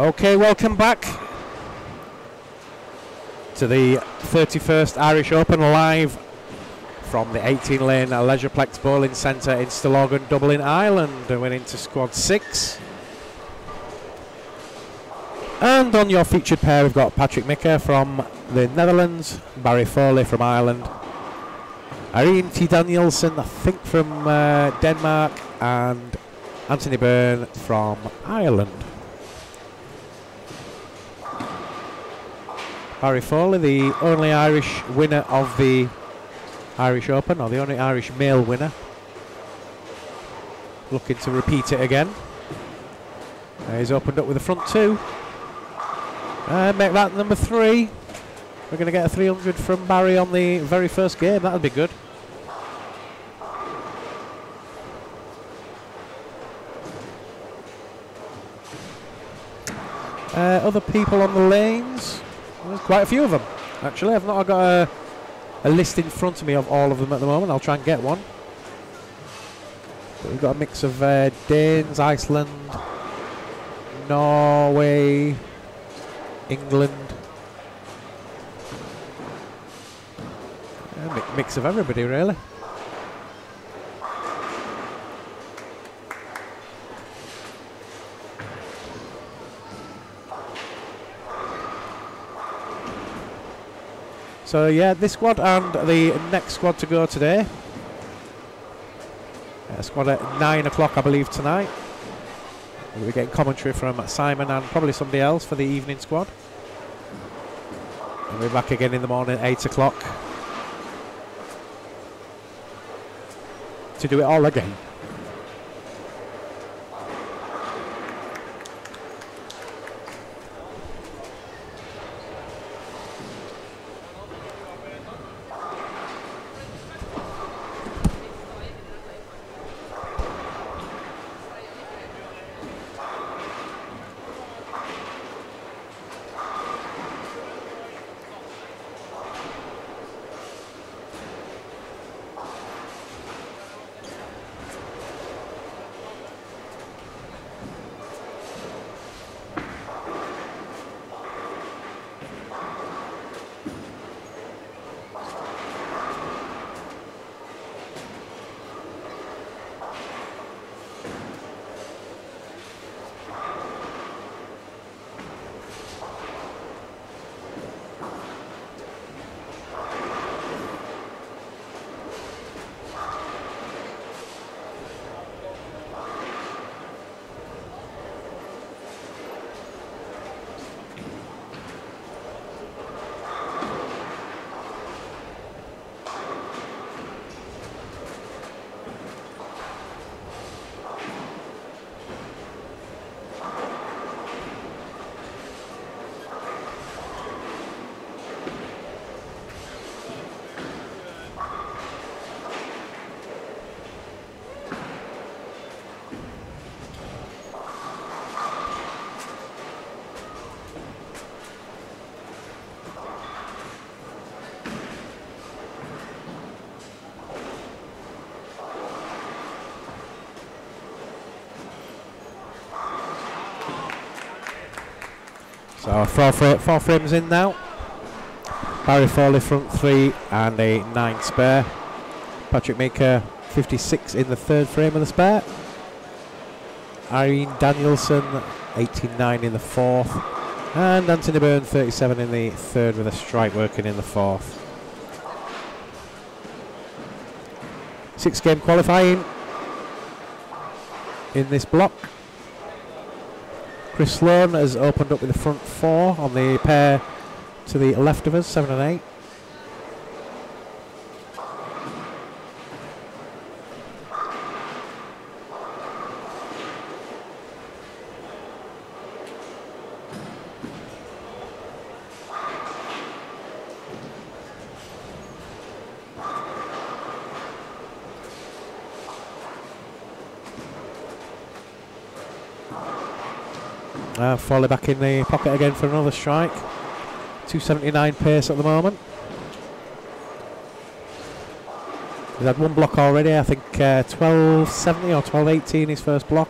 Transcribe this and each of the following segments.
Okay, welcome back to the 31st Irish Open, live from the 18-lane Leisureplex Bowling Centre in Stillorgan, Dublin, Ireland. And we're into squad 6. And on your featured pair, we've got Patrick Mika from the Netherlands, Barry Foley from Ireland, Irene T. Danielson, I think, from Denmark, and Anthony Byrne from Ireland. Barry Foley, the only Irish winner of the Irish Open, or the only Irish male winner. Looking to repeat it again. He's opened up with the front two. Make that number 3. We're going to get a 300 from Barry on the very first game. That'll be good. Other people on the lanes. There's quite a few of them, actually. I've not got a list in front of me of all of them at the moment. I'll try and get one. But we've got a mix of Danes, Iceland, Norway, England. A mix of everybody, really. So yeah, this squad and the next squad to go today. Squad at 9 o'clock, I believe, tonight. We're getting commentary from Simon and probably somebody else for the evening squad. And we're back again in the morning at 8 o'clock to do it all again. So four frames in now. Barry Foley front 3 and a 9 spare. Patrick Mika 56 in the 3rd frame of the spare. Irene Danielson 89 in the 4th. And Anthony Byrne 37 in the 3rd with a strike working in the 4th. 6-game qualifying in this block. Chris Sloan has opened up with the front 4 on the pair to the left of us, 7 and 8. Foley back in the pocket again for another strike. 279 pace at the moment. He's had one block already, I think 1270 or 1218 his first block.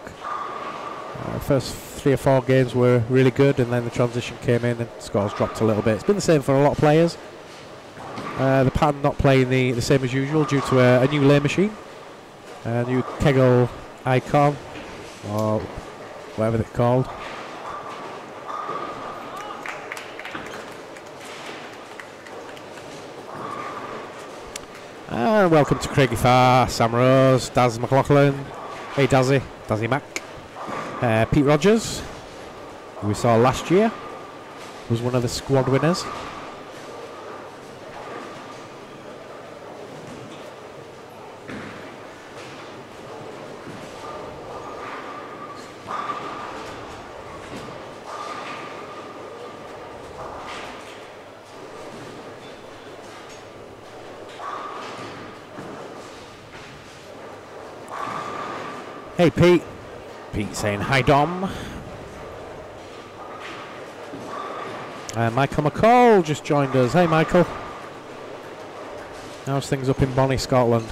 First 3 or 4 games were really good, and then the transition came in and scores dropped a little bit. It's been the same for a lot of players. The pattern not playing the same as usual due to a new lay machine, a new Kegel icon, or whatever they're called. And welcome to Craigie Farr, Sam Rose, Daz McLaughlin, hey Dazzy Mac, Pete Rogers, who we saw last year, was one of the squad winners. Hey Pete. Pete saying hi Dom. Michael McCall just joined us. Hey Michael. How's things up in Bonnie, Scotland?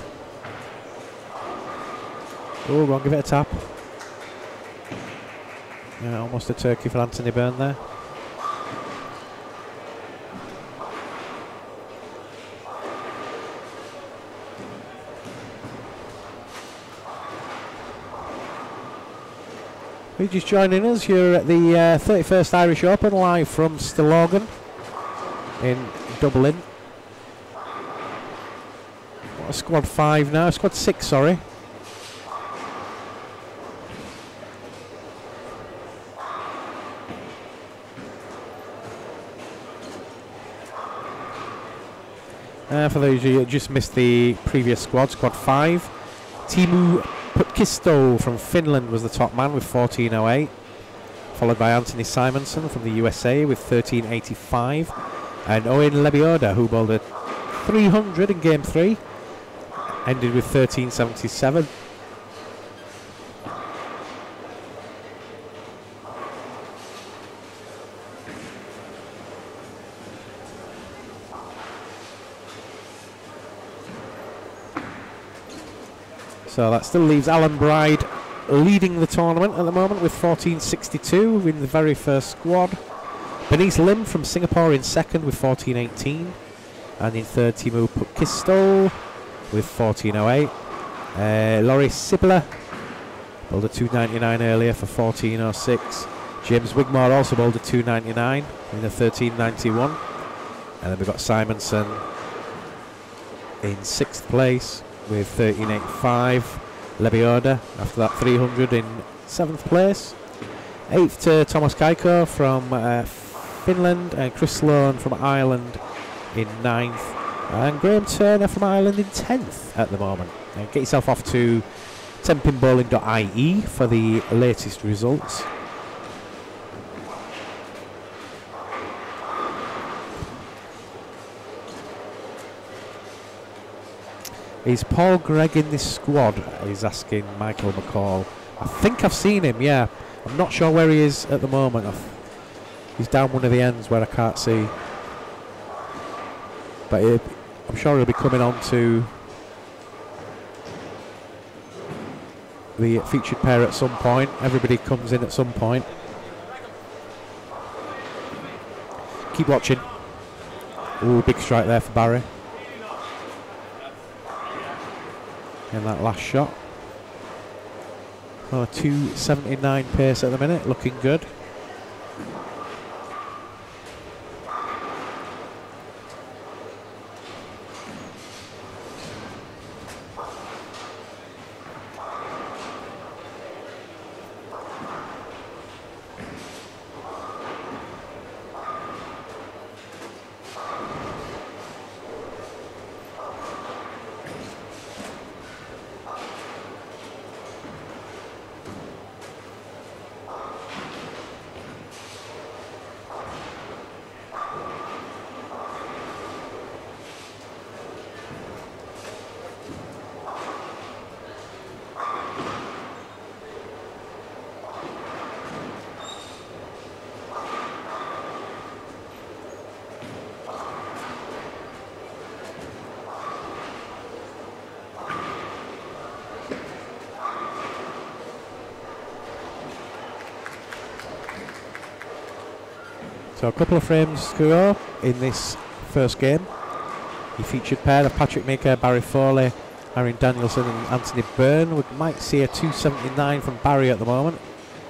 Oh, go on, give it a tap. Yeah, almost a turkey for Anthony Byrne there. If you're just joining us, you're at the 31st Irish Open live from Stillorgan in Dublin. What a squad 5 now, squad 6, sorry. For those of you who just missed the previous squad, squad 5, Teemu Putkisto from Finland was the top man with 14.08, followed by Anthony Simonson from the USA with 13.85, and Owen Lebioda, who bowled a 300 in game 3, ended with 13.77. So that still leaves Alan Bride leading the tournament at the moment with 14.62 in the very first squad. Bernice Lim from Singapore in second with 14.18. And in third, Teemu Putkisto with 14.08. Laurie Sibler bowled a 2.99 earlier for 14.06. James Wigmore also bowled a 2.99 in the 13.91. And then we've got Simonson in 6th place with 13.85. Lebioda after that 300 in 7th place. 8th to Thomas Kaiko from Finland, and Chris Sloan from Ireland in 9th, and Graham Turner from Ireland in 10th at the moment. Get yourself off to tenpinbowling.ie for the latest results. Is Paul Gregg in this squad? He's asking Michael McCall. I think I've seen him, yeah. I'm not sure where he is at the moment. He's down one of the ends where I can't see. But I'm sure he'll be coming on to the featured pair at some point. Everybody comes in at some point. Keep watching. Ooh, big strike there for Barry. In that last shot. Oh, 2.79 pace at the minute, looking good. So a couple of frames to go in this first game. The featured pair of Patrick Meeker, Barry Foley, Aaron Danielson and Anthony Byrne. We might see a 279 from Barry at the moment.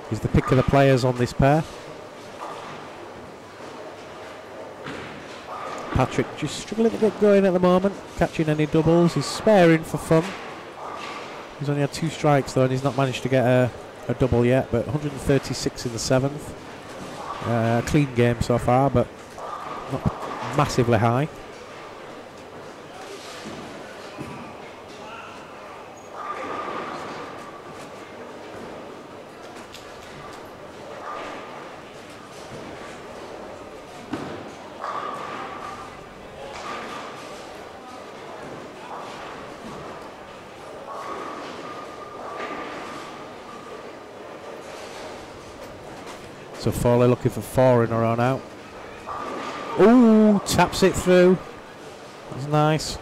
He's the pick of the players on this pair. Patrick just struggling to get going at the moment, catching any doubles. He's sparing for fun. He's only had 2 strikes though, and he's not managed to get a double yet, but 136 in the 7th. Clean game so far, but not massively high. So Foley looking for 4 in a row now. Ooh, taps it through. That's nice.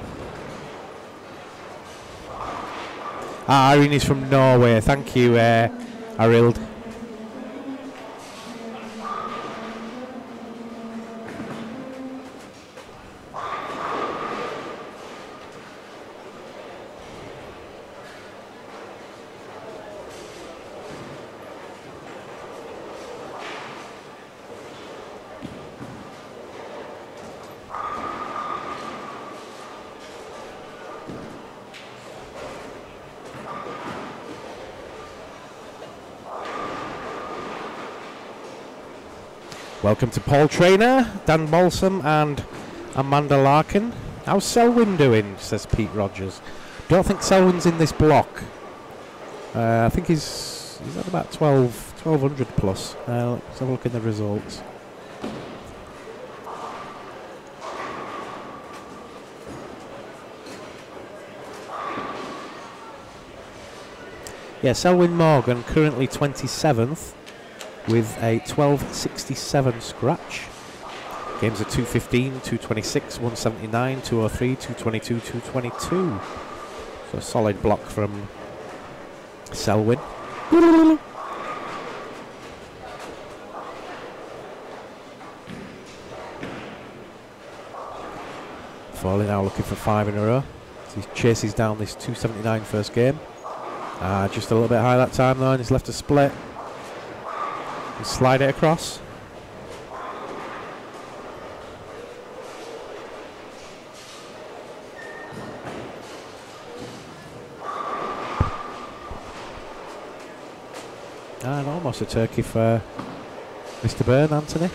Irene is from Norway. Thank you, Arild. Welcome to Paul Trainer, Dan Balsam and Amanda Larkin. How's Selwyn doing, says Pete Rogers. Don't think Selwyn's in this block. I think he's at about 1200 plus. Let's have a look in the results. Yeah, Selwyn Morgan currently 27th. With a 1267 scratch. Games are 215, 226, 179, 203, 222, 222. So a solid block from Selwyn. Foley now looking for 5 in a row. So he chases down this 279 first game. Just a little bit high that time though, and he's left a split. Slide it across. And almost a turkey for Mr. Byrne, Anthony.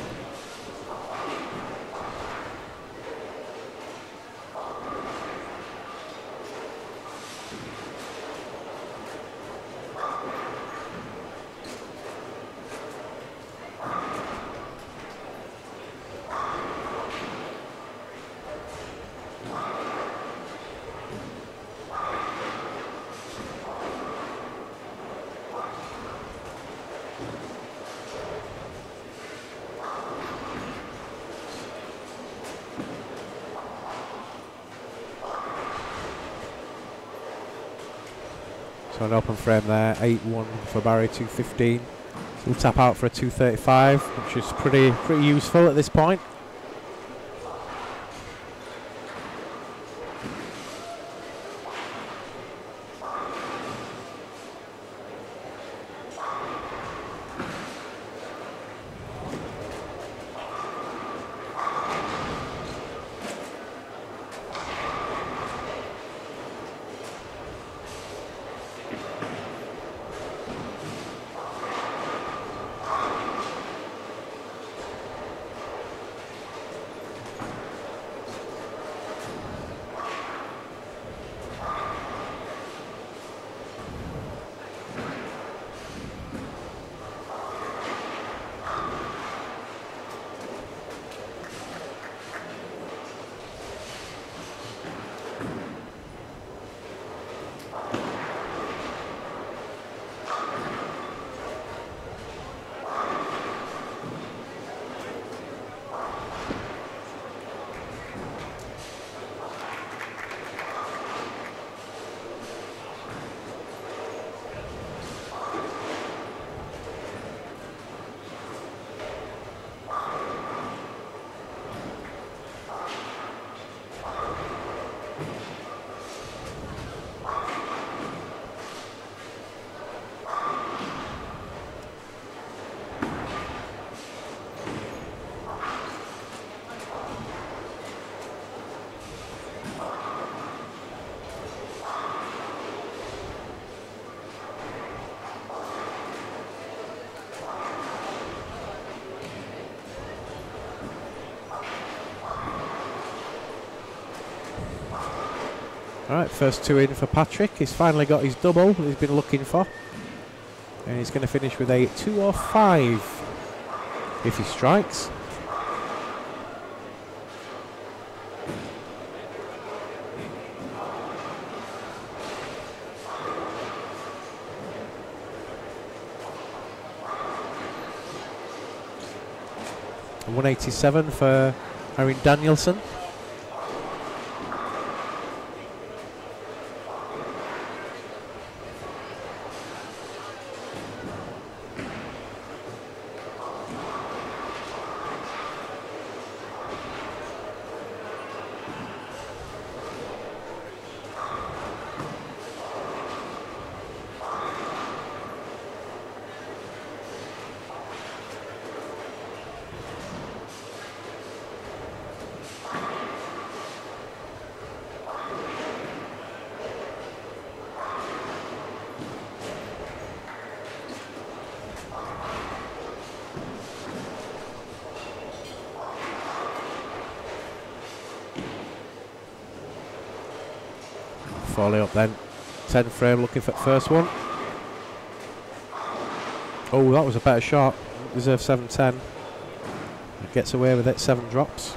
So an open frame there, 8-1 for Barry, 215. He'll tap out for a 235, which is pretty useful at this point. Alright, first two in for Patrick. He's finally got his double that he's been looking for. And he's going to finish with a 2 or 5 if he strikes. And 187 for Irene Danielson. Foley up then. 10 frame looking for the first one. Oh, that was a better shot. Deserves 7-10. Gets away with it, 7 drops.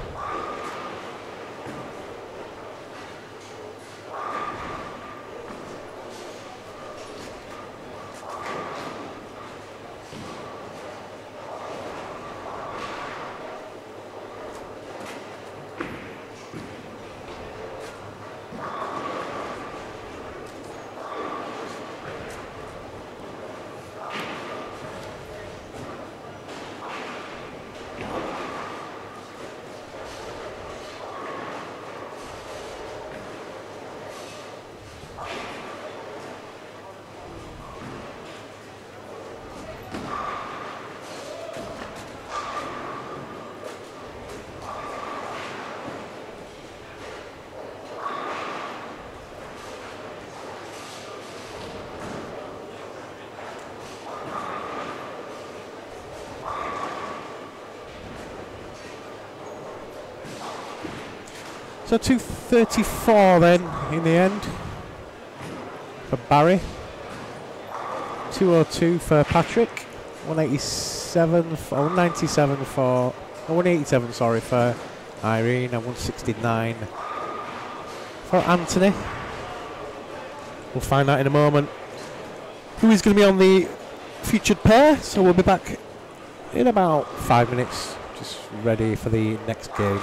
So 234 then in the end for Barry. 202 for Patrick. 187 for 197 for 187 sorry for Irene, and 169 for Anthony. We'll find out in a moment who is going to be on the featured pair, so we'll be back in about 5 minutes, just ready for the next game.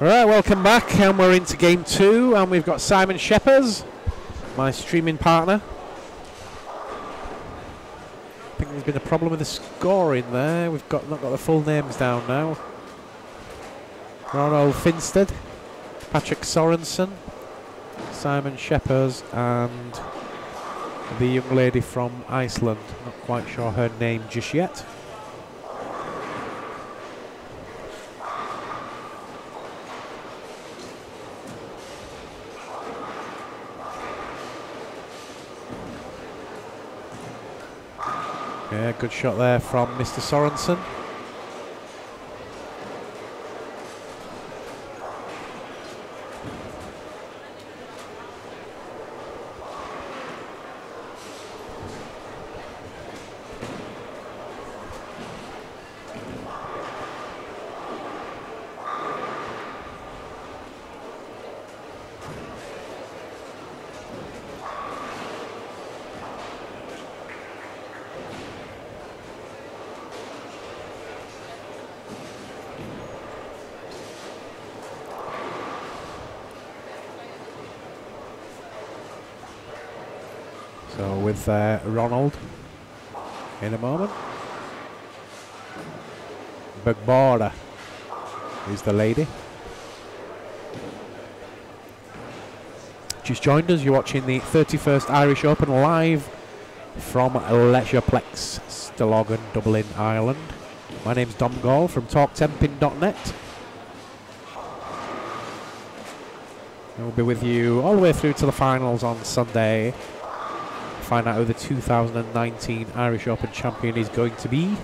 Right, welcome back, and we're into game 2, and we've got Simon Sheppers, my streaming partner. I think there's been a problem with the scoring there. We've not got the full names down now. Ronald Finstead, Patrick Sorensen, Simon Sheppers, and the young lady from Iceland. Not quite sure her name just yet. Yeah, good shot there from Mr. Sorensen. So with Ronald in a moment. Bugborda is the lady. Just joined us, you're watching the 31st Irish Open live from Leisureplex, Stillorgan, Dublin, Ireland. My name's Dom Gall from TalkTemping.net. And we'll be with you all the way through to the finals on Sunday. Find out who the 2019 Irish Open champion is going to be.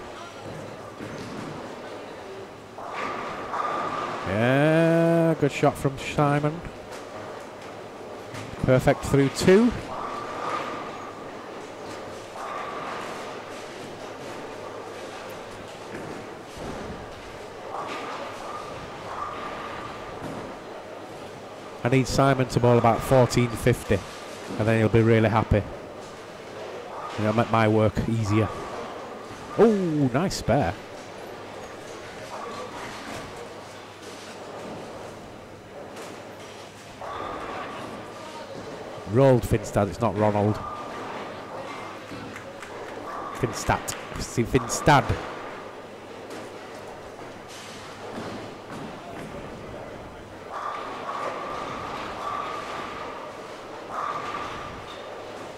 Yeah, good shot from Simon. Perfect through 2. I need Simon to bowl about 1450, and then he'll be really happy. It'll make my work easier. Oh, nice spare. Rolled Finstad, it's not Ronald. Finstad. Finstad.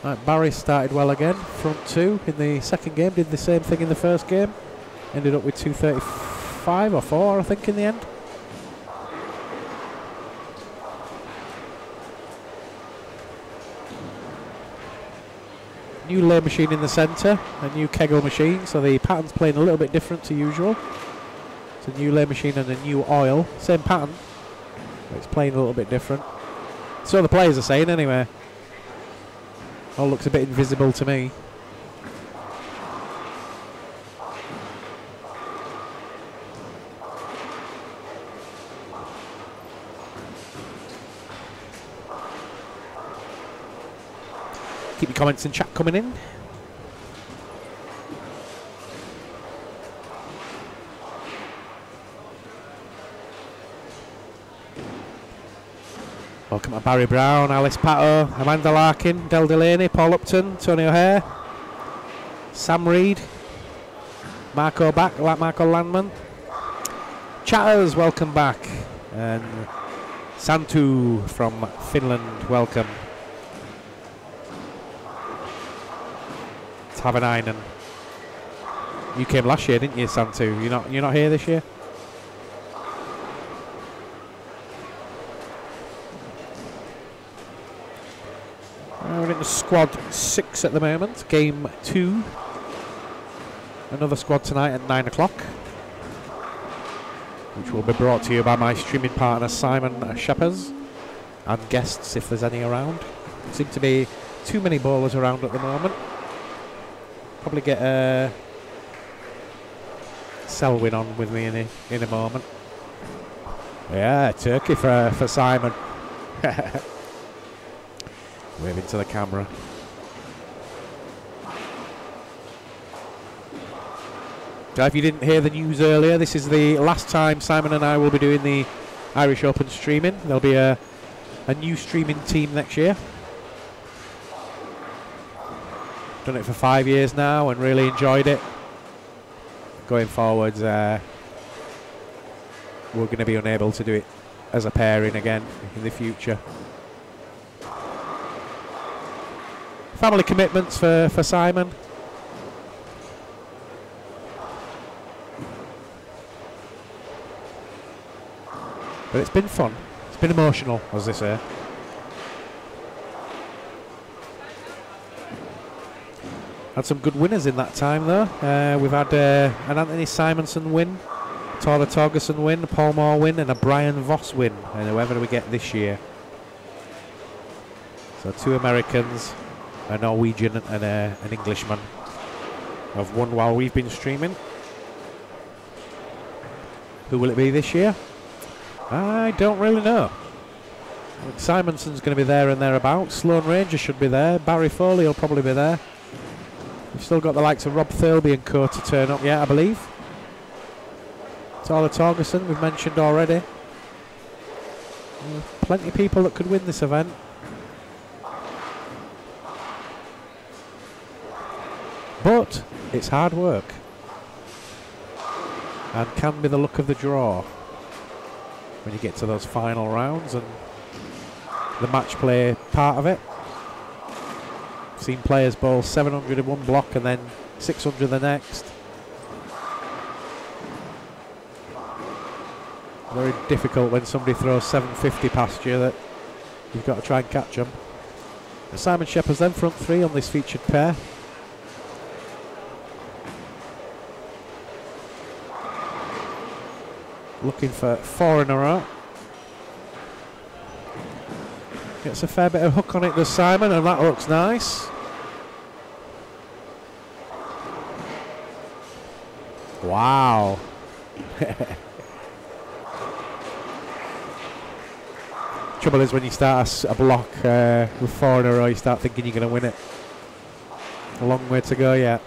Right, Barry started well again, front 2 in the second game, did the same thing in the first game. Ended up with 235 or 4, I think, in the end. New lay machine in the centre, a new Kegel machine, so the pattern's playing a little bit different to usual. It's a new lay machine and a new oil, same pattern, but it's playing a little bit different. So the players are saying anyway. All looks a bit invisible to me. Keep your comments and chat coming in. Welcome to Barry Brown, Alice Pato, Amanda Larkin, Del Delaney, Paul Upton, Tony O'Hare, Sam Reed, Marco Landman. Chatters, welcome back. And Santu from Finland, welcome. Tavanainen. You came last year, didn't you, Santu? You're not here this year? We're in the squad 6 at the moment. Game 2. Another squad tonight at 9 o'clock, which will be brought to you by my streaming partner Simon Sheppers, and guests if there's any around. There seem to be too many bowlers around at the moment. Probably get Selwyn on with me in a moment. Yeah, turkey for Simon. Waving to the camera. So if you didn't hear the news earlier, this is the last time Simon and I will be doing the Irish Open streaming. There'll be a new streaming team next year. Done it for 5 years now and really enjoyed it. Going forwards, we're going to be unable to do it as a pairing again in the future. Family commitments for Simon. But it's been fun. It's been emotional, as they say. Had some good winners in that time, though. We've had an Anthony Simonson win, Tore Torgerson win, a Paul Moore win, and a Brian Voss win, and whoever we get this year. So 2 Americans, a Norwegian, and an Englishman have won while we've been streaming. Who will it be this year? I don't really know. Simonson's going to be there and thereabouts. Sloane Ranger should be there. Barry Foley will probably be there. We've still got the likes of Rob Thirlby and co to turn up yet, I believe. Tore Torgerson, we've mentioned already. Plenty of people that could win this event. But it's hard work. And can be the luck of the draw when you get to those final rounds and the match play part of it. I've seen players bowl 700 in one block and then 600 the next. Very difficult when somebody throws 750 past you that you've got to try and catch them. Simon Shepherd's then front 3 on this featured pair. Looking for 4 in a row. Gets a fair bit of hook on it, does Simon, and that looks nice. Wow. Trouble is when you start a block with 4 in a row, you start thinking you're going to win it. A long way to go yet.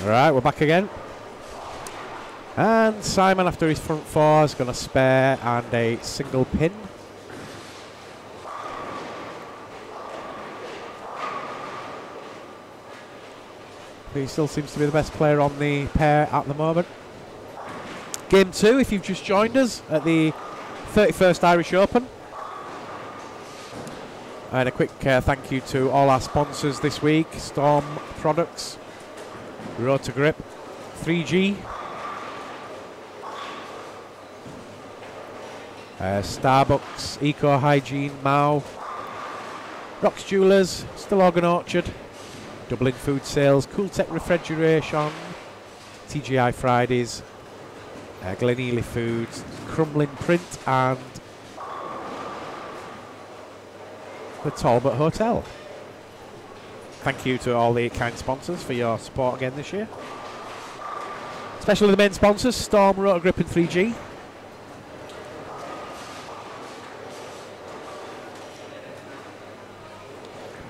Alright, we're back again. And Simon, after his front four, is going to spare and a single pin. He still seems to be the best player on the pair at the moment. Game 2, if you've just joined us at the 31st Irish Open. And a quick thank you to all our sponsors this week. Storm Products, Rotogrip, 3G, Starbucks, Eco Hygiene, Mao, Rocks Jewelers, Stillorgan Orchard, Dublin Food Sales, Cooltech Refrigeration, TGI Fridays, Glenealy Foods, Crumlin Print, and the Talbot Hotel. Thank you to all the kind sponsors for your support again this year. Especially the main sponsors, Storm, Rotogrip and 3G.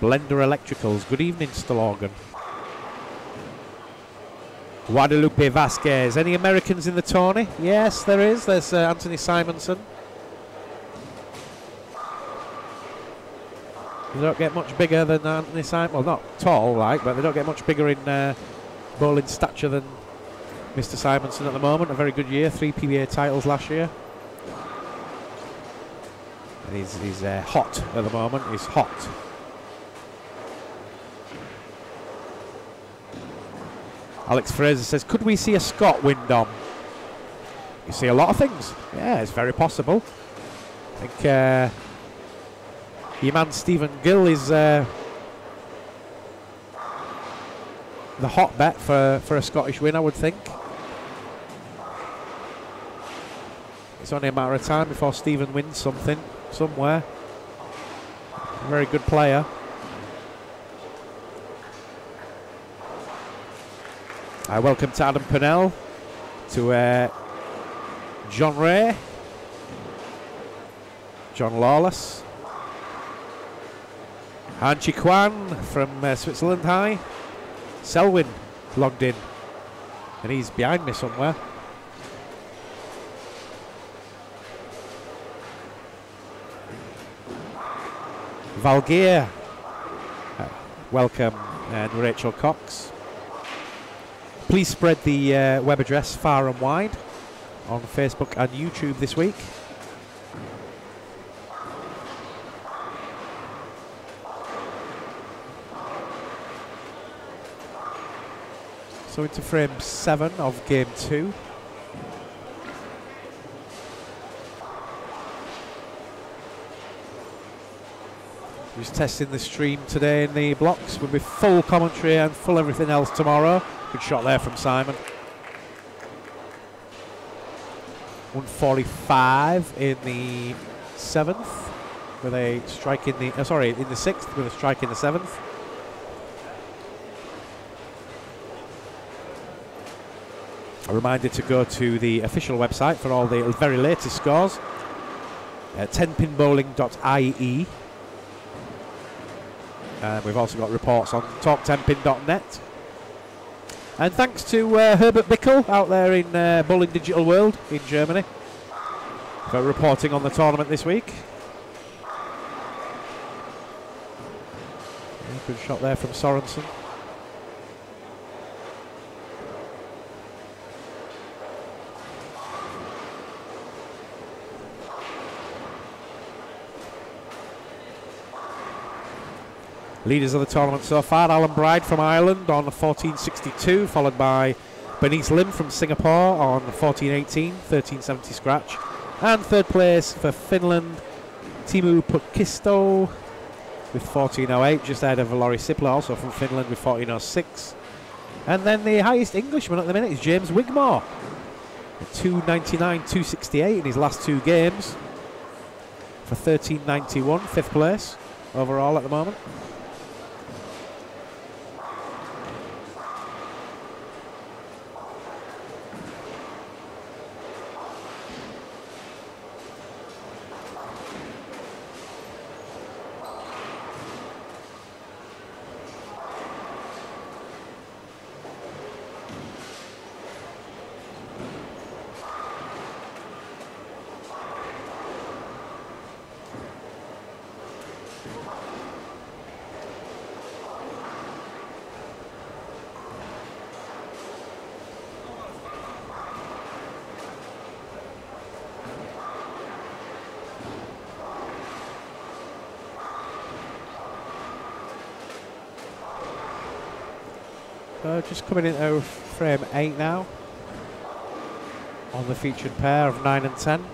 Blender Electricals, good evening Stillorgan. Guadalupe Vasquez, any Americans in the tourney? Yes, there is. There's Anthony Simonson. They don't get much bigger than Anthony Simon. Well, not tall, like, but they don't get much bigger in bowling stature than Mr. Simonson at the moment. A very good year, 3 PBA titles last year. And he's hot at the moment. He's hot. Alex Fraser says, could we see a Scott win, Dom? You see a lot of things. Yeah, it's very possible. I think your man Stephen Gill is the hot bet for a Scottish win, I would think. It's only a matter of time before Stephen wins something somewhere. A very good player. Welcome to Adam Purnell, to John Ray, John Lawless, Han Chi Kwan from Switzerland. Hi. Selwyn logged in, and he's behind me somewhere. Valgeir, welcome, and Rachel Cox. Please spread the web address far and wide on Facebook and YouTube this week. So into frame 7 of game 2. Just testing the stream today in the blocks. We'll be full commentary and full everything else tomorrow. Good shot there from Simon. 145 in the 7th with a strike in the in the 6th with a strike in the 7th. A reminder to go to the official website for all the very latest scores at 10pinbowling.ie. We've also got reports on talk10pin.net. And thanks to Herbert Bickel out there in Bowling Digital World in Germany for reporting on the tournament this week. Good shot there from Sorensen. Leaders of the tournament so far, Alan Bride from Ireland on 1462, followed by Bernice Lim from Singapore on 1418, 1370 scratch. And third place for Finland, Timu Putkisto with 1408, just ahead of Laurie Sipler, also from Finland, with 1406. And then the highest Englishman at the minute is James Wigmore, 299, 268 in his last 2 games for 1391, 5th place overall at the moment. Just coming into frame 8 now on the featured pair of 9 and 10.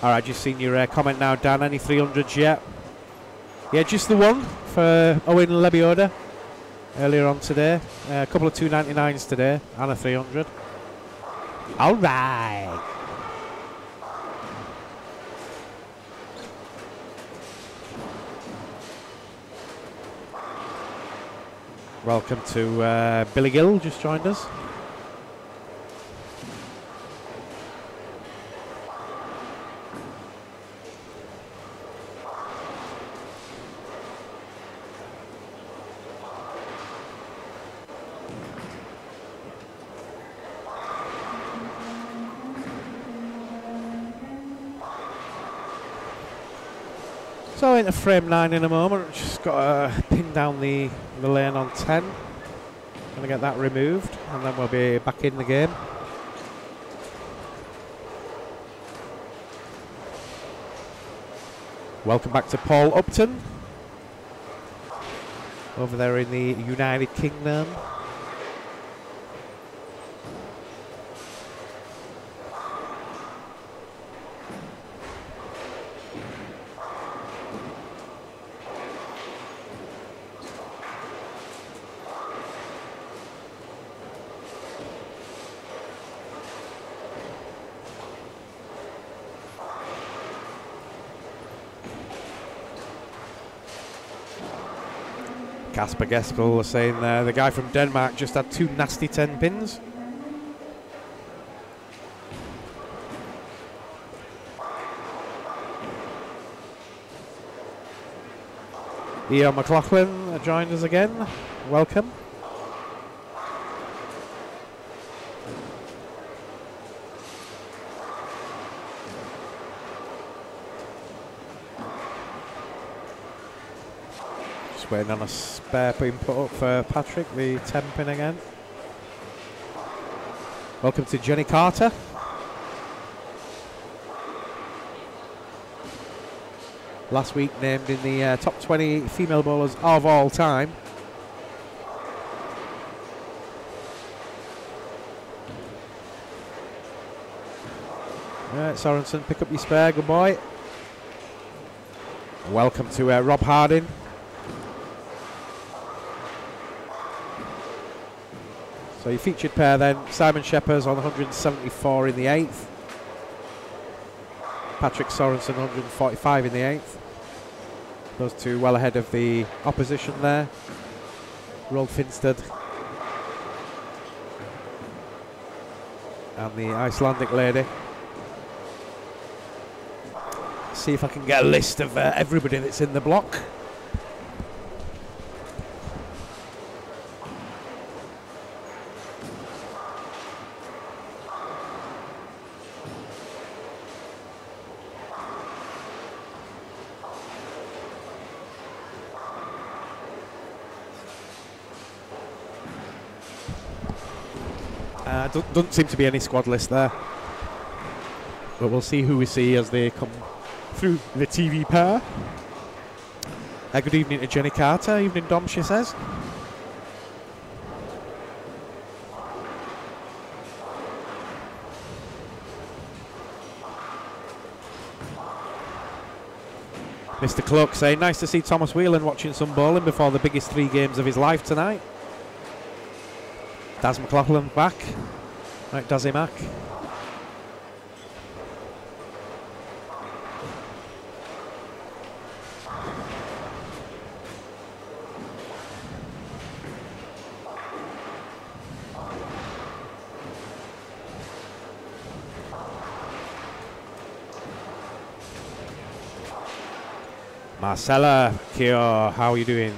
Alright, just seen your comment now, Dan. Any 300s yet? Yeah, just the one for Owen Lebioda earlier on today. A couple of 299s today and a 300. Alright. Welcome to Billy Gill, just joined us. So into frame 9 in a moment. Just got to pin down the lane on 10. Gonna get that removed and then we'll be back in the game. Welcome back to Paul Upton over there in the United Kingdom. Casper Gespel was saying there, the guy from Denmark just had 2 nasty 10 pins. Ian McLaughlin joined us again. Welcome. Just waiting on a spare being put up for Patrick, the 10 pin again. Welcome to Jenny Carter. Last week named in the top 20 female bowlers of all time. Alright, Sorensen, pick up your spare, good boy. Welcome to Rob Harding. So your featured pair then, Simon Shepherd's on 174 in the 8th. Patrick Sorensen 145 in the 8th. Those two well ahead of the opposition there. Roald Finstad and the Icelandic lady. See if I can get a list of everybody that's in the block. Doesn't seem to be any squad list there, but we'll see who we see as they come through the TV pair. Good evening to Jenny Carter. Evening, Dom, she says. Mr. Cloak saying, nice to see Thomas Whelan watching some bowling before the biggest 3 games of his life tonight. Daz McLaughlin back. Right, Dazzy Mac. Marcella Kyo, how are you doing?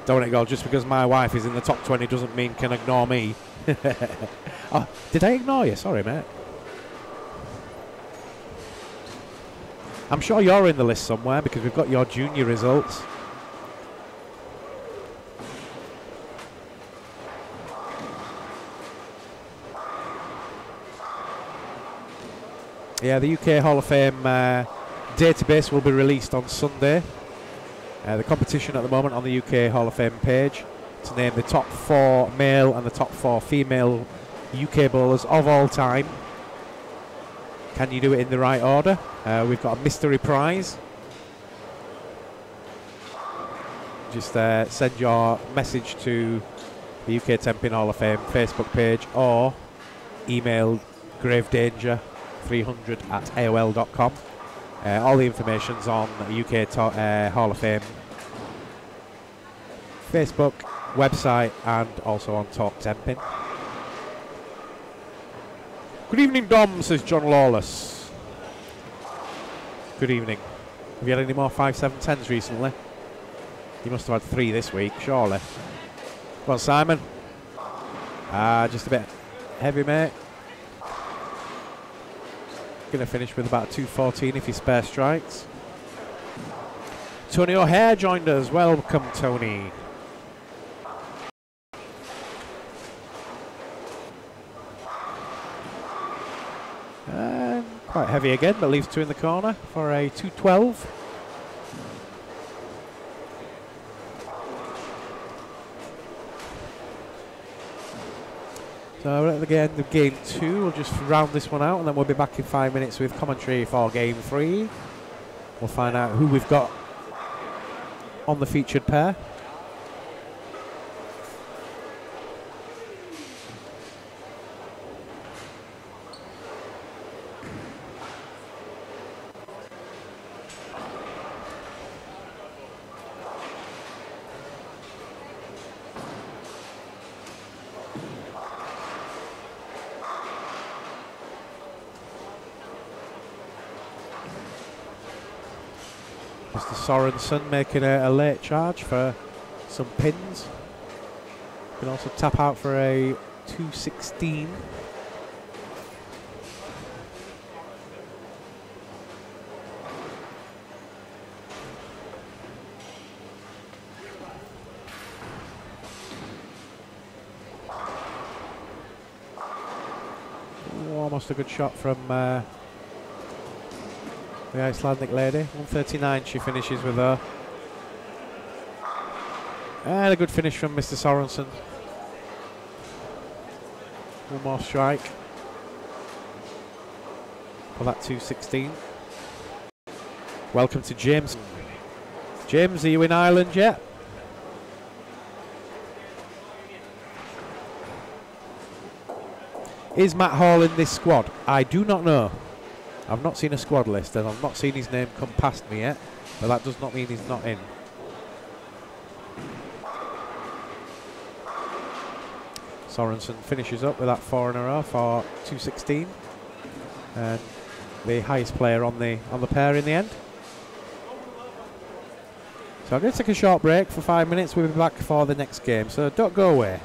Dominic, just because my wife is in the top 20 doesn't mean can ignore me. Oh, did I ignore you? Sorry, mate. I'm sure you're in the list somewhere because we've got your junior results. Yeah, the UK Hall of Fame database will be released on Sunday. The competition at the moment on the UK Hall of Fame page to name the top 4 male and the top 4 female UK bowlers of all time. Can you do it in the right order? We've got a mystery prize. Just send your message to the UK 10 Pin Hall of Fame Facebook page or email gravedanger300@aol.com. All the information's on UK Hall of Fame Facebook, website, and also on Talk 10 Pin. Good evening, Dom, says John Lawless. Good evening. Have you had any more 5-7-10s recently? You must have had 3 this week, surely. Come on, Simon. Just a bit heavy, mate. Going to finish with about 214 if he spare strikes. Tony O'Hare joined us. Welcome, Tony. Quite heavy again, but leaves 2 in the corner for a 212. So we're at the end of game 2. We'll just round this one out and then we'll be back in 5 minutes with commentary for game 3. We'll find out who we've got on the featured pair. Mr. Sorensen making a late charge for some pins. Can also tap out for a 216. almost a good shot from the Icelandic lady. 139 she finishes with her. And a good finish from Mr. Sorensen. One more strike for that 216. Welcome to James. James, are you in Ireland yet? Is Matt Hall in this squad? I do not know. I've not seen a squad list and I've not seen his name come past me yet, but that does not mean he's not in. Sorensen finishes up with that 4 in a row for 216, and the highest player on the pair in the end. So I'm going to take a short break for 5 minutes. We'll be back for the next game, so don't go away.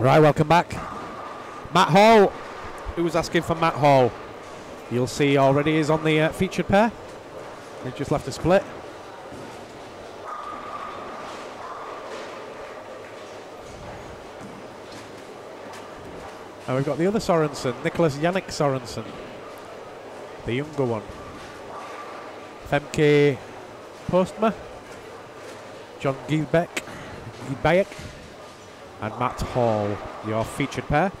Right, welcome back. Matt Hall. Who was asking for Matt Hall? You'll see already is on the featured pair. He's just left a split. And we've got the other Sorensen, Nicholas Yannick Sorensen, the younger one. Femke Postma, John Gielbeck, and Matt Hall, your featured pair.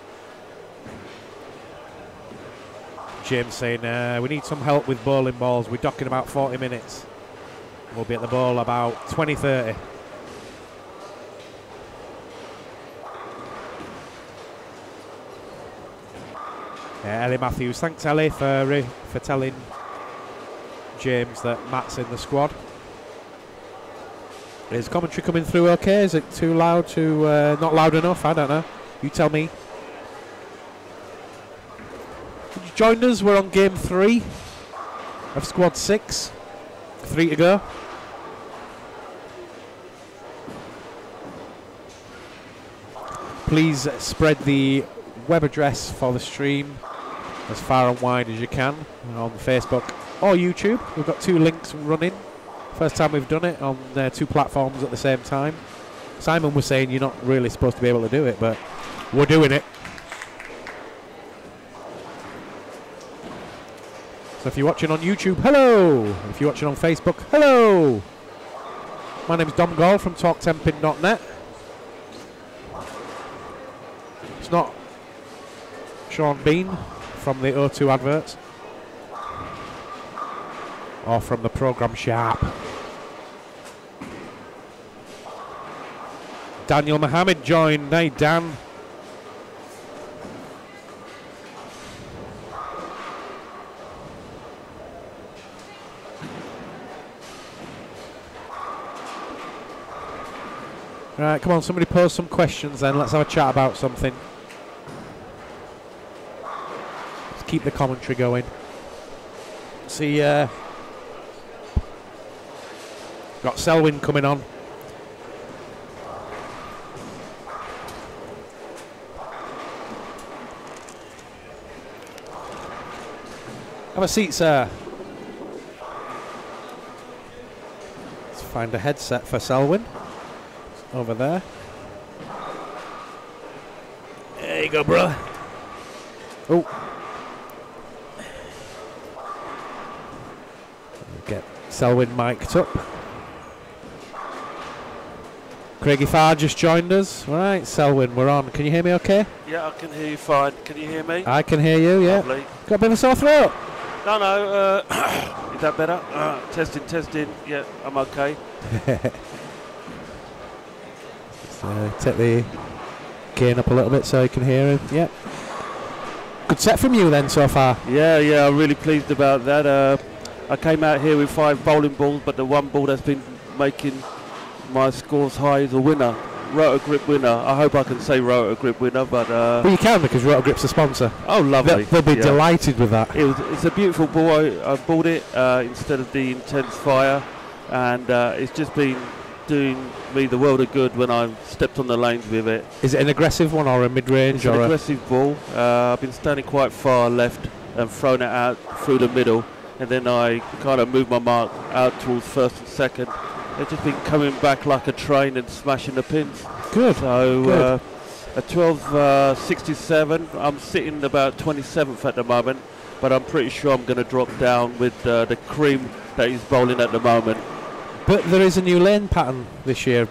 James saying, we need some help with bowling balls. We're docking about 40 minutes. We'll be at the ball about 20:30. Ellie Matthews, thanks Ellie for telling James that Matt's in the squad. Is commentary coming through okay? Is it too loud? Not loud enough? I don't know. You tell me. Did you join us? We're on game 3 of squad 6. 3 to go. Please spread the web address for the stream as far and wide as you can on Facebook or YouTube. We've got 2 links running. First time we've done it on 2 platforms at the same time. Simon was saying you're not really supposed to be able to do it, but we're doing it. So if you're watching on YouTube, hello! If you're watching on Facebook, hello! My name's Dom Gall from TalkTenPin.net. It's not Sean Bean from the O2 adverts or from the programme Sharp. Daniel Mohammed joined. Hey Dan. Right, come on, somebody post some questions then. Let's have a chat about something. Let's keep the commentary going. See, got Selwyn coming on. Have a seat, sir. Let's find a headset for Selwyn. Over there. There you go, bro. Oh. Get Selwyn mic'd up. Craigie Farr just joined us. All right, Selwyn, we're on. Can you hear me okay? Yeah, I can hear you fine. Can you hear me? I can hear you, yeah. Lovely. Got a bit of a sore throat? No, is that better? Testing. Yeah, I'm okay. Take the gain up a little bit so you can hear him. Yeah. Good set from you then so far. Yeah, I'm really pleased about that. I came out here with 5 bowling balls, but the one ball that's been making my scores high is a winner. Rotor Grip winner. I hope I can say Rotor Grip winner, but... well, you can because Rotor Grip's a sponsor. Oh, lovely. They'll be delighted with that. It's a beautiful ball. I bought it instead of the Intense Fire, and it's just been doing me the world of good when I stepped on the lanes with it. Is it an aggressive one or a mid-range? It's an aggressive ball. I've been standing quite far left and thrown it out through the middle, and then I kind of moved my mark out towards first and second. It's just been coming back like a train and smashing the pins. Good. So at 12.67, I'm sitting about 27th at the moment, but I'm pretty sure I'm going to drop down with the cream that he's bowling at the moment. But there is a new lane pattern this year.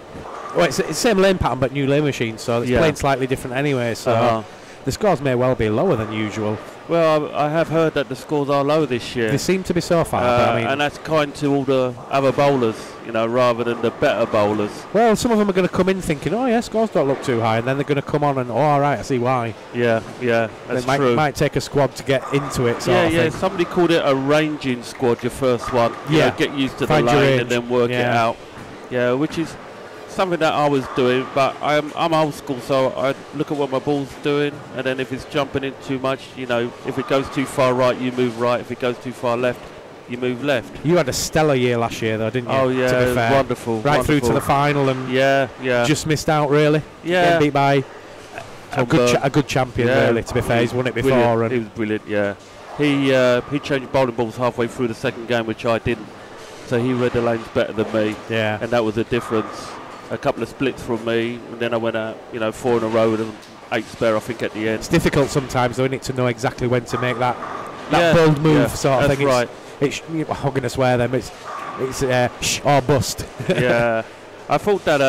Well, it's the same lane pattern but new lane machine, so it's playing slightly different anyway, so the scores may well be lower than usual. Well, I have heard that the scores are low this year. They seem to be so far, but I mean, and that's kind to all the other bowlers, rather than the better bowlers. Well, some of them are going to come in thinking, oh yeah, scores don't look too high, and then they're going to come on and, oh, all right, I see why. Yeah, that's true. It might take a squad to get into it. Somebody called it a ranging squad, your first one. Get used to the lane and then work it out. Yeah, which is something that I was doing, but I'm old school, so I look at what my ball's doing, and then if it's jumping in too much, if it goes too far right, you move right. If it goes too far left, you move left. You had a stellar year last year, though, didn't you? Oh yeah, to be fair. Wonderful. Right through to the final, and yeah, just missed out really. Yeah, getting beat by A good champion, really, to be fair. He's won it before. He was brilliant, yeah. He changed bowling balls halfway through the second game, which I didn't. So he read the lanes better than me. Yeah. And that was a difference. A couple of splits from me, and then I went out, 4 in a row with an 8 spare, I think, at the end. It's difficult sometimes, though, isn't it, to know exactly when to make that bold move sort of thing. Right. It's I'm going to swear them. It's shh or bust. Yeah. I thought that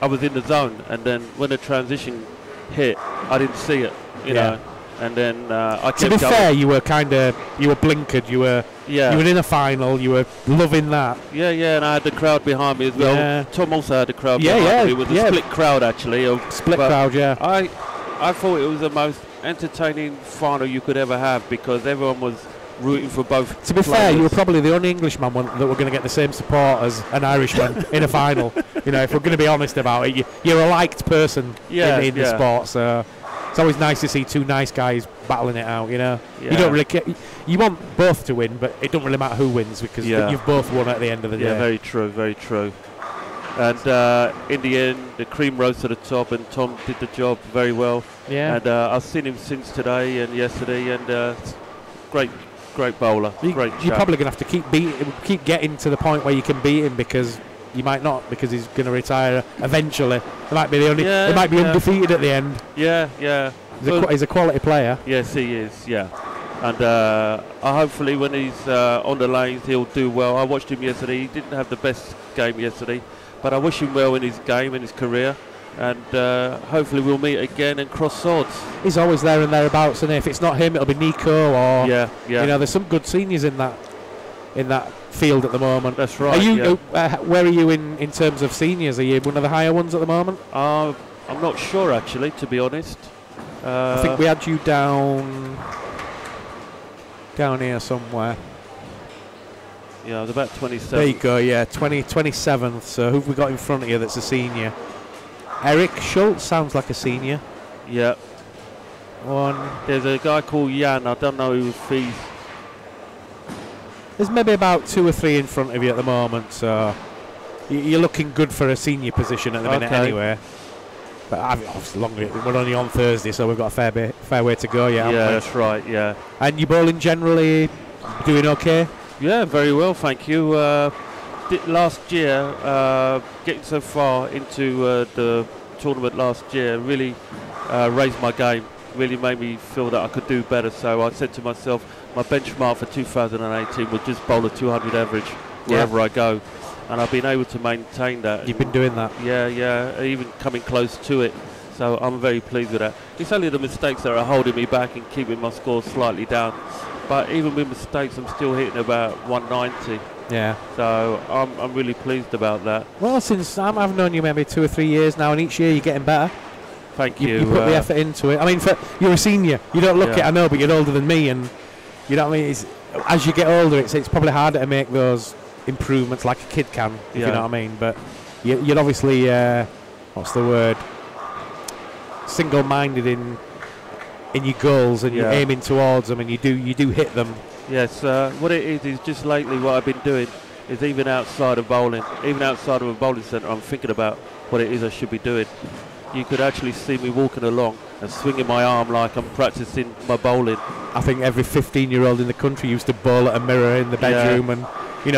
I was in the zone, and then when the transition hit, I didn't see it, you know. And then I kept to be fair, you were blinkered. You were in a final. You were loving that. Yeah, and I had the crowd behind me as well. Yeah. Tom also had the crowd behind me. It was a split crowd, actually. Split crowd, yeah. I thought it was the most entertaining final you could ever have because everyone was rooting for both. To be fair, you were probably the only Englishman that were going to get the same support as an Irishman in a final. If we're going to be honest about it, you're a liked person in the sport, so it's always nice to see two nice guys battling it out. You don't really care. You want both to win, but it don't really matter who wins because you've both won at the end of the day. Yeah, very true, very true. And in the end, the cream rose to the top, and Tom did the job very well. Yeah. And I've seen him since today and yesterday, and great bowler. You're probably going to have to keep getting to the point where you can beat him because you might not, because he's going to retire eventually. He might be undefeated at the end. Yeah. He's a quality player. Yes, he is. Yeah. And hopefully when he's on the lanes, he'll do well. I watched him yesterday. He didn't have the best game yesterday, but I wish him well in his game, in his career. And hopefully we'll meet again and cross swords. He's always there and thereabouts, and if it's not him, it'll be Nico or there's some good seniors in that field at the moment. That's right. Are you? Where are you in terms of seniors? Are you one of the higher ones at the moment? I'm not sure actually, to be honest. I think we had you down here somewhere. Yeah, I was about 27th. There you go. Yeah, 27th. So who've we got in front of you that's a senior? Eric Schultz sounds like a senior. Yeah. There's a guy called Jan. I don't know if he's... There's maybe about 2 or 3 in front of you at the moment, so you're looking good for a senior position at the minute anyway. But obviously we're only on Thursday, so we've got a fair way to go. Yeah, that's right. Yeah. And your bowling generally doing okay? Yeah, very well, thank you. Last year, getting so far into the tournament last year really raised my game, really made me feel that I could do better. So I said to myself, my benchmark for 2018 was just bowl a 200 average wherever I go. And I've been able to maintain that. You've been doing that? Yeah, even coming close to it. So I'm very pleased with that. It's only the mistakes that are holding me back and keeping my score slightly down. But even with mistakes, I'm still hitting about 190. Yeah. So I'm really pleased about that. Well, since I've known you maybe 2 or 3 years now, and each year you're getting better. Thank you. You put the effort into it. I mean, you're a senior. You don't look it, I know, but you're older than me, and you know what I mean. As you get older, it's probably harder to make those improvements like a kid can, if you know what I mean. But you're obviously what's the word? Single-minded in your goals, and you're aiming towards them, and you do hit them. Yes, what it is just lately what I've been doing is even outside of bowling, even outside of a bowling centre, I'm thinking about what it is I should be doing. You could actually see me walking along and swinging my arm like I'm practicing my bowling. I think every 15-year-old in the country used to bowl at a mirror in the bedroom and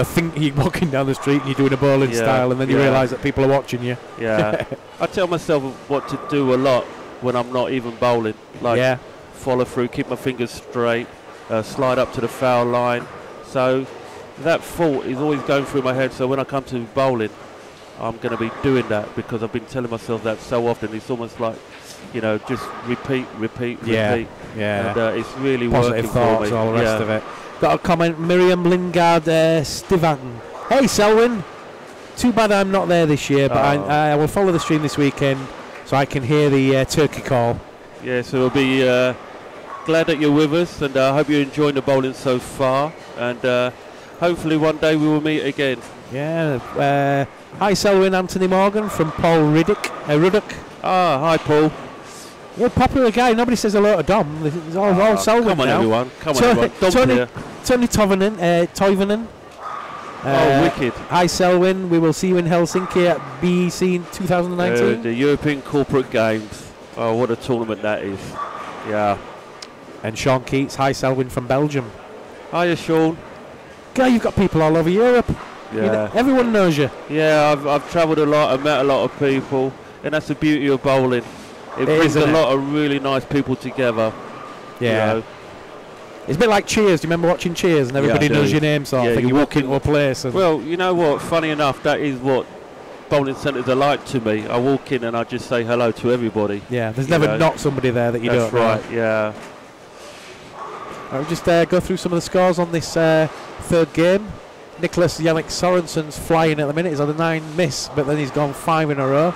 think you're walking down the street and you're doing a bowling style, and then you realise that people are watching you. Yeah. I tell myself what to do a lot when I'm not even bowling. Like follow through, keep my fingers straight, slide up to the foul line. So that thought is always going through my head. So when I come to bowling, I'm going to be doing that because I've been telling myself that so often. It's almost like, just repeat. Yeah. And it's really positive working thoughts, for me. All the rest of it. Got a comment, Miriam Lingard Stivan. Hey Selwyn, too bad I'm not there this year, but I will follow the stream this weekend so I can hear the turkey call. Yes, we'll be glad that you're with us, and I hope you're enjoying the bowling so far, and hopefully one day we will meet again. Yeah. Hi Selwyn, Anthony Morgan from Paul Ruddock. Hi Paul. Yeah, popular guy. Nobody says hello to Dom. It's all Selwyn come on now. Everyone. Come on everyone. Tony Toivonen. Wicked. Hi Selwyn, we will see you in Helsinki at BEC in 2019. The European Corporate Games. Oh, what a tournament that is. Yeah. And Sean Keats, hi Selwyn from Belgium. Hiya, Sean. God, you've got people all over Europe. Yeah. You know, everyone knows you. Yeah, I've travelled a lot. I've met a lot of people. And that's the beauty of bowling. It brings a lot of really nice people together. Yeah. You know. It's a bit like Cheers. Do you remember watching Cheers and everybody knows your name sort of thing? You walk into a place. And well, you know what? Funny enough, that is what bowling centres are like to me. I walk in and I just say hello to everybody. Yeah, there's never not somebody there that you don't know. That's right, yeah. I'll just go through some of the scores on this third game. Nicholas Yannick Sorensen's flying at the minute. He's had a 9 miss, but then he's gone 5 in a row.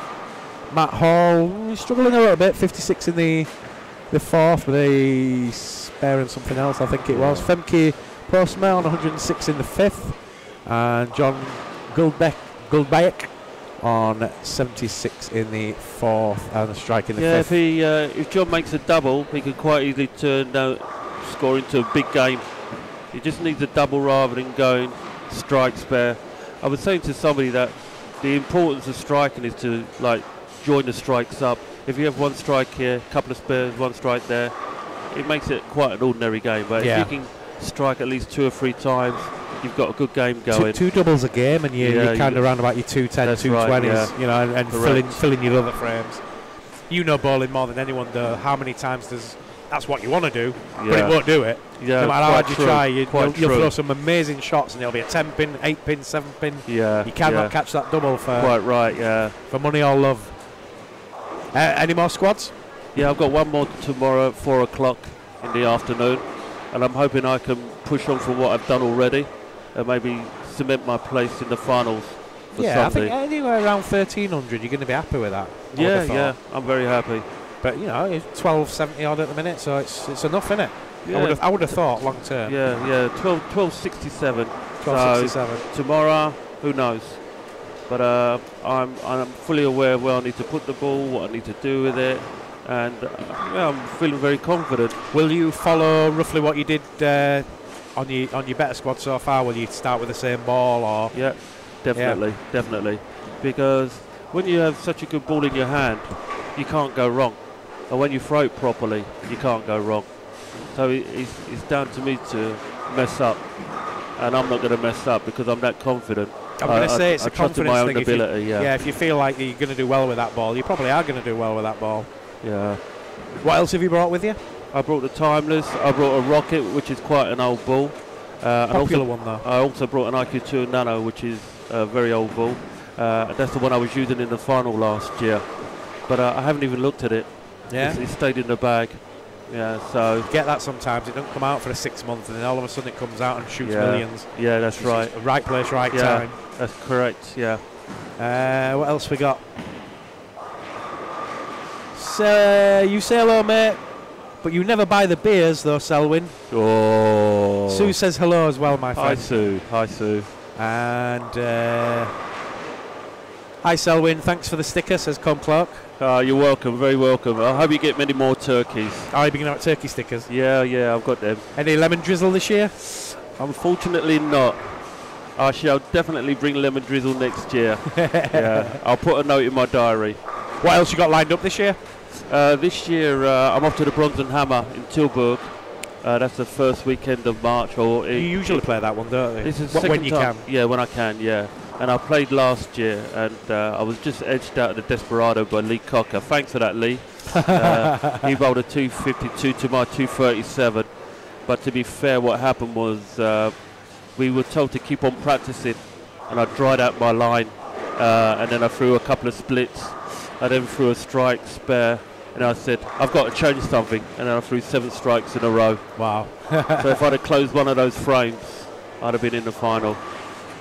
Matt Hall struggling a little bit, 56 in the fourth, but he's sparing something else, I think it was. Femke Postma on 106 in the fifth, and John Guldbeck on 76 in the fourth, and a strike in the fifth. If John makes a double, he could quite easily turn score into a big game. He just needs a double rather than going strike spare. I was saying to somebody that the importance of striking is to join the strikes up. If you have one strike here, a couple of spares, one strike there, it makes it quite an ordinary game. But if you can strike at least 2 or 3 times, you've got a good game going. Two doubles a game, and you're kind of around about your 210, 220s, you know, and filling your other frames. You know bowling more than anyone, though. How many times that's what you want to do, but it won't do it. Yeah, no matter how hard you try, you'll throw some amazing shots, and it'll be a 10 pin, 8 pin, 7 pin. Yeah, you cannot catch that double for for money or love. Any more squads? Yeah, I've got one more tomorrow at 4 o'clock in the afternoon, and I'm hoping I can push on from what I've done already and maybe cement my place in the finals for Sunday. I think anywhere around 1,300, you're going to be happy with that. Yeah, I'm very happy. But, you know, it's 1270 odd at the minute, so it's enough, isn't it? Yeah. I would have thought long term. Yeah, 1267. 1267. So tomorrow, who knows? But I'm fully aware of where I need to put the ball, what I need to do with it, and I'm feeling very confident. Will you follow roughly what you did on your better squad so far? Will you start with the same ball, or? Yeah, definitely. Because when you have such a good ball in your hand, you can't go wrong, and when you throw it properly, you can't go wrong. So it's down to me to mess up, and I'm not going to mess up because I'm that confident. I'm going to say it's a confidence my own thing. Ability, if you feel like you're going to do well with that ball, you probably are going to do well with that ball. Yeah. What else have you brought with you? I brought the Timeless. I brought a Rocket, which is quite an old ball. Popular one, though. I also brought an IQ2 Nano, which is a very old ball. That's the one I was using in the final last year. But I haven't even looked at it. Yeah. It stayed in the bag. Yeah, so you get that sometimes. It doesn't come out for 6 months, and then all of a sudden it comes out and shoots millions. Yeah, that's right. Right place, right time. That's correct. Yeah. What else we got? So you say hello, mate, but you never buy the beers, though, Selwyn. Oh. Sue says hello as well, my friend. Hi, Sue. And hi, Selwyn. Thanks for the sticker, says Com Clark. You're welcome, very welcome. I hope you get many more turkeys. Are you beginning out turkey stickers? Yeah, I've got them. Any lemon drizzle this year? Unfortunately not. I shall definitely bring lemon drizzle next year. Yeah, I'll put a note in my diary. What else you got lined up this year? This year I'm off to the Bronze and Hammer in Tilburg. That's the first weekend of March. You usually play that one, don't you? This is when you can. Yeah, when I can, yeah. And I played last year, and I was just edged out of the Desperado by Lee Cocker. Thanks for that, Lee. He bowled a 252 to my 237. But to be fair, what happened was we were told to keep on practicing, and I dried out my line, and then I threw a couple of splits. I then threw a strike spare, and I said, I've got to change something, and then I threw 7 strikes in a row. Wow. So if I'd have closed one of those frames, I'd have been in the final.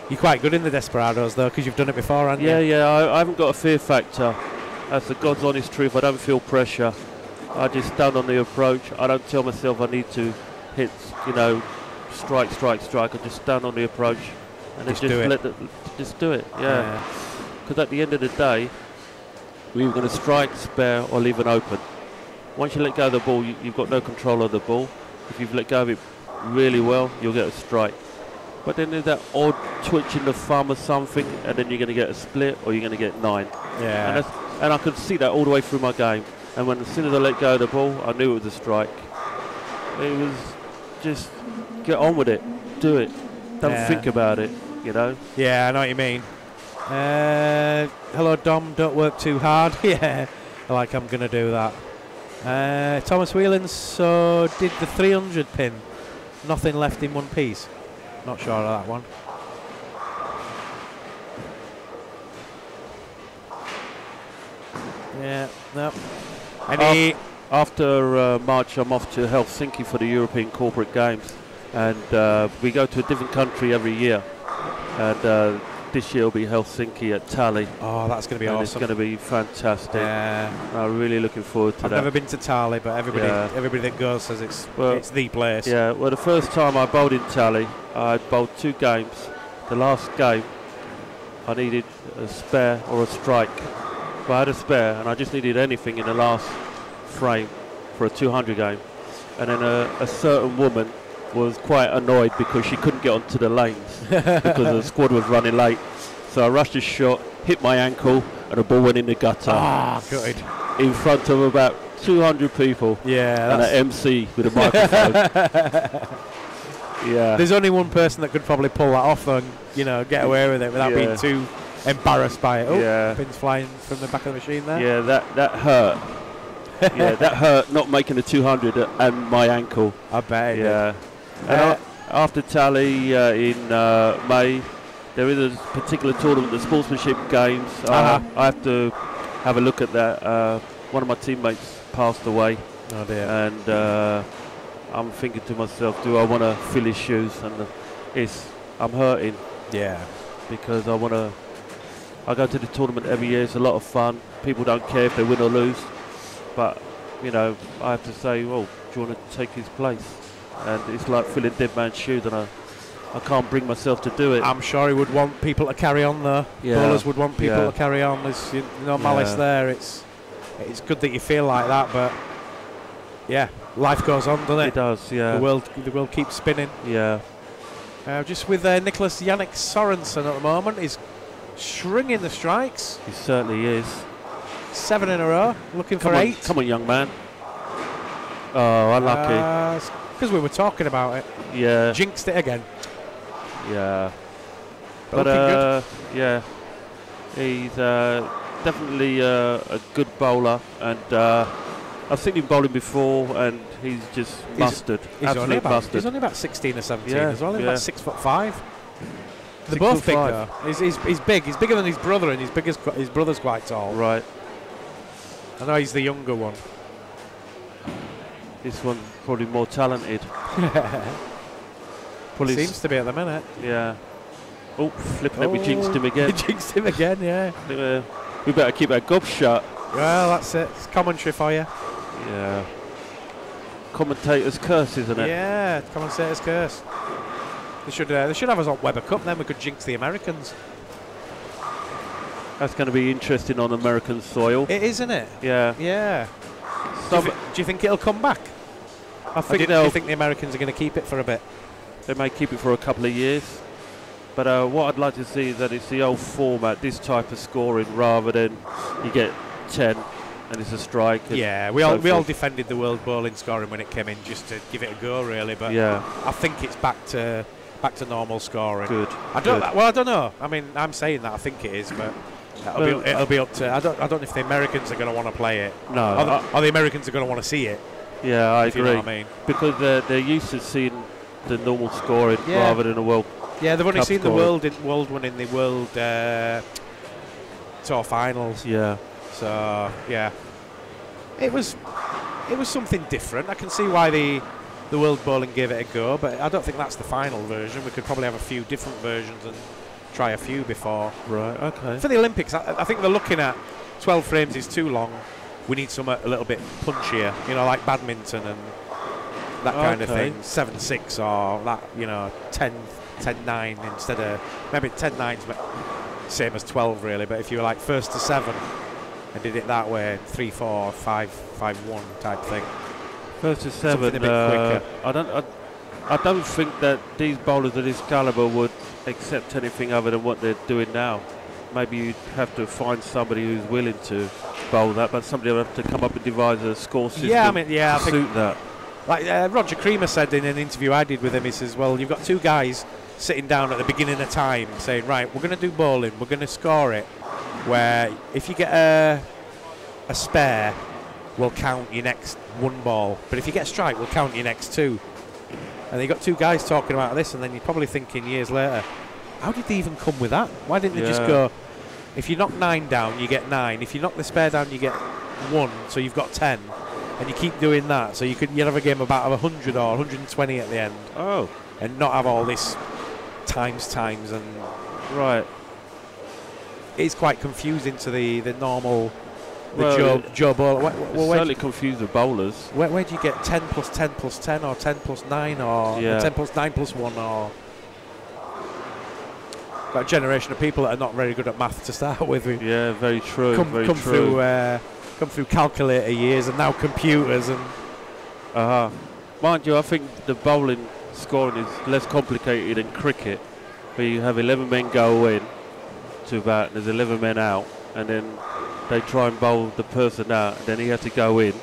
You're quite good in the Desperados, though, because you've done it before, haven't you? Yeah, I haven't got a fear factor. That's the God's honest truth. I don't feel pressure. I just stand on the approach. I don't tell myself I need to hit, strike. I just stand on the approach and just do it. Yeah. Because at the end of the day, we're either going to strike, spare, or leave it open. Once you let go of the ball, you've got no control of the ball. If you've let go of it really well, you'll get a strike. But then there's that odd twitch in the thumb or something, and then you're going to get a split or you're going to get 9. Yeah. And I could see that all the way through my game. And when as soon as I let go of the ball, I knew it was a strike. It was just get on with it, do it, don't think about it, you know. Yeah, I know what you mean. Hello Dom, don't work too hard. Yeah, like I'm gonna do that. Thomas Whelans, so did the 300 pin, nothing left in one piece. Not sure of that one. Yeah, no. Any after March, I'm off to Helsinki for the European Corporate Games, and we go to a different country every year. And this year will be Helsinki at Tali. Oh, that's going to be awesome. It's going to be fantastic. Yeah. I'm really looking forward to that. I've never been to Tali, but everybody that goes says it's the place. Yeah, well, the first time I bowled in Tali, I bowled 2 games. The last game, I needed a spare or a strike. But I had a spare, and I just needed anything in the last frame for a 200 game. And then a certain woman was quite annoyed because she couldn't get onto the lanes because the squad was running late. So I rushed a shot, hit my ankle, and the ball went in the gutter. Ah, good. In front of about 200 people. Yeah. And an MC with a microphone. Yeah. There's only one person that could probably pull that off and, you know, get away with it without being too embarrassed by it. Oh, pins flying from the back of the machine there. Yeah, that hurt. Yeah, that hurt not making the 200 and my ankle. I bet. Yeah. And after Tali in May, there is a particular tournament, the Sportsmanship Games. I have to have a look at that. One of my teammates passed away. Oh dear. And I'm thinking to myself, do I want to fill his shoes? And I'm hurting. Yeah. Because I go to the tournament every year. It's a lot of fun. People don't care if they win or lose. But, you know, I have to say, well, do you want to take his place? And it's like filling dead man's shoes, and I can't bring myself to do it. I'm sure he would want people to carry on, though. Yeah. Bowlers would want people to carry on. There's no malice there. It's good that you feel like that, but yeah, life goes on, doesn't it? It does, yeah. The world keeps spinning. Yeah. Just with Nicholas Yannick Sorensen at the moment, he's stringing the strikes. He certainly is. 7 in a row, looking for 8. Come on, young man. Oh, unlucky. Because we were talking about it. Yeah. Jinxed it again. Yeah. But good. Yeah. He's definitely a good bowler, and I've seen him bowling before, and he's just mustard. Absolute mustard. He's only about 16 or 17 as well. He's about 6'5". They're 6'5". both big though. He's big. He's bigger than his brother, and his brother's quite tall. Right. I know he's the younger one. This one's probably more talented. Seems to be at the minute. Yeah. Oh, flipping it, we jinxed him again. Jinxed him again, yeah. We better keep our gobs shut. Well, that's it. It's commentary for you. Yeah. Commentator's curse, isn't it? Yeah, commentator's curse. They should have us on Weber Cup, then we could jinx the Americans. That's going to be interesting on American soil. It is, isn't it? Yeah. Yeah. Do you think it'll come back? I think do you think the Americans are going to keep it for a bit? They may keep it for a couple of years. But what I'd like to see is that it's the old format, this type of scoring, rather than you get 10 and it's a strike. Yeah, we all defended the world bowling scoring when it came in just to give it a go, really. But yeah, I think it's back to normal scoring. Good. I don't know. I mean, I'm saying that I think it is, but it'll be up to. I don't know if the Americans are going to want to play it. No. Or the Americans are going to want to see it. Yeah, I agree. You know what I mean? Because they're used to seeing the normal scoring rather than a world. Yeah, they've only seen the world one in the World Tour finals. Yeah. So yeah, it was something different. I can see why the World Bowling gave it a go, but I don't think that's the final version. We could probably have a few different versions and try a few before. Right. Okay. For the Olympics, I think they're looking at 12 frames is too long. We need something a little bit punchier, like badminton and that kind of thing. 7-6 or that, 10-9 instead of maybe 10-9's same as 12 really. But if you were like first to 7 and did it that way, 3-4, 5-1 type thing. First to 7. A bit quicker. I don't think that these bowlers of this calibre would accept anything other than what they're doing now. Maybe you'd have to find somebody who's willing to. bowl that, but somebody will have to come up and devise a score system to suit that. Like Roger Creamer said in an interview I did with him, he says, well, you've got two guys sitting down at the beginning of time saying, right, we're going to do bowling, we're going to score it, where if you get a spare, we'll count your next one ball, but if you get a strike, we'll count your next two. And you got two guys talking about this, and then you're probably thinking years later, how did they even come with that? Why didn't they just go, if you knock 9 down, you get 9. If you knock the spare down, you get 1, so you've got 10. And you keep doing that, so you'd have a game about 100 or 120 at the end. Oh. And not have all this times and... Right. It's quite confusing to the normal... Joe bowler. Certainly confuse the bowlers. Where do you get 10 plus 10 plus 10 or 10 plus 9 or 10 plus 9 plus 1 or... Got a generation of people that are not very good at math to start with. Yeah, very true. Come through calculator years and now computers and... Mind you, I think the bowling scoring is less complicated than cricket, where you have 11 men go in to bat, there's 11 men out, and then they try and bowl the person out, and then he has to go in,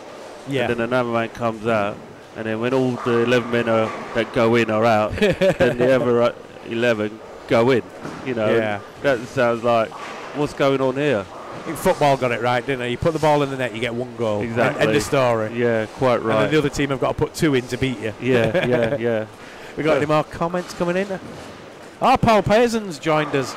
and then another man comes out, and then when all the 11 men that go in are out, then the other 11 go in. That sounds like, what's going on here? I think football got it right, didn't they? You put the ball in the net, you get 1 goal. Exactly. End of story. Yeah, quite right. And then the other team have got to put 2 in to beat you. Yeah. We got any more comments coming in? Paul Pearson's joined us.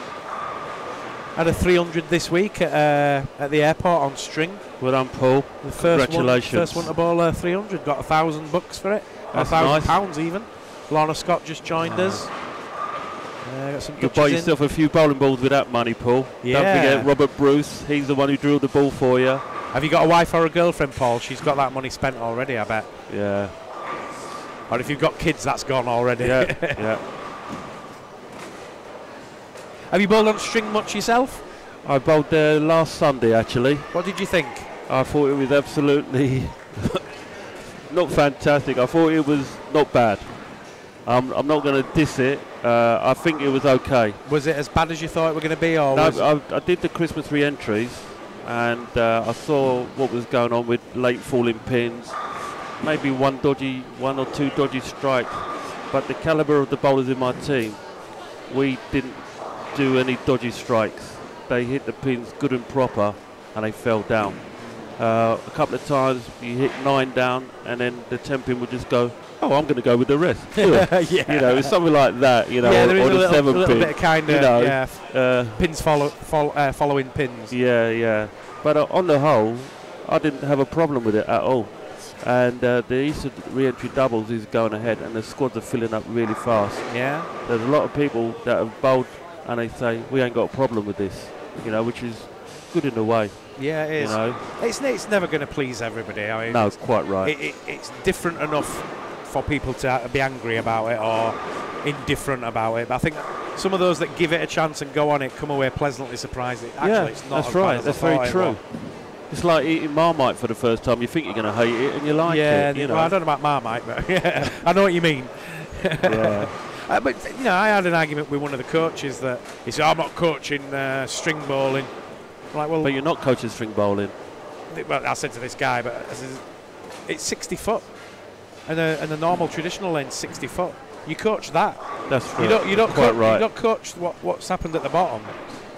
Had a 300 this week at the airport on string. Well done, Paul. Congratulations. First one to bowl 300. Got $1,000 for it. That's £1,000 even. Lorna Scott just joined us. Got some You'll buy yourself a few bowling balls with that money, Paul. Yeah. Don't forget Robert Bruce. He's the one who drilled the ball for you. Have you got a wife or a girlfriend, Paul? She's got that money spent already, I bet. Yeah. Or if you've got kids, that's gone already. Yeah. Have you bowled on string much yourself? I bowled there last Sunday, actually. What did you think? I thought it was absolutely not fantastic. I thought it was not bad. I'm not going to diss it. I think it was okay. Was it as bad as you thought it were going to be? Or no, I did the Christmas re-entries, and I saw what was going on with late falling pins, maybe one or two dodgy strikes. But the calibre of the bowlers in my team, we didn't do any dodgy strikes. They hit the pins good and proper, and they fell down. A couple of times you hit 9 down, and then the 10 pin would just go, oh, I'm going to go with the rest. It's something like that, or the 7 pin. A little bit of kind of, pins following pins. Yeah. But on the whole, I didn't have a problem with it at all. And the Easter re-entry doubles is going ahead, and the squads are filling up really fast. Yeah. There's a lot of people that have bowled, and they say, we ain't got a problem with this, which is good in a way. Yeah, it is. It's never going to please everybody. I mean, no, quite right. It's different enough for people to be angry about it or indifferent about it. But I think some of those that give it a chance and go on it come away pleasantly surprised. It's not. That's right. That's very true. It's like eating Marmite for the first time. You think you're going to hate it, and you like it. Well, I don't know about Marmite, but I know what you mean. Yeah. But I had an argument with one of the coaches that he said, "I'm not coaching string bowling." I'm like, well, but you're not coaching string bowling. Well, I said to this guy, but it's 60 foot, and a normal traditional lane's 60 foot. You coach that. That's true. You don't quite right. You don't coach what's happened at the bottom.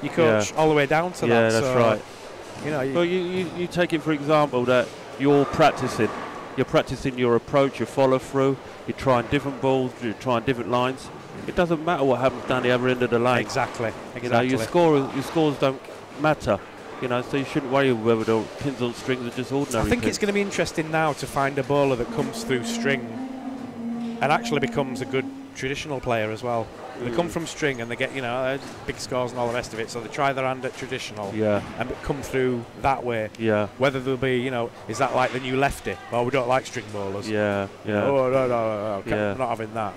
You coach all the way down to that. Yeah, that's right. Well, you take it for example that you're practicing. You're practicing your approach, your follow through. You're trying different balls. You're trying different lines. It doesn't matter what happens down the other end of the lane. Exactly. Your scores don't matter. So you shouldn't worry whether the pins on strings are just ordinary. I think pins. It's going to be interesting now to find a bowler that comes through string and actually becomes a good traditional player as well. They come from string and they get big scores and all the rest of it, so they try their hand at traditional and come through that way. Yeah. Whether they'll be, is that like the new lefty? Oh, we don't like string bowlers. Yeah. Oh, no. We're not having that.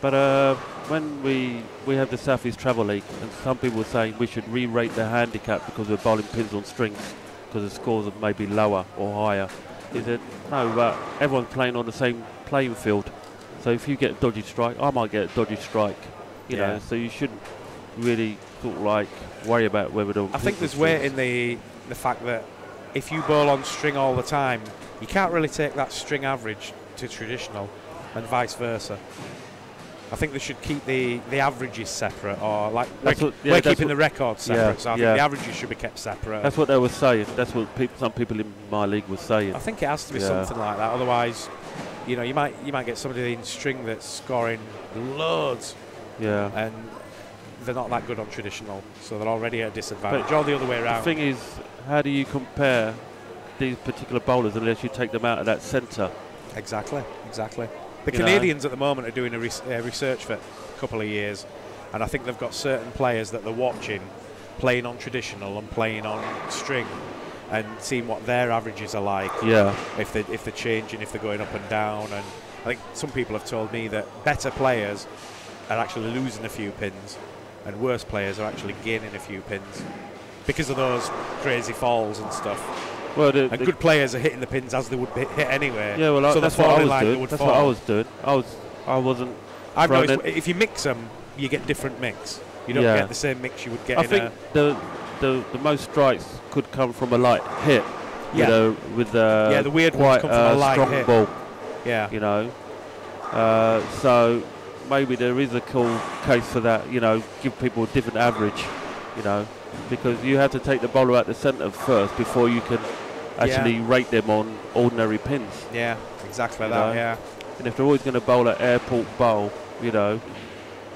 But when we have the South East Travel League, and some people say we should re-rate the handicap because we're bowling pins on strings because the scores are maybe lower or higher. He said, no, but everyone's playing on the same playing field. So if you get a dodgy strike, I might get a dodgy strike. So you shouldn't really worry about whether the. I think there's weight in the fact that if you bowl on string all the time, you can't really take that string average to traditional and vice versa. I think they should keep the averages separate, or like we're keeping the records separate, so I think the averages should be kept separate. That's what they were saying. That's what some people in my league were saying. I think it has to be something like that. Otherwise, you know, you might get somebody in string that's scoring loads. Yeah. And they're not that good on traditional, so they're already at a disadvantage. Or the other way around. The thing is, how do you compare these particular bowlers unless you take them out of that centre? Exactly. The Canadians at the moment are doing a research for a couple of years, and I think they've got certain players that they're watching playing on traditional and playing on string, and seeing what their averages are like. Yeah. If they're changing, if they're going up and down, and I think some people have told me that better players are actually losing a few pins, and worse players are actually gaining a few pins because of those crazy falls and stuff. Well, and good players are hitting the pins as they would hit anyway. Yeah, well, so that's what I was doing. That's what I was doing. I wasn't. I've noticed if you mix them, you get different mix. You don't get the same mix you would get. I think the most strikes could come from a light hit. Yeah. You know, with the weird ones come from a light strong hit. ball. Yeah. You know, so maybe there is a cool case for that. You know, give people a different average. You know, because you have to take the bowler out the centre first before you can actually rate them on ordinary pins. Yeah, exactly that, yeah. And if they're always going to bowl at airport bowl, you know,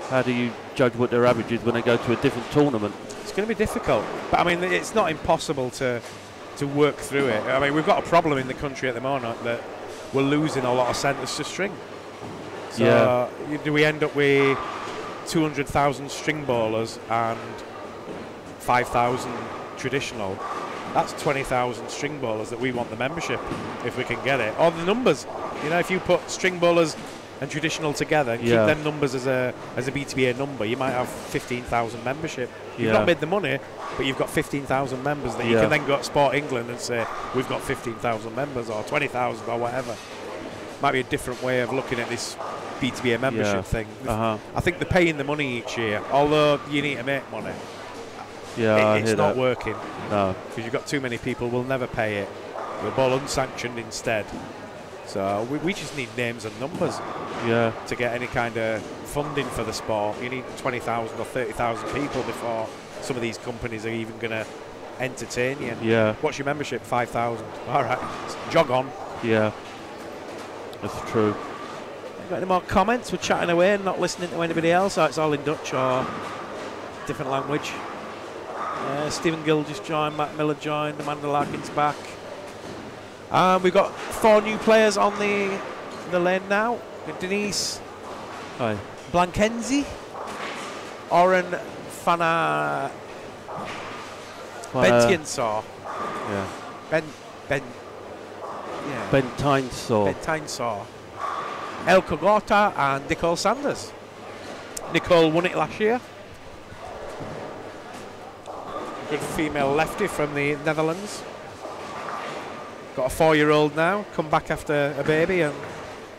how do you judge what their average is when they go to a different tournament? It's going to be difficult. But, I mean, it's not impossible to work through it. I mean, we've got a problem in the country at the moment that we're losing a lot of centres to string. So do we end up with 200,000 string bowlers and 5,000 traditional? That's 20,000 string bowlers that we want the membership, if we can get it. Or the numbers. You know, if you put string bowlers and traditional together and keep them numbers as a BTBA number, you might have 15,000 membership. You've not made the money, but you've got 15,000 members that you can then go to Sport England and say, we've got 15,000 members, or 20,000, or whatever. Might be a different way of looking at this BTBA membership thing. I think they're paying the money each year, although you need to make money. Yeah, it's not working. No, because you've got too many people will never pay it. We'll bowl unsanctioned instead. So we just need names and numbers. Yeah. To get any kind of funding for the sport, you need 20,000 or 30,000 people before some of these companies are even going to entertain you. Yeah. What's your membership? 5,000. All right, jog on. Yeah. That's true. Got any more comments? We're chatting away and not listening to anybody else. Or it's all in Dutch or different language. Stephen Gill just joined, Matt Miller joined, Amanda Larkin's back. We've got 4 new players on the lane now. Denise Blankenzi, Oren Fana Bentiensaw. Bentiensaw. El Kogota and Nicole Sanders. Nicole won it last year. Good female lefty from the Netherlands. Got a 4-year-old now, come back after a baby, and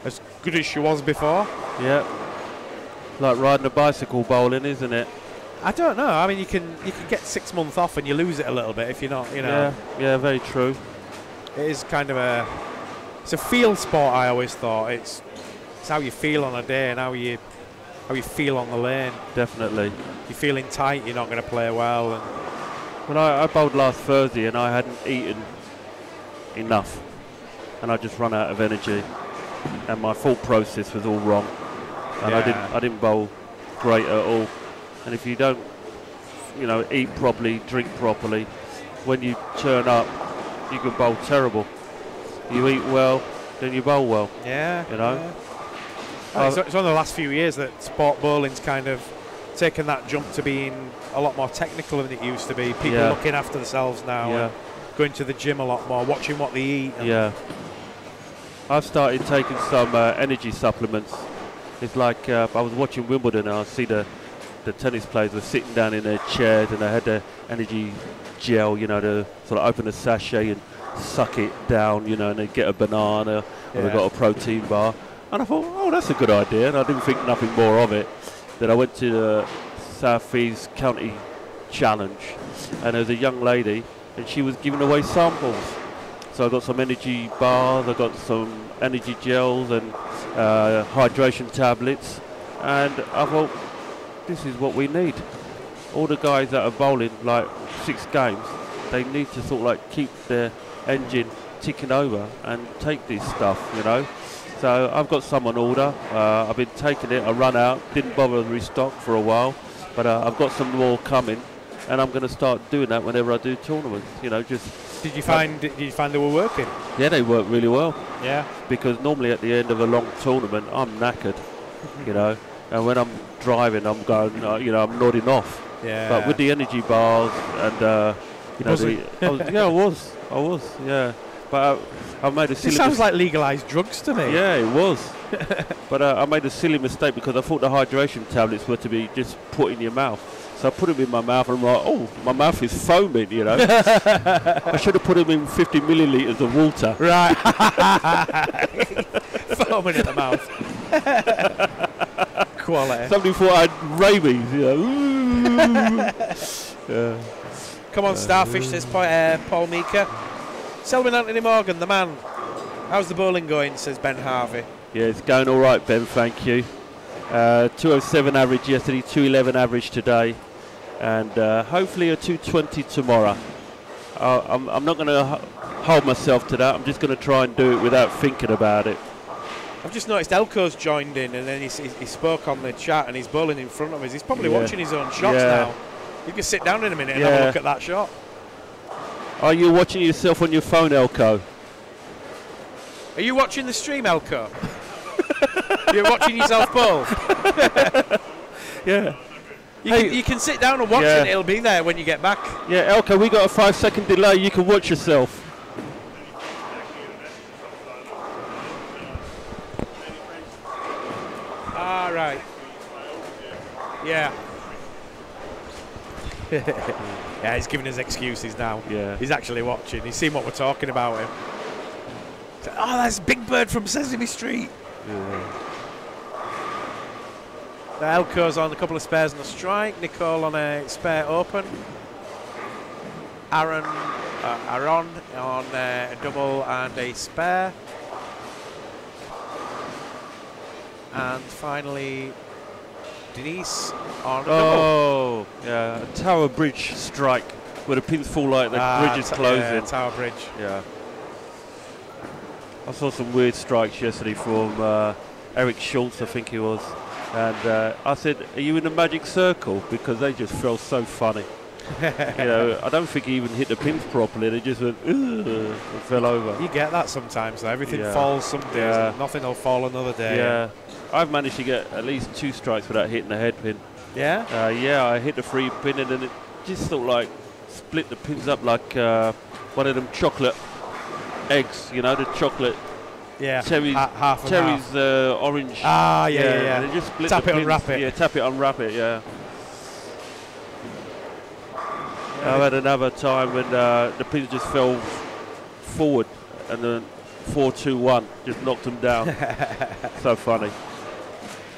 as good as she was before. Yeah, like riding a bicycle bowling, isn't it? I don't know. I mean, you can get 6 months off and you lose it a little bit if you're not, you know. Yeah, very true. It is kind of it's a field sport. I always thought it's how you feel on a day and how you feel on the lane. Definitely. You're feeling tight, you're not going to play well. And well, I bowled last Thursday and I hadn't eaten enough, and I just run out of energy, and my thought process was all wrong, and I didn't bowl great at all. And if you don't, you know, eat properly, drink properly, when you turn up, you can bowl terrible. You eat well, then you bowl well. Yeah, you know. Yeah. It's one of the last few years that sport bowling's kind of taken that jump to being a lot more technical than it used to be. People looking after themselves now. Yeah. And going to the gym a lot more, watching what they eat. Yeah. I've started taking some energy supplements. It's like I was watching Wimbledon and I see the tennis players were sitting down in their chairs and they had their energy gel, you know, to sort of open a sachet and suck it down, you know, and they get a banana or they got a protein bar. And I thought, oh, that's a good idea. And I didn't think nothing more of it. Then I went to the South East County Challenge and there was a young lady and she was giving away samples. So I got some energy bars, I got some energy gels and hydration tablets, and I thought, this is what we need. All the guys that are bowling like 6 games, they need to sort of like keep their engine ticking over and take this stuff, you know. So I've got some on order. I've been taking it. I run out, didn't bother to restock for a while, but I've got some more coming, and I'm going to start doing that whenever I do tournaments. You know, just. Did you find they were working? Yeah, they work really well. Yeah. Because normally at the end of a long tournament, I'm knackered, you know, and when I'm driving, I'm going, you know, I'm nodding off. Yeah. But with the energy bars and you know, I was, yeah. But I made a silly. It sounds like legalised drugs to me. Yeah, it was. But I made a silly mistake because I thought the hydration tablets were to be just put in your mouth. So I put them in my mouth and I'm like, oh, my mouth is foaming, you know. I should have put them in 50 millilitres of water. Right. Foaming in the mouth. Quality. Somebody thought I had rabies, you know. Yeah. Come on, Starfish, says Paul Meeker. Selwyn Anthony Morgan, the man. How's the bowling going, says Ben Harvey. Yeah, it's going all right, Ben, thank you. 207 average yesterday, 211 average today, and hopefully a 220 tomorrow. I'm not going to hold myself to that. I'm just going to try and do it without thinking about it. I've just noticed Elko's joined in, and then he spoke on the chat, and he's bowling in front of us. He's probably watching his own shots now. You can sit down in a minute and have a look at that shot. Are you watching yourself on your phone, Elko? Are you watching the stream, Elko? You're watching yourself bowl? Yeah. You can sit down and watch it. It'll be there when you get back. Yeah, Elko, we got a 5-second delay. You can watch yourself. Ah, right. Yeah. Yeah, he's giving us excuses now. Yeah. He's actually watching. He's seen what we're talking about him. Oh, that's Big Bird from Sesame Street. Yeah. Elko's on a couple of spares on the strike. Nicole on a spare open. Aaron on a double and a spare. And finally, Denise on a double. Oh, yeah. A Tower Bridge strike where the pins fall like the bridge is closing. Yeah, Tower Bridge. Yeah. I saw some weird strikes yesterday from Eric Schultz, I think he was. And I said, are you in the magic circle? Because they just felt so funny. You know, I don't think he even hit the pins properly. They just went, ugh, and fell over. You get that sometimes, though. Everything falls some days, and nothing will fall another day. Yeah. I've managed to get at least 2 strikes without hitting the head pin. Yeah? Yeah, I hit the 3 pin and then it just sort of like split the pins up like one of them chocolate eggs, you know, the chocolate. Yeah, Terry's orange. Ah, yeah. And just split tap the it, pins. unwrap it. Yeah, tap it, unwrap it, yeah. I've had another time when the pins just fell forward and then 4-2-1 just knocked them down. So funny.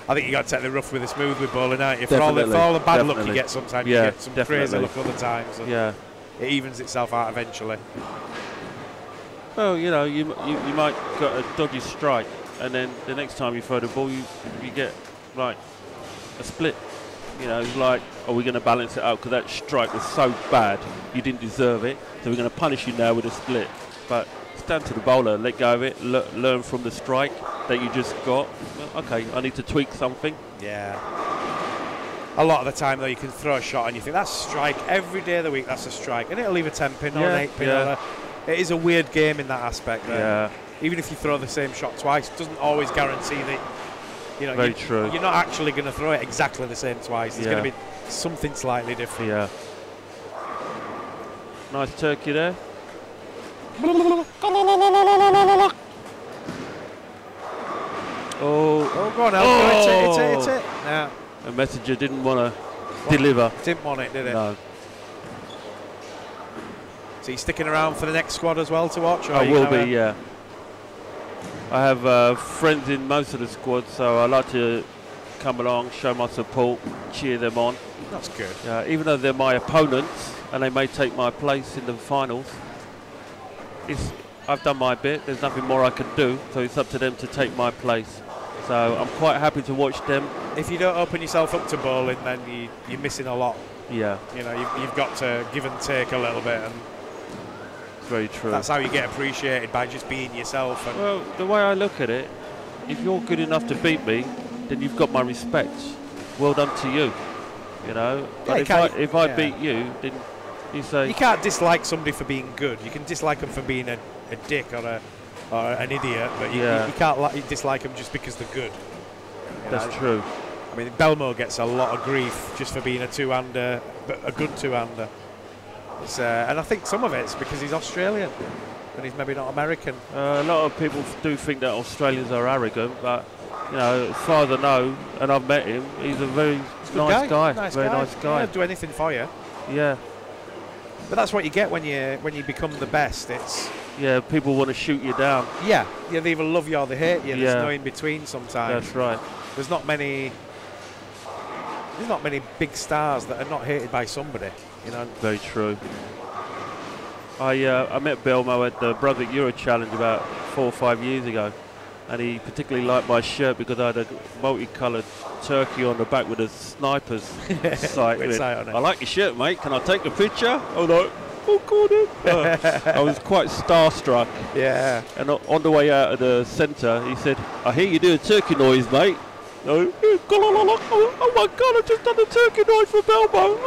I think you got to take the rough with the smooth with bowling, aren't you? For all the bad luck you get sometimes, you get some crazy luck other times. And it evens itself out eventually. Well, you know, you might got a dodgy strike, and then the next time you throw the ball, you get like a split. You know, it's like, are we going to balance it out because that strike was so bad, you didn't deserve it, so we're going to punish you now with a split. But stand to the bowler, let go of it, learn from the strike that you just got. Okay, I need to tweak something. Yeah. A lot of the time, though, you can throw a shot and you think, that's a strike. Every day of the week, that's a strike. And it'll leave a 10-pin or an 8-pin. Or it is a weird game in that aspect. There. Even if you throw the same shot twice, it doesn't always guarantee that, you know, Very true. You're not actually going to throw it exactly the same twice. There's going to be something slightly different. Yeah. Nice turkey there. Oh, go on, Elko. Hit it. Yeah. The messenger didn't want to deliver. Didn't want it, did it? No. So you sticking around for the next squad as well to watch? Or I will be, yeah. I have friends in most of the squads, so I like to come along, show my support, cheer them on. That's good. Even though they're my opponents, and they may take my place in the finals. I've done my bit. There's nothing more I can do, so it's up to them to take my place. So I'm quite happy to watch them. If you don't open yourself up to bowling, then you're missing a lot. Yeah. You know, you've got to give and take a little bit, and it's very true. That's how you get appreciated, by just being yourself. And well, the way I look at it, if you're good enough to beat me, then you've got my respect. Well done to you. You know. Yeah, but if I beat you, then you say you can't dislike somebody for being good. You can dislike them for being a dick or an idiot, but you can't dislike them just because they're good. That's true. I mean, Belmo gets a lot of grief just for being a two-hander, but a good two-hander. And I think some of it's because he's Australian and he's maybe not American. A lot of people do think that Australians are arrogant, but you know, as far as I know, and I've met him, he's a very nice guy. Very nice guy. He'll do anything for you. Yeah. But that's what you get when you become the best. It's people want to shoot you down. Yeah, they either love you or they hate you. There's no in between sometimes. That's right. There's not many big stars that are not hated by somebody. You know. Very true. I met Belmo at the Brunswick Euro Challenge about 4 or 5 years ago, and he particularly liked my shirt because I had a multicoloured turkey on the back with a sniper's sight. On it. I like your shirt, mate. Can I take a picture? I was like, oh, God. I was quite starstruck. Yeah. And on the way out of the centre, he said, I hear you do a turkey noise, mate. Oh my God, I just done a turkey noise for Belmo.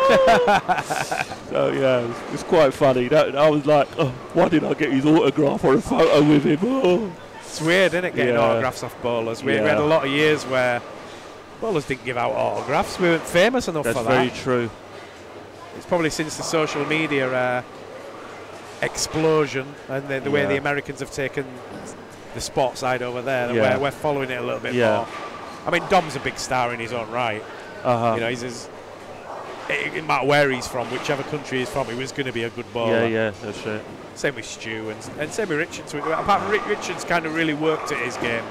So, yeah, it's quite funny. I was like, oh, why didn't I get his autograph or a photo with him? Oh. It's weird, isn't it, getting autographs off bowlers? We had a lot of years where bowlers didn't give out autographs. We weren't famous enough for that. That's very true. It's probably since the social media explosion and the way the Americans have taken the sport side over there, where we're following it a little bit more. I mean, Dom's a big star in his own right. You know, it didn't matter where he's from, whichever country he's from, he was going to be a good bowler. Yeah, that's right. Same with Stu and same with Richards. Apart from Richards kind of really worked at his game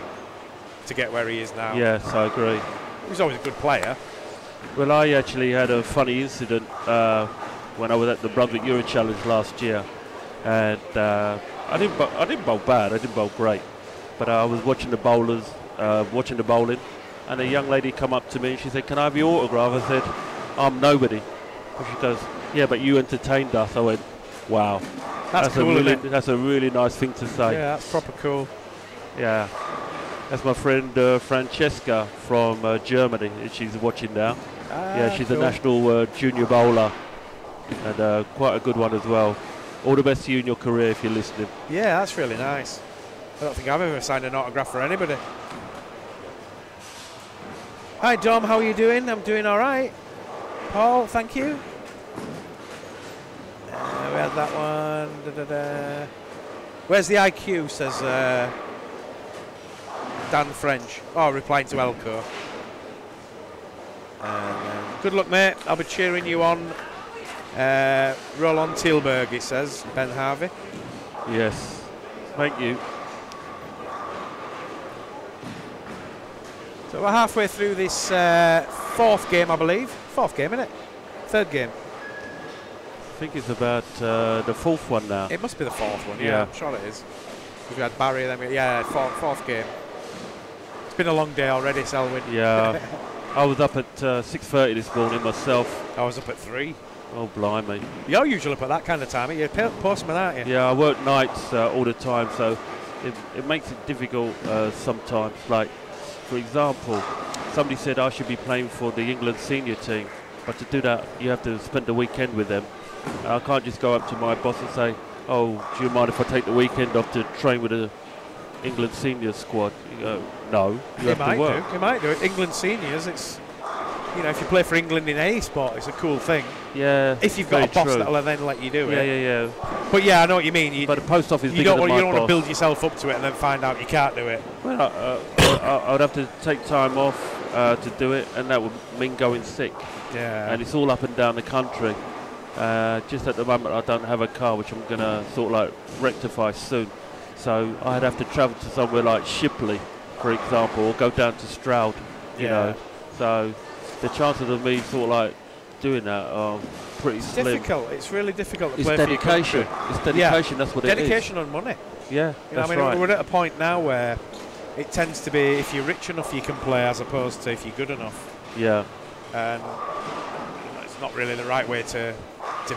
to get where he is now. Yes, I agree. He was always a good player. Well, I actually had a funny incident when I was at the Brunswick Euro Challenge last year, and I didn't bowl bad, I didn't bowl great, but I was watching the bowlers, watching the bowling, and a young lady come up to me and she said, "Can I have your autograph?" I said, "I'm nobody." And she goes, "Yeah, but you entertained us." I went, "Wow, that's cool, that's a really nice thing to say." Yeah, that's proper cool. Yeah. That's my friend Francesca from Germany. She's watching now. She's cool. a national junior bowler, and quite a good one as well. All the best to you in your career if you're listening. Yeah, that's really nice. I don't think I've ever signed an autograph for anybody. Hi Dom, how are you doing? I'm doing all right. Paul, thank you. We had that one. Where's the IQ, says Dan French. Oh, replying to Elko. Good luck, mate. I'll be cheering you on. Roland Tilburg, it says, Ben Harvey. Yes, thank you. So we're halfway through this fourth game, I believe. Fourth game, isn't it? Third game. I think it's about the fourth one now. It must be the fourth one, yeah. I'm sure it is. We had Barry, then fourth game. It's been a long day already, Selwyn. Yeah. I was up at 6:30 this morning myself. I was up at 3. Oh, blimey. You're usually up at that kind of time. You're a postman, aren't you? Yeah, I work nights all the time, so it makes it difficult sometimes. Like, for example, somebody said I should be playing for the England senior team, but to do that, you have to spend the weekend with them. I can't just go up to my boss and say, "Oh, do you mind if I take the weekend off to train with the England senior squad?" You go, "No, you have to work." You might do it. England seniors, it's, you know, if you play for England in any sport, it's a cool thing. Yeah. If you've got a boss that'll then let you do it. Yeah. But yeah, I know what you mean. But the post office, you don't want to build yourself up to it and then find out you can't do it. Well, I would have to take time off to do it, and that would mean going sick. Yeah. And it's all up and down the country. Just at the moment, I don't have a car, which I'm going to sort of like rectify soon. So I'd have to travel to somewhere like Shipley, for example, or go down to Stroud, you know. So the chances of me sort of like doing that are pretty it's slim. difficult. It's really difficult to it's play dedication. For your it's dedication. That's what it is. Dedication and money. Yeah, that's right. We're at a point now where it tends to be if you're rich enough you can play as opposed to if you're good enough. Yeah. And it's not really the right way to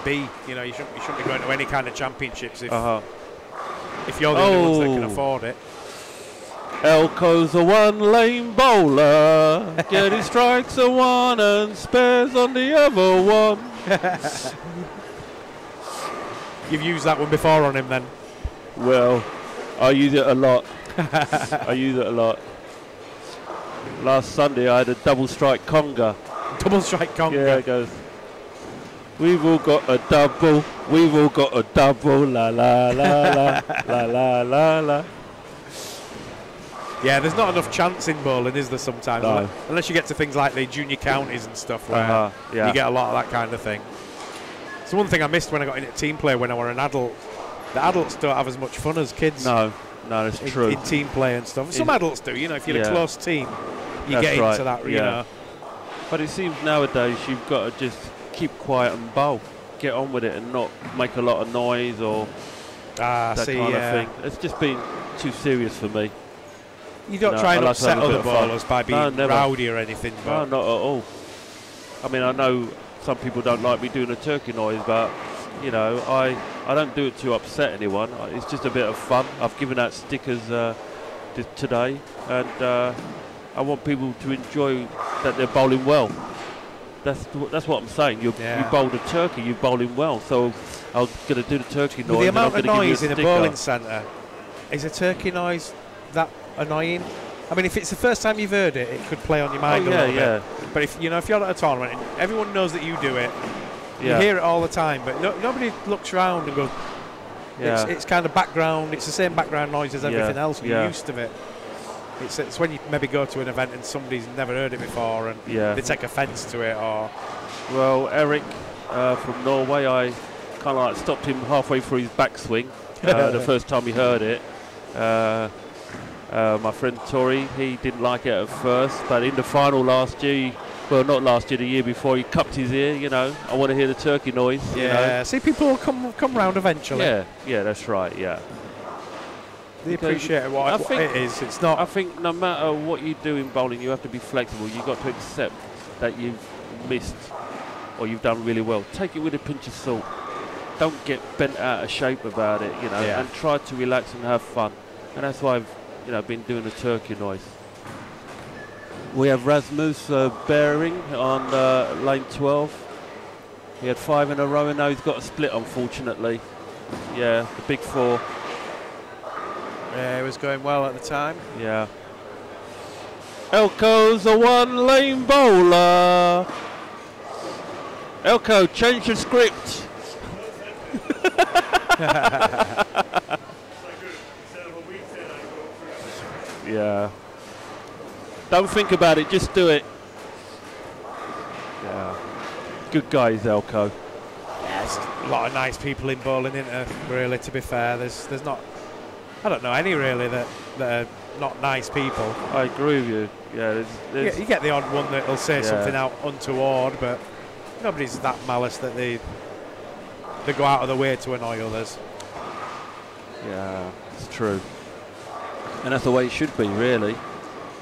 be. You know, you shouldn't be going to any kind of championships if you're the only ones that can afford it. Elko's a one-lane bowler, getting strikes on one and spares on the other one. You've used that one before on him then? Well, I use it a lot. I use it a lot. Last Sunday I had a double strike conga. Double strike conga? Yeah, it goes. We've all got a double, we've all got a double, la la la la, la la la la. Yeah, there's not enough chance in bowling, is there, sometimes? No. Unless you get to things like the junior counties and stuff where you get a lot of that kind of thing. So one thing I missed when I got into team play when I were an adult, the adults don't have as much fun as kids. No, that's true. In team play and stuff. Some adults do, you know, if you're a close team, you get into that, you know. But it seems nowadays you've got to just keep quiet and bowl. Get on with it and not make a lot of noise or that kind of thing. It's just been too serious for me. You don't try and upset other bowlers by being rowdy or anything. But no, not at all. I mean, I know some people don't like me doing a turkey noise, but, you know, I don't do it to upset anyone. It's just a bit of fun. I've given out stickers today, and I want people to enjoy that they're bowling well. That's what I'm saying. You bowled a turkey, you're bowling well. So I'm going to do the turkey noise. With the amount of noise in a bowling centre, is a turkey noise that annoying? I mean, if it's the first time you've heard it, it could play on your mind a little bit. But if you're at a tournament and everyone knows that you do it, you hear it all the time, but nobody looks around and goes, it's kind of background, it's the same background noise as everything else, you're used to it. It's when you maybe go to an event and somebody's never heard it before and they take offence to it. Well, Eric from Norway, I kind of like stopped him halfway through his backswing the first time he heard it. My friend Tori, he didn't like it at first, but in the final last year, well, not last year, the year before, he cupped his ear, you know. I want to hear the turkey noise. Yeah, you know. See, people will come round eventually. Yeah, that's right, yeah. They appreciate what it is. It's not. I think no matter what you do in bowling, you have to be flexible. You've got to accept that you've missed or you've done really well. Take it with a pinch of salt. Don't get bent out of shape about it, you know, and try to relax and have fun. And that's why I've been doing the turkey noise. We have Rasmus Bering on lane 12. He had 5 in a row and now he's got a split, unfortunately. Yeah, the big 4. Yeah, it was going well at the time. Yeah. Elko's a one-lane bowler. Elko, change your script. Yeah. Don't think about it, just do it. Yeah. Good guys, Elko. Yeah, there's a lot of nice people in bowling, isn't there, really, to be fair. There's not, I don't know any really that are not nice people. I agree with you. Yeah, you get the odd one that'll say something out untoward, but nobody's that malice that they go out of the way to annoy others. Yeah, it's true. And that's the way it should be, really.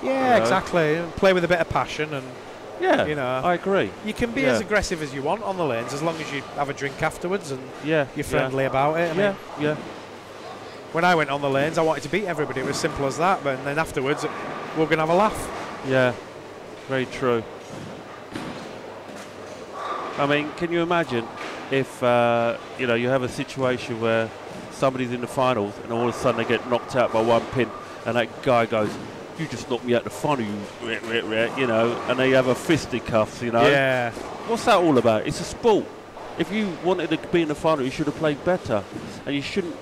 Yeah, exactly. Play with a bit of passion and you know. I agree. You can be as aggressive as you want on the lanes as long as you have a drink afterwards and you're friendly about it. I mean, when I went on the lanes, I wanted to beat everybody. It was simple as that. But then afterwards, we're going to have a laugh. Yeah, very true. I mean, can you imagine if you have a situation where somebody's in the finals and all of a sudden they get knocked out by 1 pin, and that guy goes, "You just knocked me out the final, you know," and they have a fisticuffs, you know. Yeah. What's that all about? It's a sport. If you wanted to be in the final, you should have played better, and you shouldn't,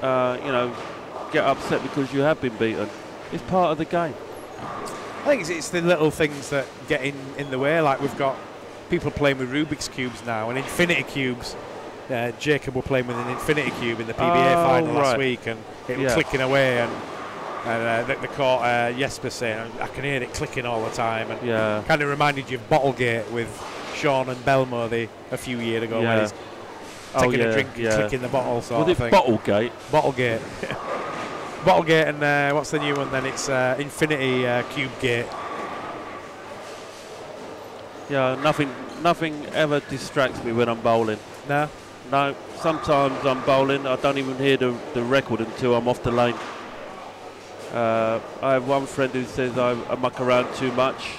get upset because you have been beaten. It's part of the game. I think it's the little things that get in the way. Like we've got people playing with Rubik's cubes now and infinity cubes. Jacob were playing with an infinity cube in the PBA final last week, and it was clicking away. And the court, Jesper saying, I can hear it clicking all the time, and kind of reminded you of Bottlegate with Sean and Belmo a few years ago, where he's taking a drink and clicking the bottle sort of thing. Bottlegate? Bottlegate. Bottlegate, and what's the new one then? It's Infinity Cube Gate. Yeah, nothing ever distracts me when I'm bowling. No? No, sometimes I'm bowling, I don't even hear the record until I'm off the lane. I have one friend who says I muck around too much,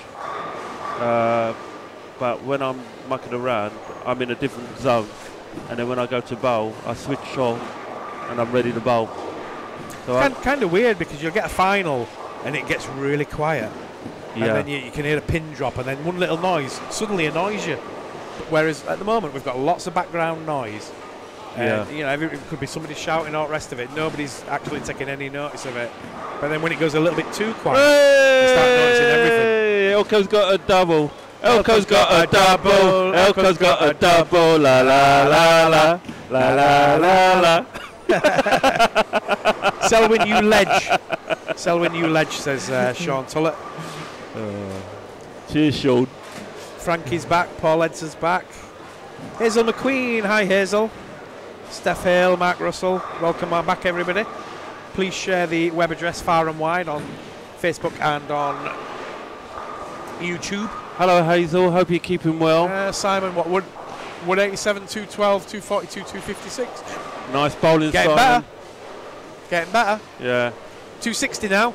but when I'm mucking around, I'm in a different zone. And then when I go to bowl, I switch on and I'm ready to bowl. So kind of weird, because you'll get a final and it gets really quiet. Yeah. And then you can hear a pin drop, and then one little noise suddenly annoys you. Whereas at the moment we've got lots of background noise. And you know, it could be somebody shouting all the rest of it. Nobody's actually taking any notice of it. But then when it goes a little bit too quiet, you start noticing everything. Elko's got a double. Elko's got a double. Elko's got a double. La la la la la la la. Selwyn, you ledge. Selwyn, you ledge, says Sean Tullett. Cheers, Sean. Frankie's back. Paul Edson's back. Hazel McQueen. Hi, Hazel. Steph Hale, Mark Russell. Welcome back, everybody. Please share the web address far and wide on Facebook and on YouTube. Hello, Hazel. Hope you're keeping well. Simon, what would 87, 212, 242, 256? Nice bowling, Getting Simon. better. Getting better. Yeah. 260 now.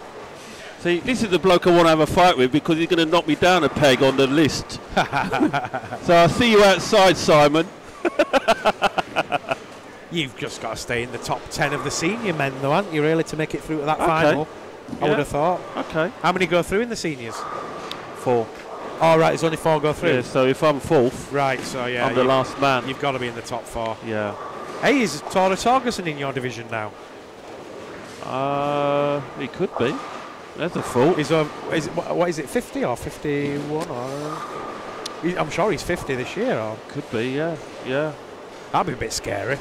See, this is the bloke I want to have a fight with, because he's going to knock me down a peg on the list. So I'll see you outside, Simon. You've just got to stay in the top 10 of the senior men, though, haven't you, really, to make it through to that final? I would have thought. Okay. How many go through in the seniors? 4. Oh, right, there's only 4 go through. Yeah, so if I'm 4th, right, so yeah, I'm the last man. You've got to be in the top 4. Yeah. Hey, is Taurus Torgerson in your division now? He could be. That's a fault. What is it, 50 or 51? Or I'm sure he's 50 this year. Or could be, yeah. Yeah. That'd be a bit scary.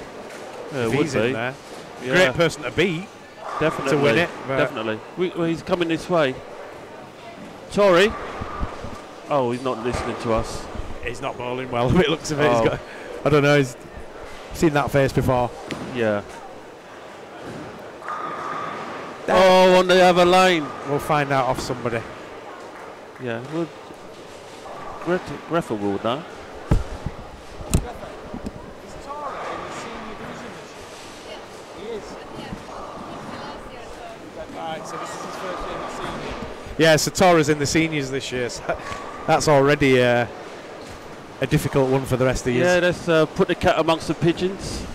Yeah, if he's in there. Yeah. Great person to beat. Definitely. To win it. Definitely. Well, he's coming this way. Tory. Oh, he's not listening to us. He's not bowling well. It looks of it. He's got, I don't know. He's seen that face before. Yeah. Oh, on the other lane. We'll find out off somebody. Yeah. Well, Greffer will know. Yeah, so Tora's in the seniors this year. So that's already a difficult one for the rest of the year. Yeah, let's put the cat amongst the pigeons.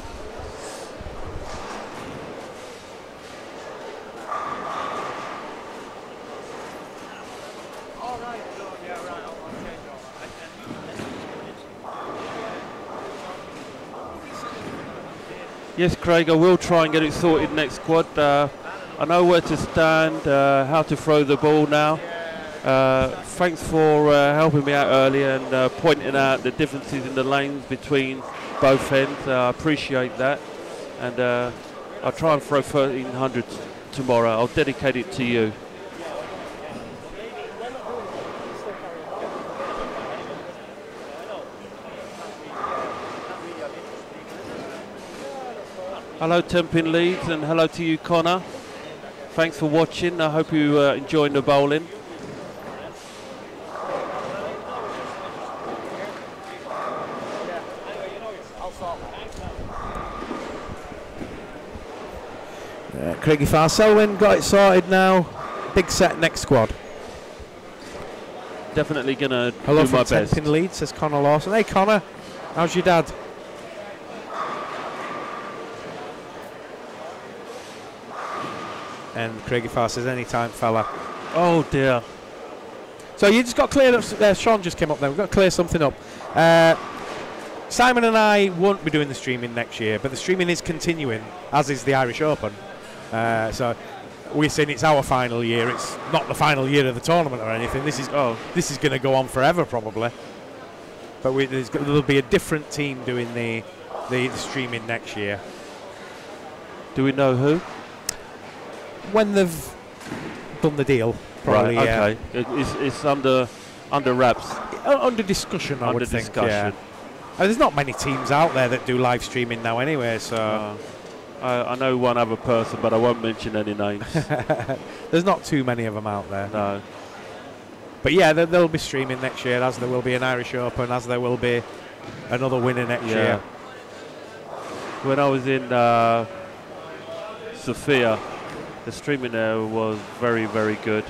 Yes, Craig, I will try and get it sorted next quad. I know where to stand, how to throw the ball now. Thanks for helping me out earlier and pointing out the differences in the lanes between both ends. I appreciate that. And I'll try and throw 1300 tomorrow. I'll dedicate it to you. Hello 10 pin Leeds, and hello to you, Connor. Thanks for watching. I hope you enjoyed the bowling. Craigie Farr Selwyn got it sorted now. Big set next squad. Definitely gonna hello do my best. Hello from 10 pin Leeds, says Connor Lawson. Hey Connor, how's your dad? And Craigie Farr says, anytime, fella. Oh, dear. So you just got cleared up. Sean just came up there. We've got to clear something up. Simon and I won't be doing the streaming next year, but the streaming is continuing, as is the Irish Open. So we're saying it's our final year. It's not the final year of the tournament or anything. This is going to go on forever, probably. But there'll be a different team doing the streaming next year. Do we know who? When they've done the deal, probably. Right, okay. It's under wraps. under discussion, I would think. Yeah. There's not many teams out there that do live streaming now anyway, so... I know one other person, but I won't mention any names. There's not too many of them out there. No. But yeah, they'll be streaming next year, as there will be an Irish Open, as there will be another winner next year. When I was in Sofia, the streaming there was very, very good.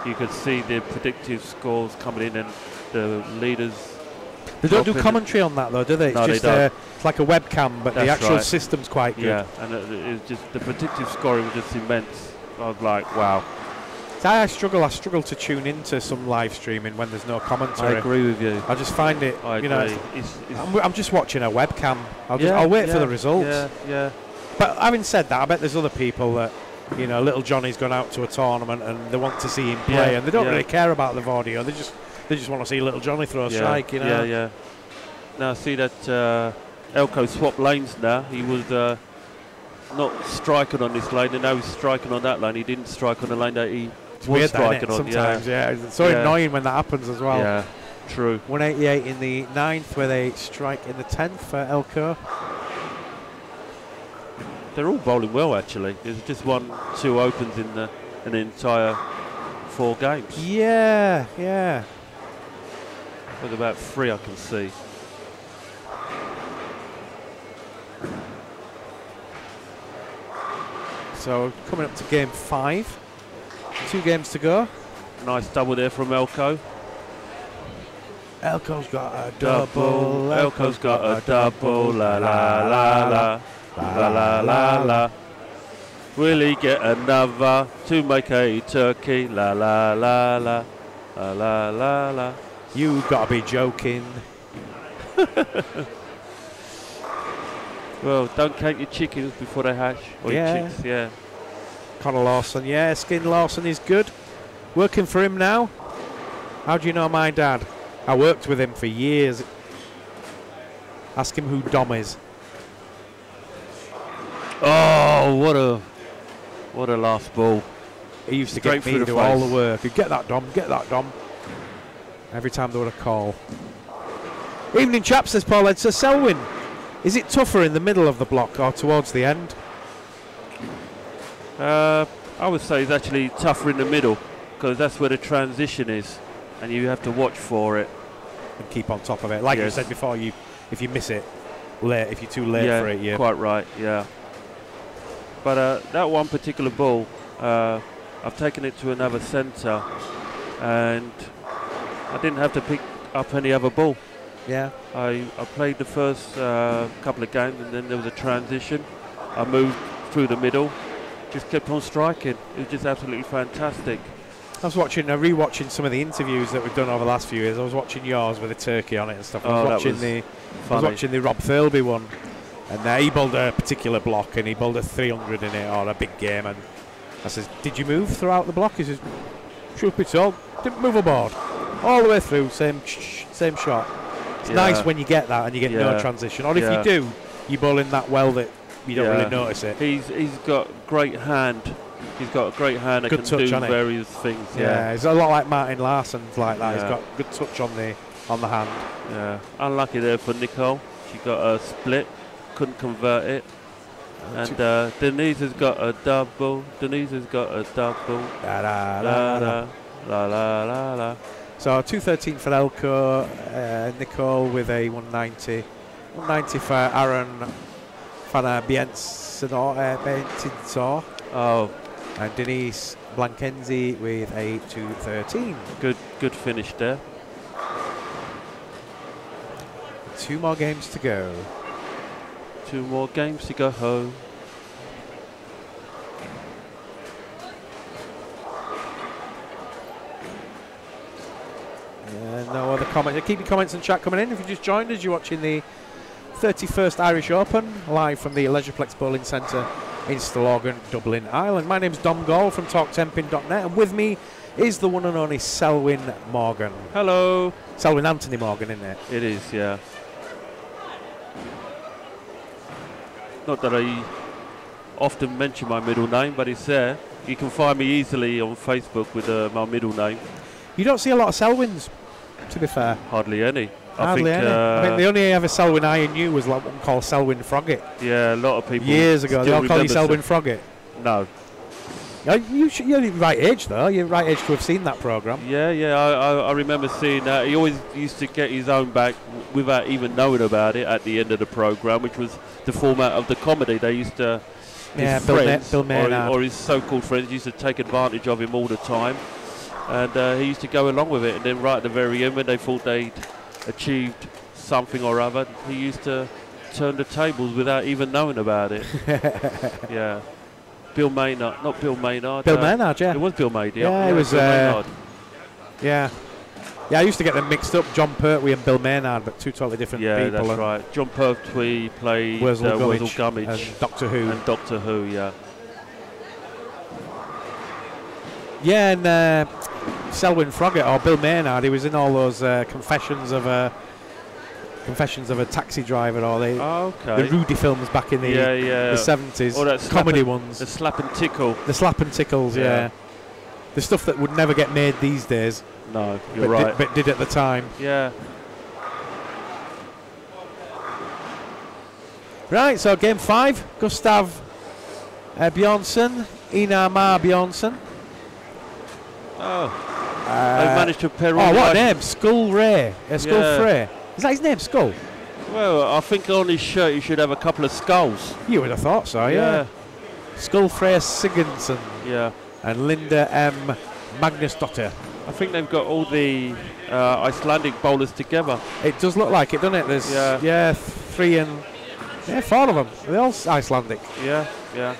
You could see the predictive scores coming in and the leaders. They don't do commentary on that though, do they? No, it's just it's like a webcam, but the actual system's quite good. Yeah, and it's just the predictive scoring was just immense. I was like, wow. So I struggle to tune into some live streaming when there's no commentary. I agree with you. I just find it, I'm just watching a webcam. I'll wait for the results. Yeah. But having said that, I bet there's other people that, little Johnny's gone out to a tournament and they want to see him play, and they don't really care about the audio. They just want to see little Johnny throw a strike, Yeah. Now see that Elko swapped lanes now. He was not striking on this lane, and now he's striking on that lane. He didn't strike on the lane that he was striking on. Sometimes, It's so annoying when that happens as well. Yeah, true. 188 in the 9th with a strike in the 10th for Elko. They're all bowling well, actually. There's just 1-2 opens in the entire 4 games. Yeah. With about 3 I can see. So coming up to game 5. 2 games to go. Nice double there from Elko. Elko's got a double. Elko's got a double. La la la la. La la la la. Will he get another to make a turkey? La la la la. La la la la. You gotta be joking. Well, don't count your chickens before they hatch. Or your chicks, yeah. Conor Lawson, Skin Lawson is good. Working for him now. How do you know my dad? I worked with him for years. Ask him who Dom is. Oh, what a last ball. He used to get me to do all the work. He'd get that Dom. Every time there was a call. Evening, chaps, says Paul Edser. Selwyn, is it tougher in the middle of the block or towards the end? I would say it's actually tougher in the middle, because that's where the transition is, and you have to watch for it. And keep on top of it. Like you said before, if you miss it late, if you're too late for it, yeah. Quite right, yeah. But that one particular ball, I've taken it to another centre, and I didn't have to pick up any other ball. Yeah. I played the first couple of games, and then there was a transition. I moved through the middle, just kept on striking. It was just absolutely fantastic. I was rewatching some of the interviews that we've done over the last few years. I was watching yours with a turkey on it and stuff. I was watching the Rob Thirlby one, and he bowled a particular block, and he bowled a 300 in it, or a big game. And I says, "Did you move throughout the block?" He says, "Truth be told, didn't move a board, all the way through, same shot." It's nice when you get that and you get no transition, or if you do, you bowl in that well that you don't really notice it. He's got great hand. He's got a great hand that can do various things. Yeah, he's a lot like Martin Larson's like that. He's got good touch on the hand. Yeah, unlucky there for Nicole. She got a split, couldn't convert it. And Denise has got a double. La la la la la la. So 213 for Elko, Nicole with a 190. 190 for Aaron Fanabientintor. Oh. And Denise Blankenzi with a 213. Good finish there. 2 more games to go. 2 more games to go home. No other comments. Keep your comments and chat coming in. If you just joined us, you're watching the 31st Irish Open live from the Leisureplex Bowling Centre in Stillorgan, Dublin, Ireland. My name's Dom Gall from TalkTemping.net, and with me is the one and only Selwyn Morgan. Hello. Selwyn Anthony Morgan, isn't it? It is, yeah. Not that I often mention my middle name, but it's there. You can find me easily on Facebook with my middle name. You don't see a lot of Selwyns. to be fair. Hardly any. Hardly any. I mean, the only ever Selwyn I knew was like one called Selwyn Froggitt. Yeah, a lot of people. Years ago, they all call you Selwyn Froggitt. No. You're the right age, though. You're the right age to have seen that programme. Yeah, I remember seeing that. He always used to get his own back without even knowing about it at the end of the programme, which was the format of the comedy. They used to, his friends, Bill Maynard. or his so-called friends used to take advantage of him all the time. And he used to go along with it. And then right at the very end, when they thought they'd achieved something or other, he used to turn the tables without even knowing about it. Yeah. Bill Maynard, not Bill Maynard. Bill Maynard, yeah. It was Bill Maynard. Yeah, it was. Yeah. Yeah, I used to get them mixed up, John Pertwee and Bill Maynard, but two totally different people. Yeah, that's right. John Pertwee played Wurzel Gummidge and Doctor Who. And Doctor Who, yeah. Yeah, and Selwyn Froggitt or Bill Maynard, he was in all those Confessions of a Taxi Driver, or the Rudy films back in the 70s. Or that comedy ones. The Slap and Tickle. The Slap and Tickles, yeah. The stuff that would never get made these days. No, you're right. But did at the time. Yeah. Right, so game 5, Gustav Bjornsson, Einar Mar Bjornsson. They managed to pair what a name, Skull Ray. Skull Frey. Is that his name, Skull? Well, I think on his shirt he should have a couple of skulls. You would have thought so, yeah. Skull Frey Sigurdsson. Yeah. And Linda M. Magnusdottir. I think they've got all the Icelandic bowlers together. It does look like it, doesn't it? There's 3 and 4 of them. They're all Icelandic. Yeah. Yeah,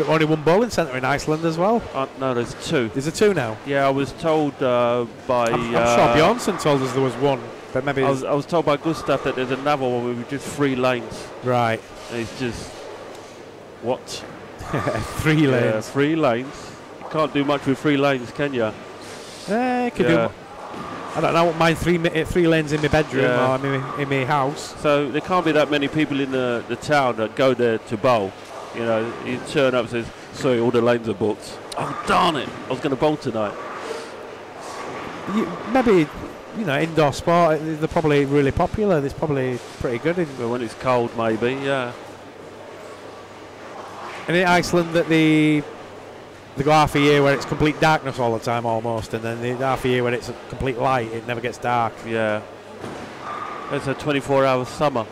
only one bowling centre in Iceland as well. No, there's 2. There's a 2 now? Yeah, I was told by... I'm sure Bjornsson told us there was 1, but maybe... I was told by Gustav that there's another one with just 3 lanes. Right. And it's just... What? 3 lanes. Yeah, 3 lanes. You can't do much with 3 lanes, can you? Could do... I don't know, I wouldn't mind 3 lanes in my bedroom or in my house. So there can't be that many people in the town that go there to bowl. You know, you turn up and says, sorry, all the lanes are booked. Oh, darn it, I was going to bowl tonight. Maybe, indoor sport, they're probably really popular. It's probably pretty good. Well, when it's cold, maybe, yeah. And in Iceland, that they go half a year where it's complete darkness all the time almost, and then the half a year when it's a complete light, it never gets dark. Yeah. It's a 24-hour summer.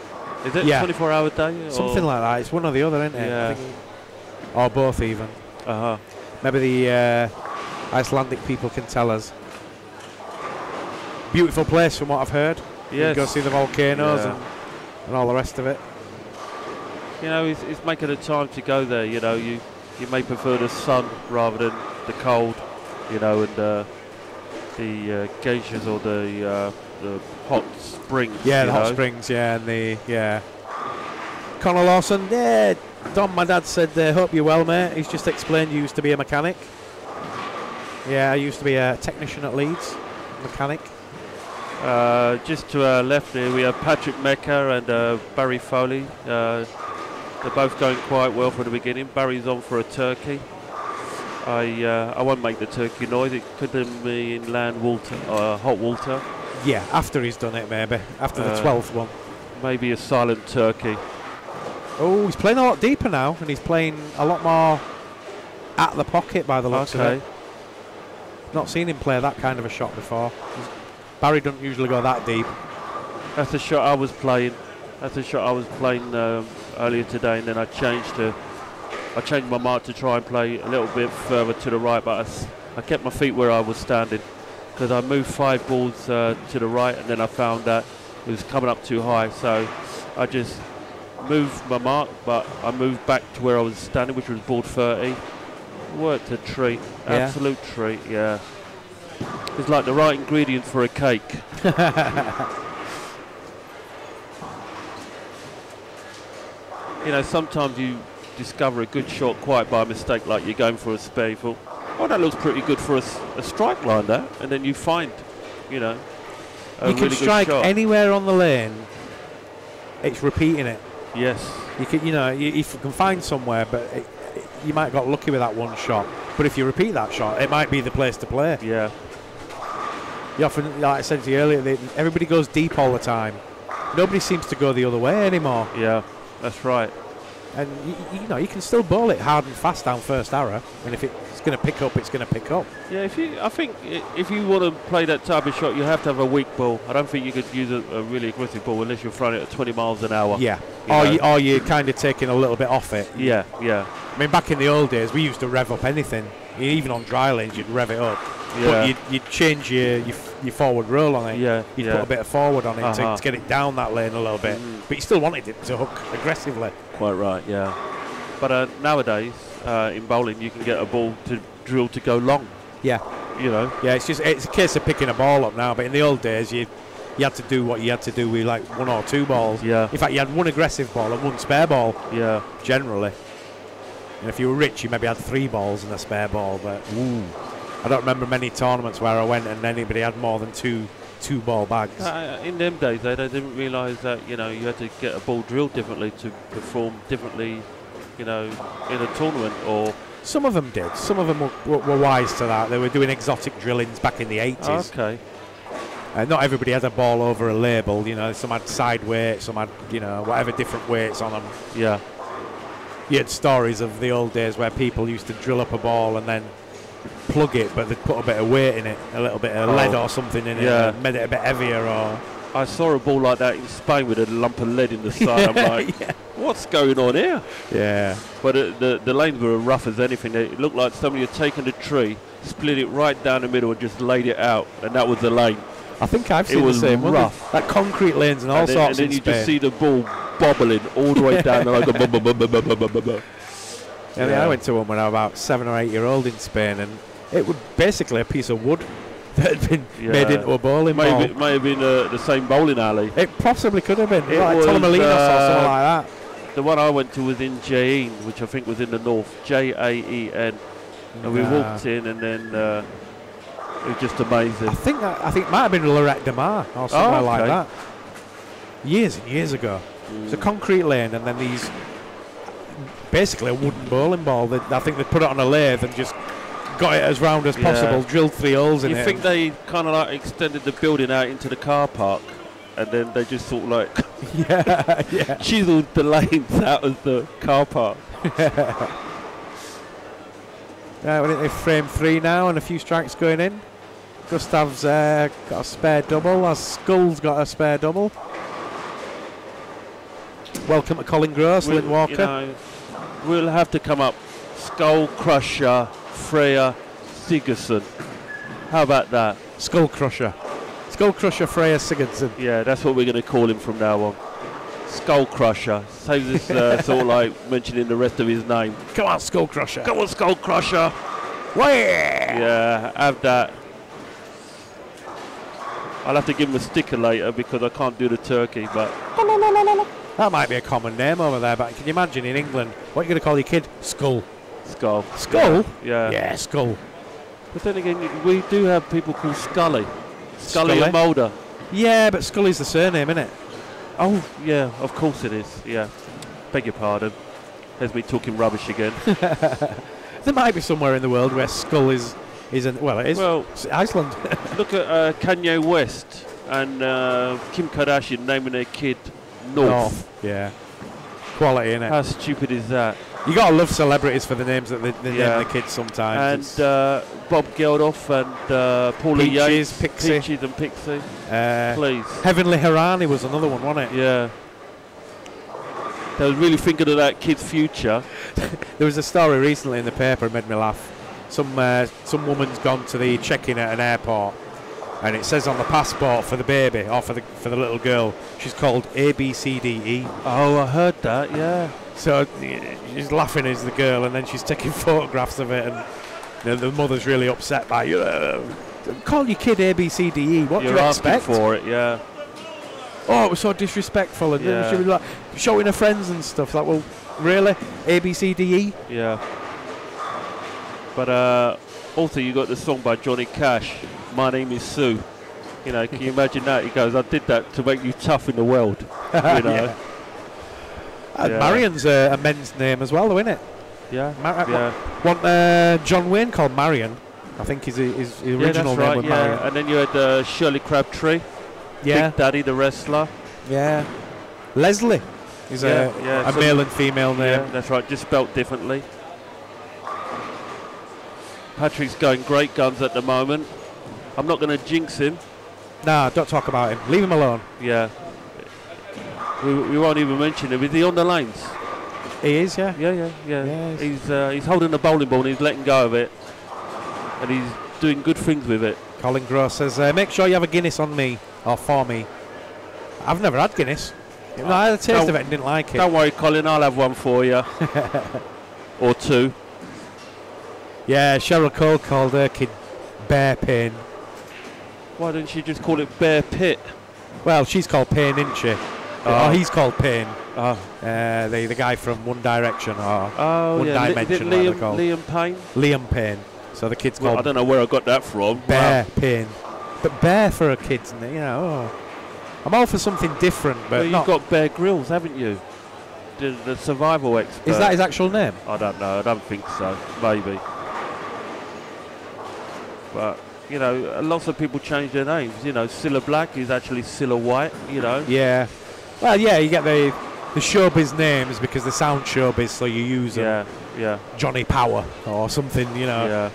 Is it a 24-hour day? Something like that. It's one or the other, isn't it? Yeah. Or both even. Uh-huh. Maybe the Icelandic people can tell us. Beautiful place from what I've heard. Yes. You go see the volcanoes and all the rest of it. You know, it's making a time to go there. You know, you may prefer the sun rather than the cold. You know, and the geishas or the hot springs. Yeah, the hot springs. Yeah, and Conor Lawson. Yeah, Don, my dad said, "Hope you're well, mate." He's just explained you used to be a mechanic. Yeah, I used to be a technician at Leeds, mechanic. Just to our left here, we have Patrick Mecca and Barry Foley. They're both going quite well from the beginning. Barry's on for a turkey. I won't make the turkey noise. It could be in hot water. Yeah, after he's done it, maybe. After the 12th one. Maybe a silent turkey. Oh, he's playing a lot deeper now, and he's playing a lot more at the pocket by the looks of it. Not seen him play that kind of a shot before. Barry doesn't usually go that deep. That's the shot I was playing. Earlier today, and then I changed my mark to try and play a little bit further to the right, but I kept my feet where I was standing because I moved 5 balls to the right, and then I found that it was coming up too high, so I just moved my mark, but I moved back to where I was standing, which was ball 30. Worked a treat, absolute treat, yeah. It's like the right ingredients for a cake. You know, sometimes you discover a good shot quite by mistake, like you're going for a spare. You thought, oh, that looks pretty good for a strike line, that. And then you find, you know, you can strike anywhere on the lane. It's repeating it. Yes. You can, if you can find somewhere, but you might have got lucky with that one shot, but if you repeat that shot, it might be the place to play. Yeah. You often, like I said to you earlier, everybody goes deep all the time. Nobody seems to go the other way anymore. Yeah, that's right. And you know, you can still bowl it hard and fast down first arrow, and if it's going to pick up, it's going to pick up. Yeah, I think if you want to play that type of shot, you have to have a weak ball. I don't think you could use a really aggressive ball unless you're throwing it at 20 miles an hour. Yeah, or you're kind of taking a little bit off it. Yeah, yeah. I mean, back in the old days, we used to rev up anything. Even on dry lanes, you'd rev it up. Yeah. But you'd change your forward roll on it. Yeah, you'd put a bit of forward on it to get it down that lane a little bit. But you still wanted it to hook aggressively. Quite right, yeah. But nowadays, in bowling, you can get a ball to drill to go long. Yeah. You know. Yeah, it's a case of picking a ball up now. But in the old days, you had to do what you had to do with like 1 or 2 balls. Yeah. In fact, you had 1 aggressive ball and 1 spare ball. Yeah. Generally. And if you were rich, you maybe had 3 balls and a spare ball. But I don't remember many tournaments where I went and anybody had more than 2 ball bags. In them days, they didn't realise that you had to get a ball drilled differently to perform differently, in a tournament. Or some of them did. Some of them were wise to that. They were doing exotic drillings back in the 80s. Okay. Not everybody had a ball over a label. Some had side weights, some had whatever different weights on them. Yeah. You had stories of the old days where people used to drill up a ball and then plug it, but they'd put a bit of weight in it, a little bit of lead or something in it, and made it a bit heavier. Or I saw a ball like that in Spain with a lump of lead in the side. I'm like, what's going on here? Yeah. But the lanes were rough as anything. It looked like somebody had taken a tree, split it right down the middle, and just laid it out, and that was the lane. I think I've seen the same. Rough. Like concrete lanes and all sorts. And then you just see the ball bobbling all the way down. And I went to one when I was about 7 or 8 years old in Spain, and it was basically a piece of wood that had been made into a bowling ball. It may have been the same bowling alley. It possibly could have been. Like Torremolinos or something like that. The one I went to was in Jaén, which I think was in the north. Jaen. And we walked in, and then it was just amazing. I think it might have been Lloret de Mar or somewhere like that. Years and years ago. It's a concrete lane, and then these basically a wooden bowling ball. I think they put it on a lathe and just got it as round as possible, drilled 3 holes in it. You think they kind of like extended the building out into the car park, and then they just sort of like chiseled the lanes out of the car park. They've framed 3 now and a few strikes going in. Gustav's got a spare double. Skull's got a spare double. Welcome to Colin Gross, Lynn Walker. We'll have to come up Skull Crusher, Freya Sigurdsson. How about that? Skull Crusher. Skull Crusher, Freya Sigurdsson. Yeah, that's what we're going to call him from now on. Skull Crusher. Saves us sort of like mentioning the rest of his name. Come on, Skull Crusher. Come on, Skull Crusher. Yeah, have that. I'll have to give him a sticker later because I can't do the turkey, but... That might be a common name over there, but can you imagine in England, what are you going to call your kid? Skull. Skull. Skull? Yeah. Yeah, Skull. But then again, we do have people called Scully. Scully and Mulder. Yeah, but Scully's the surname, isn't it? Oh, yeah, of course it is, yeah. Beg your pardon. There's me talking rubbish again. There might be somewhere in the world where Skull is it is. Well, it's Iceland. Look at Kanye West and Kim Kardashian naming their kid North. Yeah. Quality, innit? How stupid is that? You gotta love celebrities for the names that they name their kids sometimes. And Bob Geldof and Paula Yates. Peaches and Pixie. Please. Heavenly Harani was another one, wasn't it? Yeah. They was really thinking of that kid's future. There was a story recently in the paper that made me laugh. Some woman's gone to the check-in at an airport, and it says on the passport for the baby or for the little girl, she's called ABCDE. Oh, I heard that. Yeah. So she's laughing as the girl, and then she's taking photographs of it, and the mother's really upset by call your kid ABCDE. What do you expect? You're asking for it, yeah. Oh, it was so disrespectful, and then she was like showing her friends and stuff. Like, well, really, ABCDE? Yeah. But also, you got the song by Johnny Cash, "My Name Is Sue." Can you imagine that? He goes, "I did that to make you tough in the world." Marion's a men's name as well, though, isn't it? Yeah. One John Wayne called Marion. I think his original name was Marion. And then you had Shirley Crabtree. Yeah. Big Daddy, the wrestler. Yeah. Leslie is a male and female name. Yeah, that's right. Just spelt differently. Patrick's going great guns at the moment. I'm not going to jinx him. Nah, don't talk about him. Leave him alone. Yeah. We won't even mention him. Is he on the lanes? He is, yeah. Yeah. He's holding the bowling ball and he's letting go of it. And he's doing good things with it. Colin Gross says, make sure you have a Guinness on me, or for me. I've never had Guinness. I had a taste of it and didn't like it. Don't worry, Colin, I'll have one for you. Or two. Yeah, Cheryl Cole called her kid Bear Pain. Why didn't she just call it Bear Pit? Well, she's called Pain, isn't she? Oh, he's called Pain. The guy from One Direction or One Dimension. Liam Payne? Liam Payne. So the kid's called... I don't know where I got that from. Bear Pain. But Bear for a kid, isn't it? I'm all for something different, but you've got Bear Grylls, haven't you? The survival expert. Is that his actual name? I don't know. I don't think so. Maybe. But, lots of people change their names. Cilla Black is actually Cilla White, Yeah. Well, yeah, you get the showbiz names because they sound showbiz, so you use them. Yeah. Johnny Power or something, Yeah.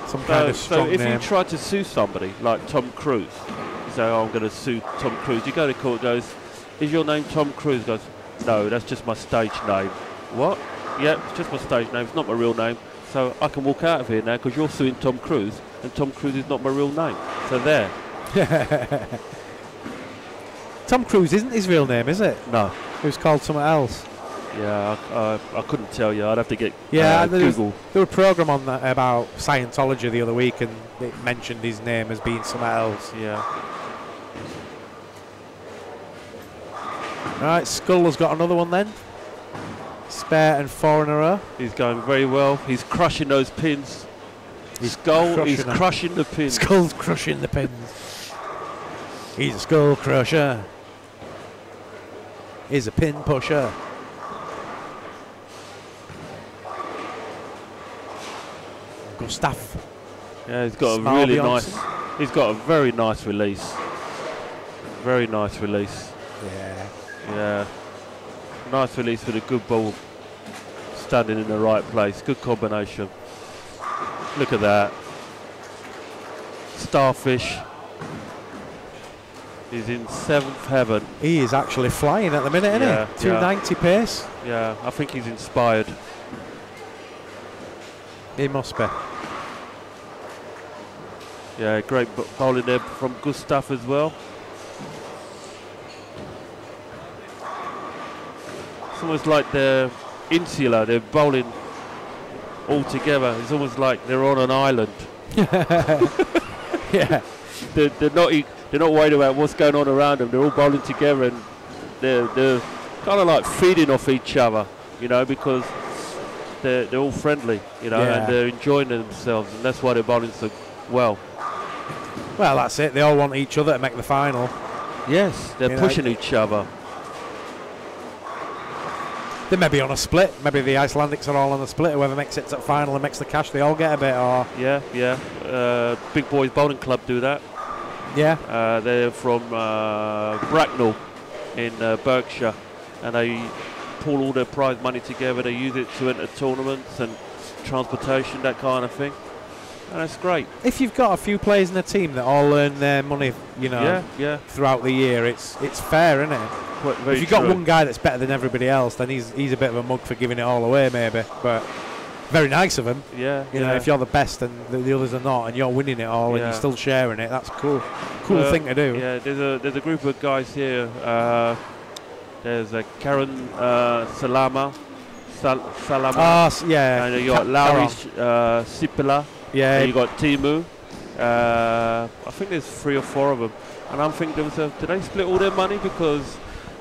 Some kind of strong name. So if name. you try to sue somebody, like Tom Cruise, you say, I'm going to sue Tom Cruise. You go to court, goes, is your name Tom Cruise? Goes, no, that's just my stage name. What? Yeah, it's just my stage name. It's not my real name. So I can walk out of here now because you're suing Tom Cruise, and Tom Cruise is not my real name. So there. Tom Cruise isn't his real name, is it? No. It was called something else. Yeah, I couldn't tell you. I'd have to get There Google. was a program on that about Scientology the other week, and it mentioned his name as being something else. Yeah. All right, Skull has got another one then. Spare and 4 in a row. He's going very well. He's crushing those pins. Skull is crushing the pins. Skull's crushing the pins. He's a skull crusher. He's a pin pusher. Gustav. Yeah, he's got a really nice. He's got a very nice release. Very nice release. Yeah. Nice release with a good ball standing in the right place. Good combination. Look at that. Starfish is in 7th heaven. He is actually flying at the minute, isn't he? 290 pace. Yeah, I think he's inspired. He must be. Yeah, great bowling there from Gustav as well. It's almost like they're insular. They're bowling all together. It's almost like they're on an island. Yeah. They're not worried about what's going on around them. They're all bowling together, and they're kind of like feeding off each other, because they're all friendly, and they're enjoying themselves, and that's why they're bowling so well. Well, that's it. They all want each other to make the final. Yes, they're pushing each other. They may be on a split. Maybe the Icelandics are all on a split. Whoever makes it to the final and makes the cash, they all get a bit. Or Yeah. Big Boys Bowling Club do that. Yeah. They're from Bracknell in Berkshire, and they pull all their prize money together. They use it to enter tournaments and transportation, that kind of thing. And that's great. If you've got a few players in a team that all earn their money, throughout the year, it's fair, isn't it? If you've got one guy that's better than everybody else, then he's a bit of a mug for giving it all away, maybe. But very nice of him. Yeah. If you're the best and the others are not, and you're winning it all and you're still sharing it, that's cool. Cool thing to do. Yeah. There's a group of guys here. There's Karen Salama. And you got Larry Sipila. Yeah. And you got Timu. I think there's 3 or 4 of them. And I'm thinking did they split all their money? Because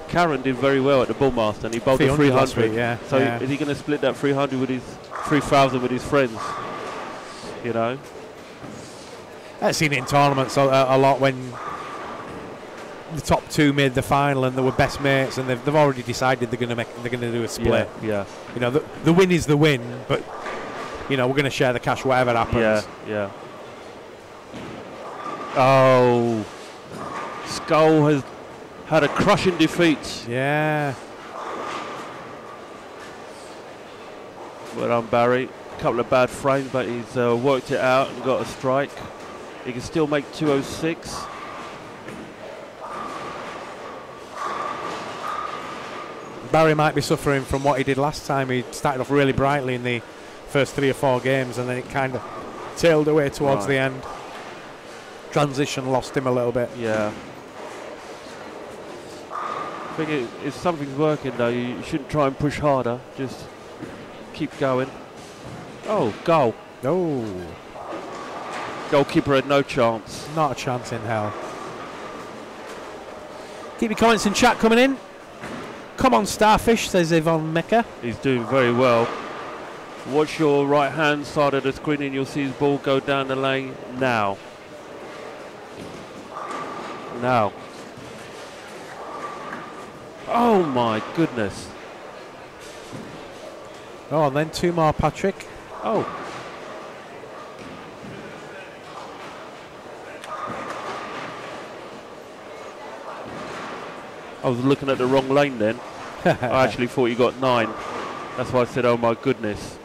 Karen did very well at the Bullmaster, and he bowled the 300. Is he going to split that 300 with his 3,000 with his friends? I've seen it in tournaments a lot when the top two made the final and they were best mates, and they've already decided they're going to do a split. Yeah. You know, the win is the win, but you know, we're going to share the cash whatever happens. Yeah. Oh, Skull has had a crushing defeat. Yeah. Well done, Barry. A couple of bad frames, but he's worked it out and got a strike. He can still make 206. Barry might be suffering from what he did last time. He started off really brightly in the first 3 or 4 games, and then it kind of tailed away towards the end. Transition lost him a little bit. Yeah. I think if something's working, though, you shouldn't try and push harder. Just keep going. Oh, goal. Oh. Goalkeeper had no chance. Not a chance in hell. Keep your comments in chat coming in. Come on, Starfish, says Yvonne Mecca. He's doing very well. Watch your right-hand side of the screen and you'll see his ball go down the lane now. Now. Oh, my goodness. Oh, and then 2 more, Patrick. Oh. I was looking at the wrong lane then. I actually thought you got 9. That's why I said, oh my goodness.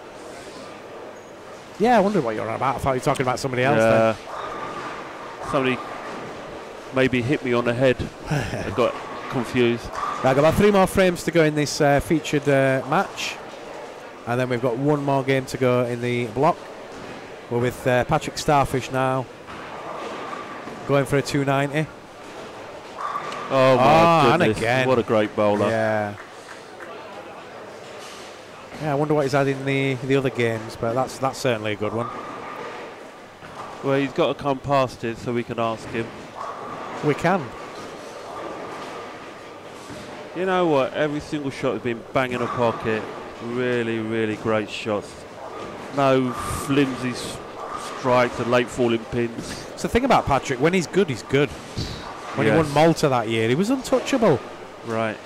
Yeah, I wondered what you're on about. I thought you were talking about somebody else then. Somebody maybe hit me on the head. I got confused. I've got about 3 more frames to go in this featured match. And then we've got 1 more game to go in the block. We're with Patrick Starfish now. Going for a 290. Oh my goodness, and again. What a great bowler. Yeah. Yeah, I wonder what he's had in the other games, but that's certainly a good one. Well, he's got to come past it so we can ask him. We can. You know what? Every single shot has been bang in a pocket. Really, really great shots. No flimsy strikes and late falling pins. It's the thing about Patrick, when he's good, he's good. When he won Malta that year, he was untouchable. Right.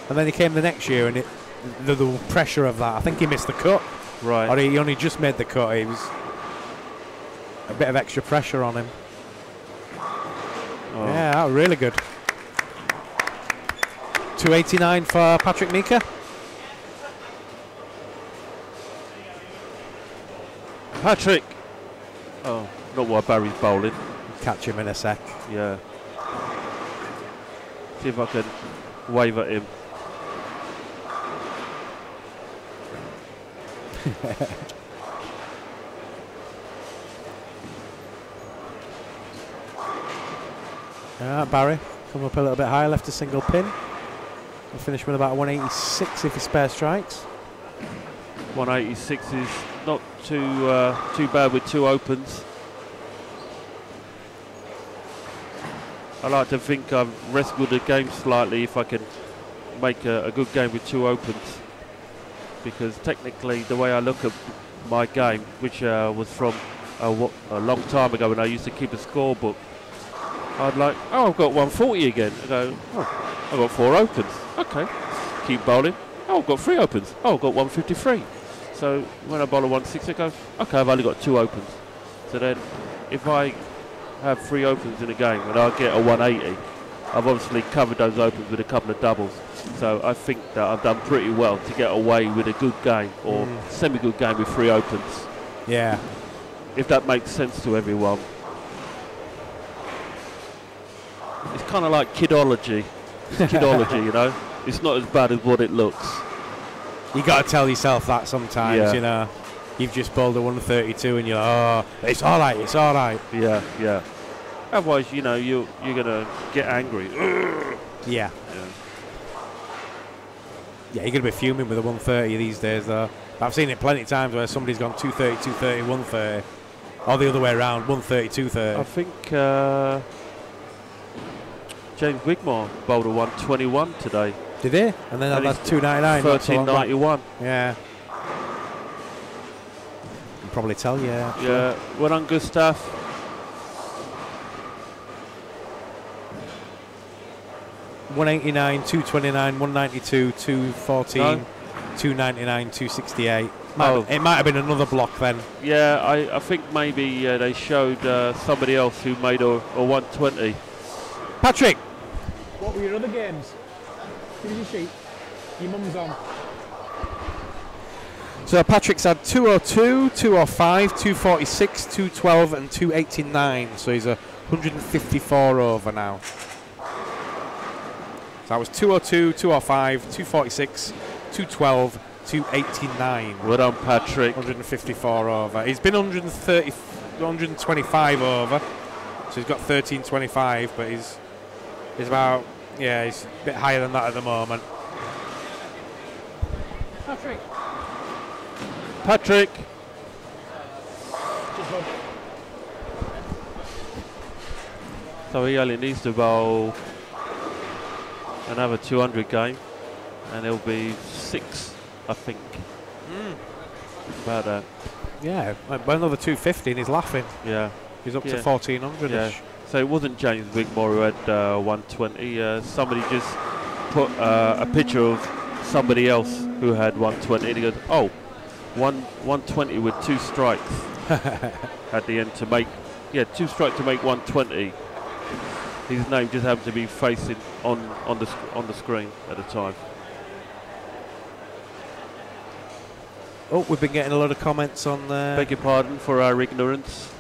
And then he came the next year, and the pressure of that, I think he missed the cut. Right. Or he only just made the cut. He was a bit of extra pressure on him. Oh. Yeah, that was really good. 289 for Patrick Mika. Patrick. Oh, not while Barry's bowling. Catch him in a sec. Yeah. See if I can wave at him. Barry, come up a little bit higher, left a single pin. We'll finish with about 186 if he spare strikes. 186 is not too bad with 2 opens. I like to think I've rescued the game slightly if I can make a good game with 2 opens. Because technically the way I look at my game, which was from a long time ago when I used to keep a scorebook, I'd like, oh, I've got 140 again. I go, oh, I've got 4 opens. Okay, keep bowling. Oh, I've got 3 opens. Oh, I've got 153. So when I bowl a 160, I go, okay, I've only got 2 opens. So then if I have 3 opens in a game and I get a 180, I've obviously covered those opens with a couple of doubles. So I think that I've done pretty well to get away with a good game or semi-good game with 3 opens. Yeah. If that makes sense to everyone. It's kind of like kidology. It's kidology, you know. It's not as bad as what it looks. You got to tell yourself that sometimes, you know. You've just bowled a 132 and you're like, oh, it's all right, it's all right. Yeah, yeah. Otherwise, you know, you're going to get angry. Yeah. Yeah, you're going to be fuming with a 130 these days, though. I've seen it plenty of times where somebody's gone 230, 230, 130. Or the other way around, 130, 230. I think James Wigmore bowled a 121 today. Did he? And then that's 299. 1391. Yeah. Can probably tell you. Yeah. Well done, Gustav. 189, 229, 192, 214, no. 299, 268. It might have been another block then. Yeah, I think maybe they showed somebody else who made a 120. Patrick! What were your other games? Give us your sheet. Your mum's on. So Patrick's had 202, 205, 246, 212 and 289. So he's 154 over now. So that was 202, 205, 246, 212, 289. Well done, Patrick. 154 over. He's been 125 over. So he's got 1325, but he's about, yeah, he's a bit higher than that at the moment. Patrick. So he only needs to bowl another 200 game, and it'll be 6, I think. About that. Yeah, another 250 and he's laughing. Yeah. He's up to 1400-ish. Yeah. So it wasn't James Wigmore who had 120. Somebody just put a picture of somebody else who had 120, and he goes, oh, 120 with 2 strikes at the end to make, 2 strikes to make 120. His name just happened to be facing on the screen at the time. Oh, we've been getting a lot of comments on there. Beg your pardon for our ignorance.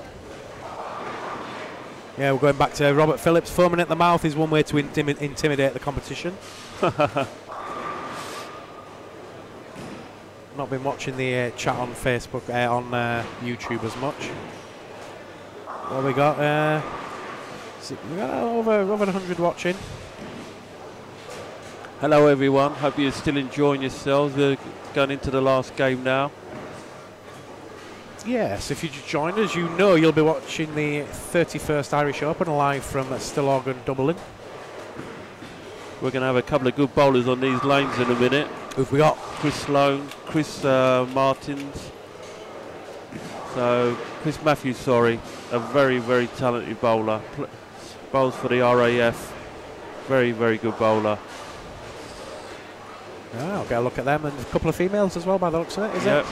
Yeah, we're going back to Robert Phillips. Foaming at the mouth is one way to intimidate the competition. Not been watching the chat on Facebook, on YouTube as much. What we got? We got over 100 watching. Hello everyone, hope you're still enjoying yourselves. We're going into the last game now. Yes, if you just joined us, you know you'll be watching the 31st Irish Open live from Stillorgan, Dublin. We're going to have a couple of good bowlers on these lanes in a minute. Who've we got? Chris Sloane, Chris Martins. So, Chris Matthews, sorry, a very, very talented bowler. Bowls for the RAF. Very, very good bowler. Oh, I'll get a look at them, and a couple of females as well by the looks of it, is it?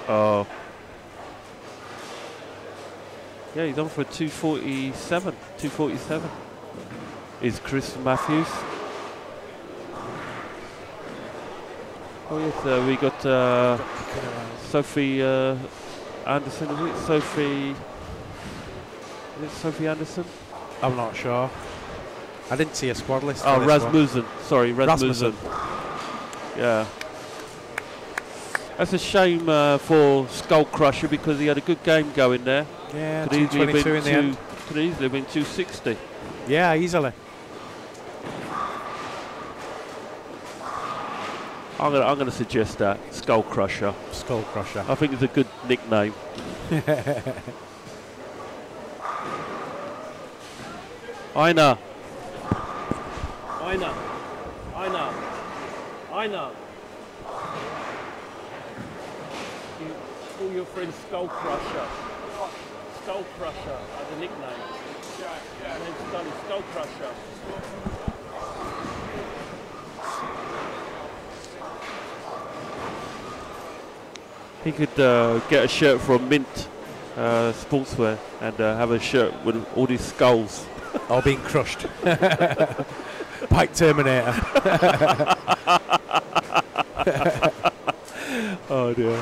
Oh. Yeah, he's on for 247. 247 is Chris Matthews. Oh yes, we got Sophie Anderson, is it? Sophie Anderson? I'm not sure. I didn't see a squad list. Oh, Rasmussen. Sorry, Rasmussen. Yeah. That's a shame for Skull Crusher because he had a good game going there. Yeah, 222 in the end. Could easily have been 260. Yeah, easily. I'm gonna suggest that Skull Crusher. Skull Crusher. I think it's a good nickname. Aina. Call your friend Skull Crusher. Skull Crusher as a nickname. Yeah. Name's Skull Crusher. He could get a shirt from Mint Sportswear and have a shirt with all these skulls. All being crushed. Pike Terminator. Oh dear.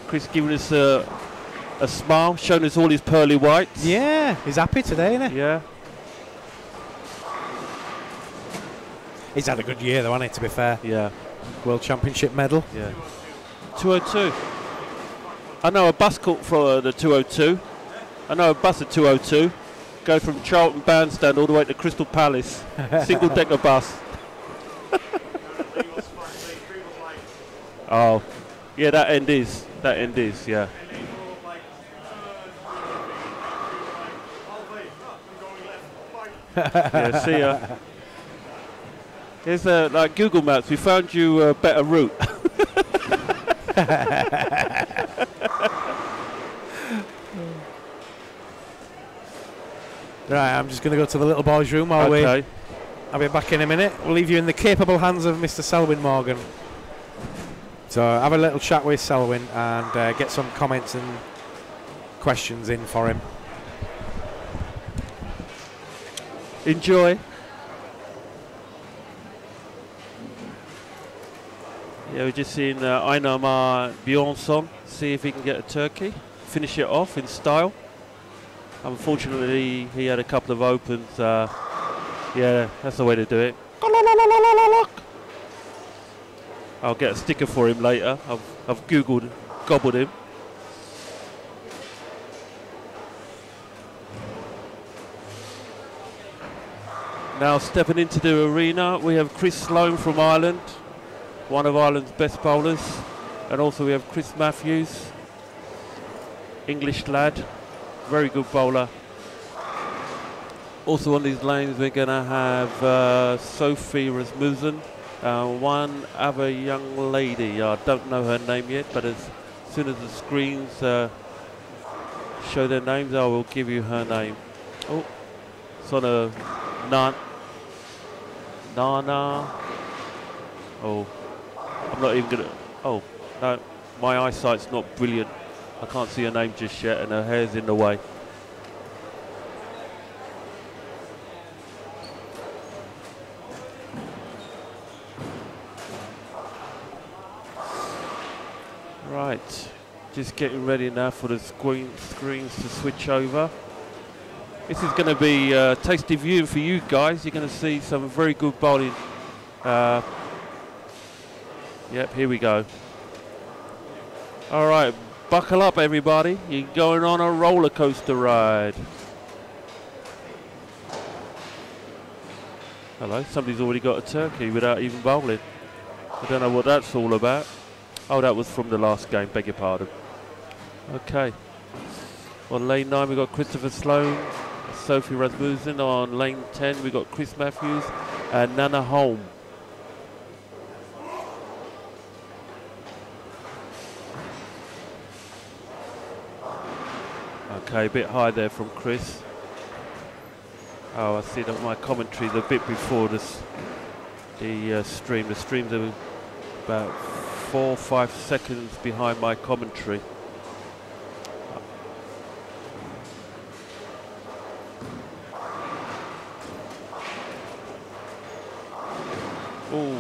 Chris giving us a smile, showing us all his pearly whites. Yeah, he's happy today, isn't he? Yeah. He's had a good year though, hasn't he, to be fair? Yeah. World Championship medal. Yeah. 202. I know a bus caught for the 202. I know a bus at 202. Go from Charlton Bandstand all the way to Crystal Palace. Single decker bus. Oh. Yeah, that end is, yeah. Yeah, see ya. Here's like Google Maps. We found you a better route. Right, I'm just going to go to the little boys' room. I'll be back in a minute. We'll leave you in the capable hands of Mr. Selwyn Morgan. So have a little chat with Selwyn and get some comments and questions in for him. Enjoy. Yeah, we're just seeing Einar Bjornsson see if he can get a turkey, finish it off in style. Unfortunately, he had a couple of opens. Yeah, that's the way to do it. I'll get a sticker for him later. I've gobbled him. Now stepping into the arena, we have Chris Sloane from Ireland, one of Ireland's best bowlers, and also we have Chris Matthews, English lad, very good bowler. Also on these lanes we're going to have Sophie Rasmussen, one other young lady. I don't know her name yet, but as soon as the screens show their names, I will give you her name. Oh, it's on a Nana. Oh, I'm not even gonna. Oh, no, my eyesight's not brilliant. I can't see her name just yet, and her hair's in the way. Right, just getting ready now for the screens to switch over. This is going to be tasty viewing for you guys. You're going to see some very good bowling. Yep, here we go. All right, buckle up, everybody. You're going on a roller coaster ride. Hello, somebody's already got a turkey without even bowling. I don't know what that's all about. Oh, that was from the last game, beg your pardon. Okay. On lane 9, we've got Christopher Sloane, Sophie Rasmussen. On lane 10, we've got Chris Matthews and Nana Holm. Okay, a bit high there from Chris. Oh, I see that my commentary's a bit before this. The stream. The stream's about 4 or 5 seconds behind my commentary. Ooh.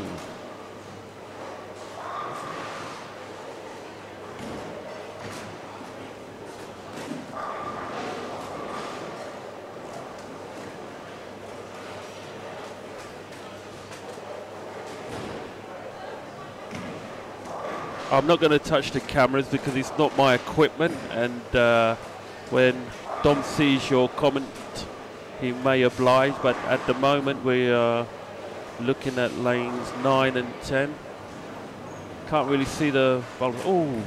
I'm not going to touch the cameras because it's not my equipment, and when Dom sees your comment he may oblige, but at the moment we are looking at lanes 9 and 10. Can't really see the bowlers. Oh,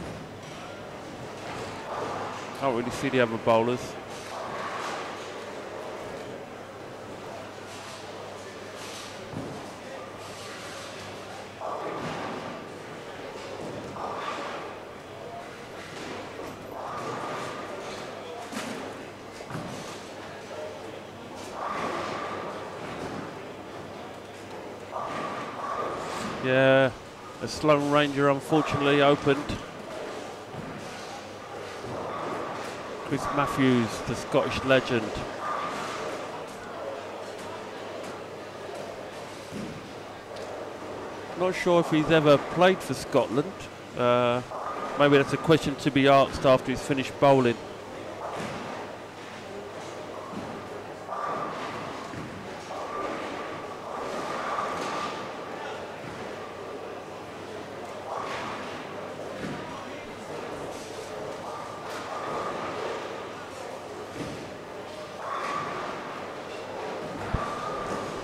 can't really see the other bowlers. Yeah, a Sloane Ranger unfortunately opened. Chris Matthews, the Scottish legend. Not sure if he's ever played for Scotland. Maybe that's a question to be asked after he's finished bowling.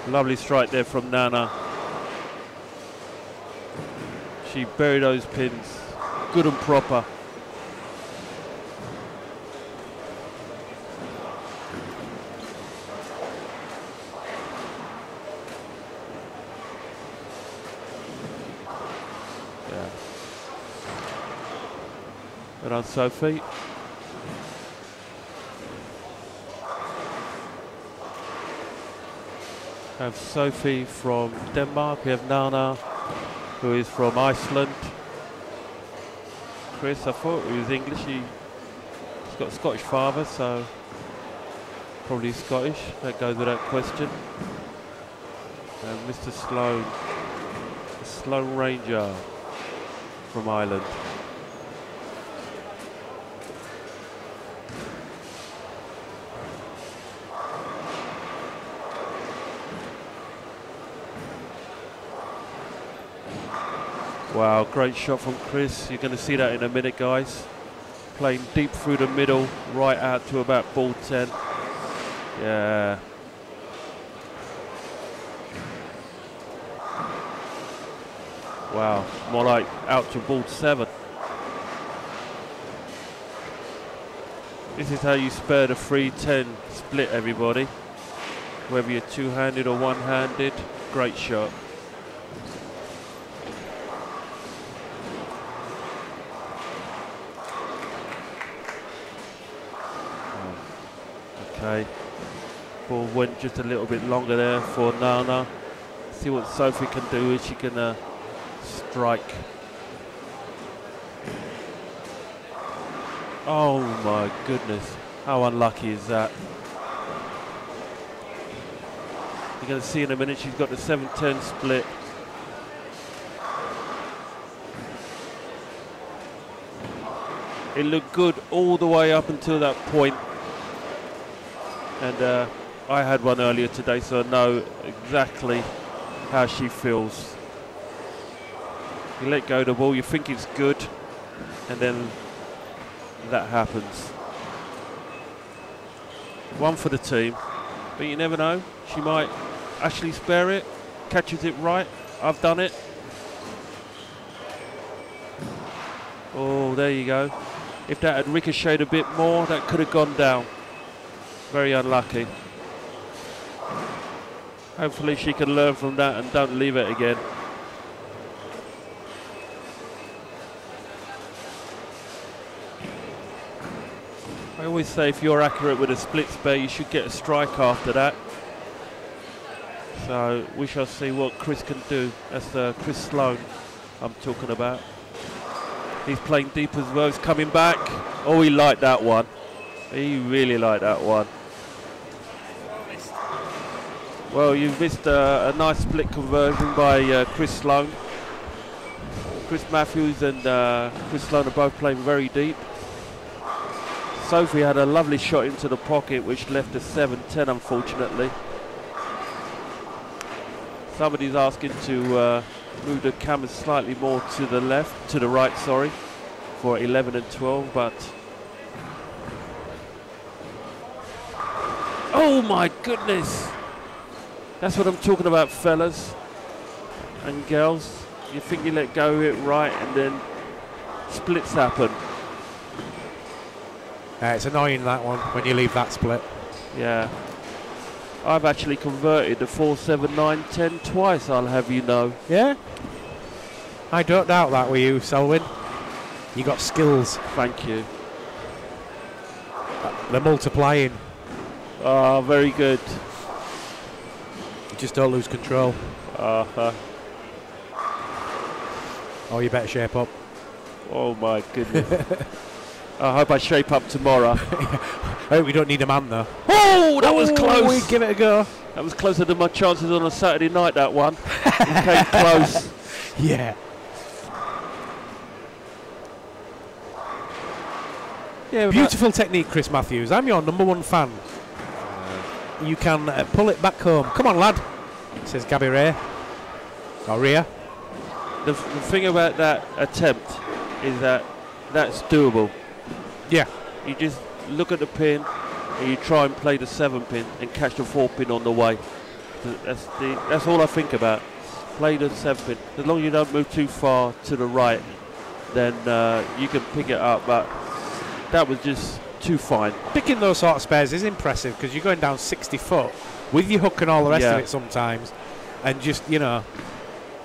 Lovely strike there from Nana. She buried those pins good and proper. done, Sophie. We have Sophie from Denmark. We have Nana, who is from Iceland. Chris, I thought he was English. He's got a Scottish father, so probably Scottish. That goes without question. And Mr. Sloan, the Sloan Ranger from Ireland. Wow, great shot from Chris. You're going to see that in a minute, guys. Playing deep through the middle, right out to about ball 10. Yeah. Wow, more like out to ball 7. This is how you spare the 3-10 split, everybody. Whether you're two-handed or one-handed, great shot. Okay, ball went just a little bit longer there for Nana. See what Sophie can do. Is she gonna strike? Oh my goodness, how unlucky is that? You're gonna see in a minute she's got the 7-10 split. It looked good all the way up until that point. And I had one earlier today, so I know exactly how she feels. You let go of the ball, you think it's good, and then that happens. One for the team, but you never know. She might actually spare it, catches it right. I've done it. Oh, there you go. If that had ricocheted a bit more, that could have gone down. Very unlucky. Hopefully she can learn from that and don't leave it again. I always say if you're accurate with a split spare, you should get a strike after that. So we shall see what Chris can do. That's Chris Sloan I'm talking about. He's playing deep as well. He's coming back. Oh, he liked that one. He really liked that one. Well, you've missed a nice split conversion by Chris Sloan. Chris Matthews and Chris Sloan are both playing very deep. Sophie had a lovely shot into the pocket, which left a 7-10, unfortunately. Somebody's asking to move the camera slightly more to the left, to the right, sorry, for 11 and 12, but... Oh my goodness! That's what I'm talking about, fellas and girls. You think you let go of it right, and then splits happen. It's annoying, that one, when you leave that split. Yeah. I've actually converted the 4, 7, 9, 10 twice, I'll have you know. Yeah? I don't doubt that with you, Selwyn. You got skills. Thank you. They're multiplying. Oh, very good. Just don't lose control. Uh-huh. Oh, you better shape up. Oh my goodness. I hope I shape up tomorrow. I hope we don't need a man though. Oh, that was close. We give it a go. That was closer than my chances on a Saturday night, that one. It came close. Yeah. Yeah. Beautiful technique, Chris Matthews. I'm your #1 fan. You can pull it back home. Come on, lad, says Gabby Ray. Or Rhea. The thing about that attempt is that that's doable. Yeah. You just look at the pin and you try and play the 7 pin and catch the 4 pin on the way. That's all I think about. Play the 7 pin. As long as you don't move too far to the right, then you can pick it up. But that was just too fine. Picking those sort of spares is impressive because you're going down 60 foot with your hook and all the rest of it sometimes, and just, you know,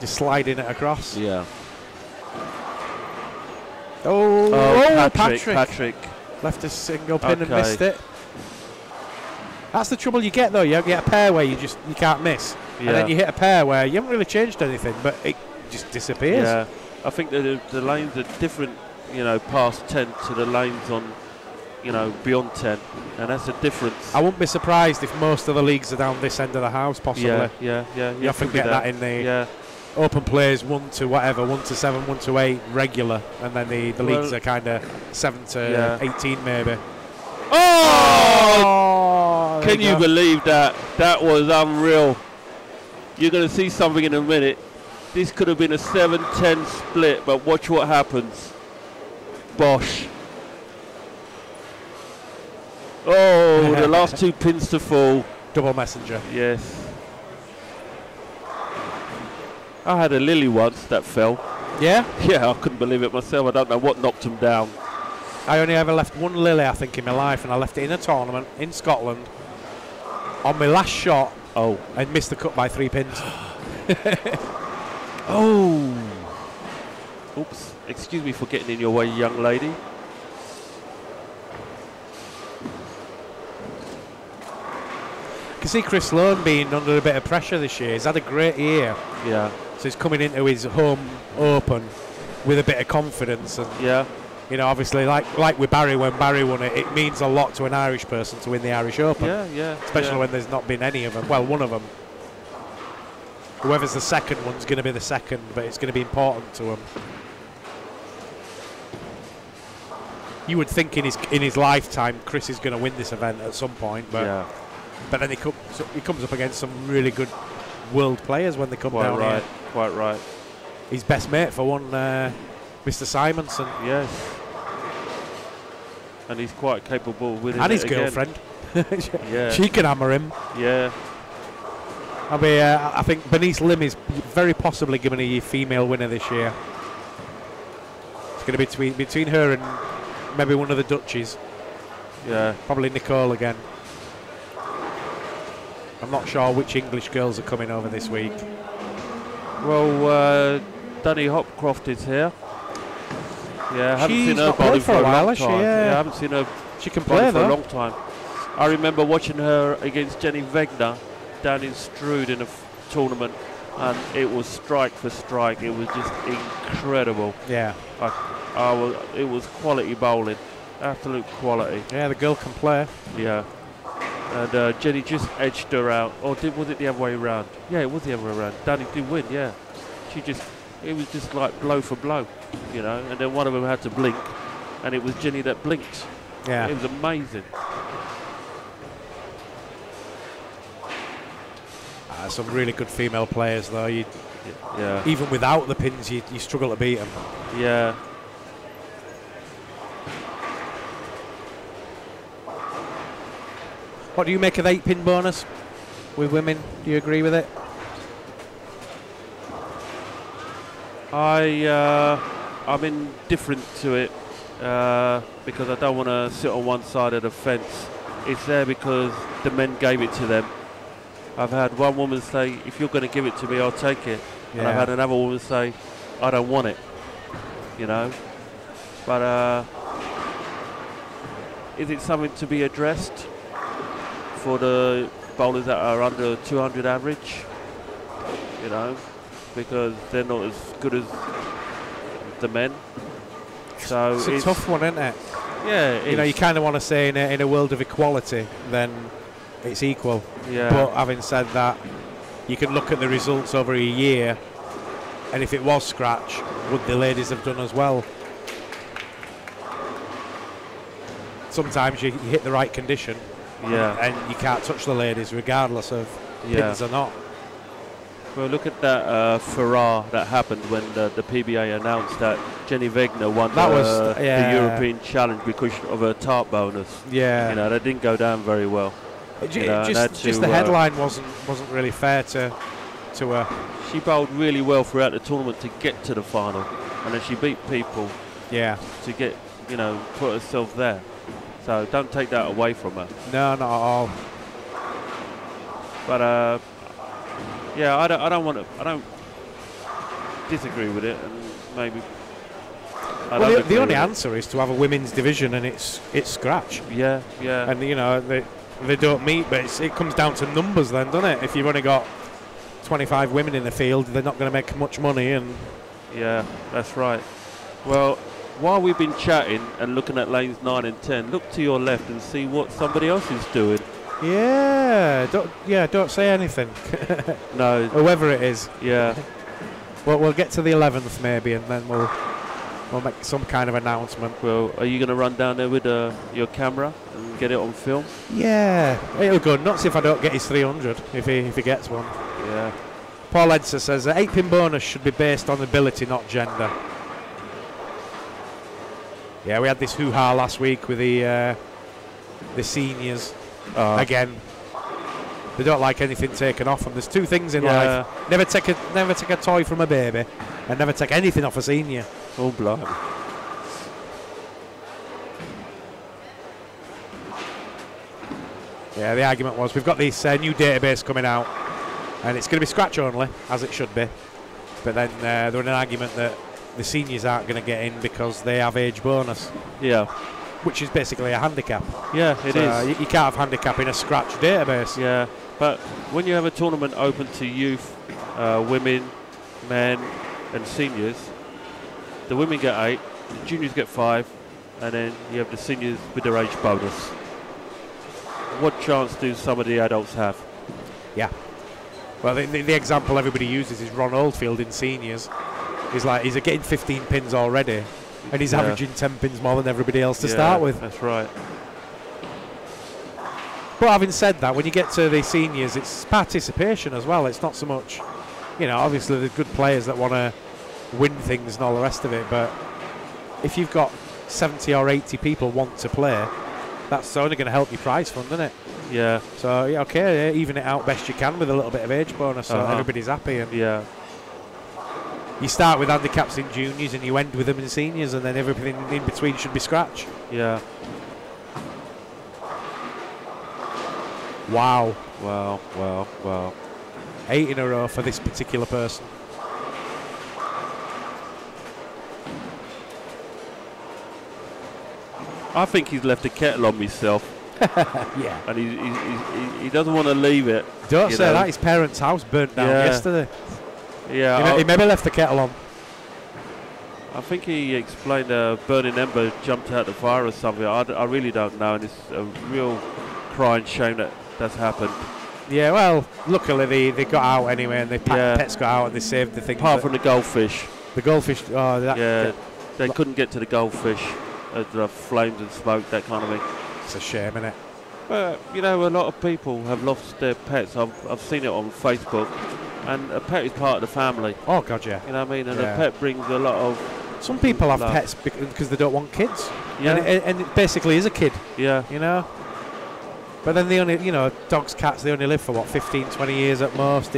just sliding it across. Yeah. Patrick. Left a single pin and missed it. That's the trouble you get, though. You get a pair where you can't miss. Yeah. And then you hit a pair where you haven't really changed anything, but it just disappears. Yeah, I think the lanes are different, past 10 to the lanes on, beyond 10. And that's a difference. I wouldn't be surprised if most of the leagues are down this end of the house, possibly. Yeah. You often get that in the open plays 1 to whatever, 1 to 7, 1 to 8, regular. And then the leagues are kind of 7 to 18, maybe. Oh! Can you believe that? That was unreal. You're going to see something in a minute. This could have been a 7-10 split, but watch what happens. Bosh. Oh, the last 2 pins to fall. Double messenger. Yes. I had a lily once that fell. Yeah? Yeah, I couldn't believe it myself. I don't know what knocked him down. I only ever left one lily, I think, in my life, and I left it in a tournament in Scotland on my last shot. Oh. And missed the cut by 3 pins. Oh. Oops. Excuse me for getting in your way, young lady. You can see Chris Sloan being under a bit of pressure this year. He's had a great year. Yeah. So he's coming into his home open with a bit of confidence. And yeah. Obviously, like with Barry, when Barry won it, it means a lot to an Irish person to win the Irish Open. Yeah. Especially when there's not been any of them. Well, one of them. Whoever's the second one's going to be the second, but it's going to be important to him. You would think in his lifetime, Chris is going to win this event at some point, but then he comes up against some really good world players when they come down here. Quite right. His best mate for one, Mr. Simonson. Yes. And he's quite capable with it. And his girlfriend. Yeah. She can hammer him. Yeah. I think Bernice Lim is very possibly going to be a female winner this year. It's going to be between her and maybe one of the Dutchies. Yeah. Probably Nicole again. I'm not sure which English girls are coming over this week. Well, Danny Hopcroft is here. Yeah, I haven't seen her bowling for a while, long time. Yeah, I haven't seen her. She can play for a long time. I remember watching her against Jenny Wegner down in Strood in a tournament, and it was strike for strike. It was just incredible. Yeah. It was quality bowling, absolute quality. Yeah, the girl can play. Yeah. And Jenny just edged her out. Or was it the other way around? Yeah, it was the other way around. Danny did win, yeah. It was just like blow for blow, and then one of them had to blink, and it was Jenny that blinked. Yeah. It was amazing. Some really good female players, though. Yeah. Even without the pins, you struggle to beat them. Yeah. What do you make of the 8-pin bonus with women? Do you agree with it? I'm indifferent to it because I don't want to sit on one side of the fence. It's there because the men gave it to them. I've had one woman say, if you're going to give it to me, I'll take it. Yeah. And I've had another woman say, I don't want it. But is it something to be addressed for the bowlers that are under 200 average? Because they're not as good as the men. So it's a tough one, isn't it? Yeah. You kind of want to say in a world of equality, then it's equal. Yeah. But having said that, you can look at the results over a year, and if it was scratch, would the ladies have done as well? Sometimes you hit the right condition, and you can't touch the ladies regardless of pins or not. Well, look at that Farrar that happened when the PBA announced that Jenny Wegner won the European Challenge because of her TARP bonus. Yeah. That didn't go down very well. Just the headline wasn't really fair to her. She bowled really well throughout the tournament to get to the final, and then she beat people. Yeah. To get put herself there. So don't take that away from her. No, not at all. But I don't disagree with it, and maybe Well, the only answer is to have a women's division, and it's scratch. Yeah, yeah. And you know they don't meet, but it comes down to numbers then, doesn't it? If you've only got 25 women in the field, they're not going to make much money. And yeah, that's right. Well, while we've been chatting and looking at lanes 9 and 10, look to your left and see what somebody else is doing. Yeah, don't say anything. No. Whoever it is. Yeah. Well, we'll get to the 11th maybe, and then we'll make some kind of announcement. Well, are you going to run down there with your camera and get it on film? Yeah, it'll go nuts if I don't get his 300, if he gets one. Yeah. Paul Edser says the 8-pin bonus should be based on ability, not gender. Yeah, we had this hoo-ha last week with the seniors. Again, they don't like anything taken off them. There's two things in life: never take a toy from a baby, and never take anything off a senior. Oh, blimey. Yeah, the argument was we've got this new database coming out, and it's going to be scratch only, as it should be. But then there was an argument that the seniors aren't going to get in because they have age bonus. Yeah. Which is basically a handicap. Yeah, it is. You can't have handicap in a scratch database. Yeah, but when you have a tournament open to youth, women, men, and seniors, the women get 8, the juniors get 5, and then you have the seniors with their age bonus. What chance do some of the adults have? Yeah. Well, the example everybody uses is Ron Oldfield in seniors. He's getting 15 pins already. And he's averaging 10 pins more than everybody else to start with. That's right. But having said that, when you get to the seniors, it's participation as well. It's not so much, obviously there's good players that want to win things and all the rest of it. But if you've got 70 or 80 people want to play, that's only going to help your prize fund, isn't it? Yeah. So, even it out best you can with a little bit of age bonus so everybody's happy. And yeah. You start with handicaps in juniors and you end with them in seniors, and then everything in between should be scratch. Yeah. Wow. Wow. 8 in a row for this particular person. I think he's left a kettle on himself. Yeah. And he doesn't want to leave it. Don't say that. His parents' house burnt down yesterday. Yeah, he maybe left the kettle on. I think he explained a burning ember jumped out the fire or something. I really don't know, and it's a real crying shame that that's happened. Yeah, well, luckily they got out anyway, and the pets got out and they saved the thing. Apart from the goldfish. The goldfish, they couldn't get to the goldfish. The flames and smoke, that kind of thing. It's a shame, isn't it? But, a lot of people have lost their pets. I've seen it on Facebook. And a pet is part of the family. Oh, God, yeah. You know what I mean? And a pet brings a lot of... Some people have pets because they don't want kids. Yeah. And it basically is a kid. Yeah. But then they only, dogs, cats, they only live for, 15, 20 years at most.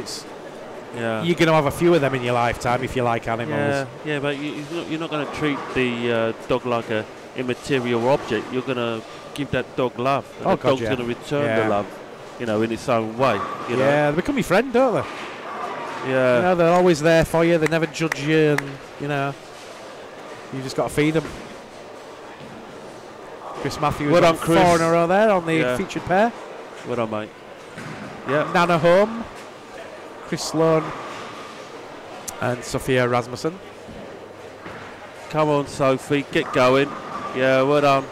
You're going to have a few of them in your lifetime if you like animals. Yeah, but you're not going to treat the dog like a immaterial object. You're going to give that dog love. And the dog's going to return the love, in its own way. They become your friend, don't they? Yeah. They're always there for you. They never judge you, and you just got to feed them. Chris Matthews well done, Chris. 4 in a row there on the featured pair. Well done, mate. Yeah. Nana Home, Chris Sloan, and Sophia Rasmussen. Come on, Sophie, get going. Yeah, well done.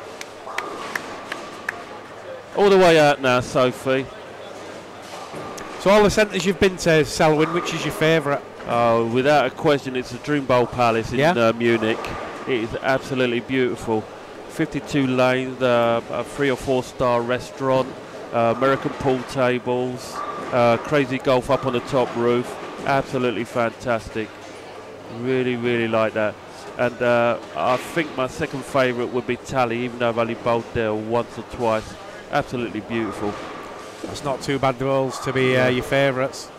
All the way out now, Sophie. So all the centres you've been to, Selwyn, which is your favourite? Oh, without a question, it's the Dream Bowl Palace in Munich. It is absolutely beautiful. 52 lanes, a 3 or 4 star restaurant, American pool tables, crazy golf up on the top roof. Absolutely fantastic. Really, really like that. And I think my second favourite would be Tally, even though I've only bowled there once or twice. Absolutely beautiful. That's not too bad bowls to be your favourites.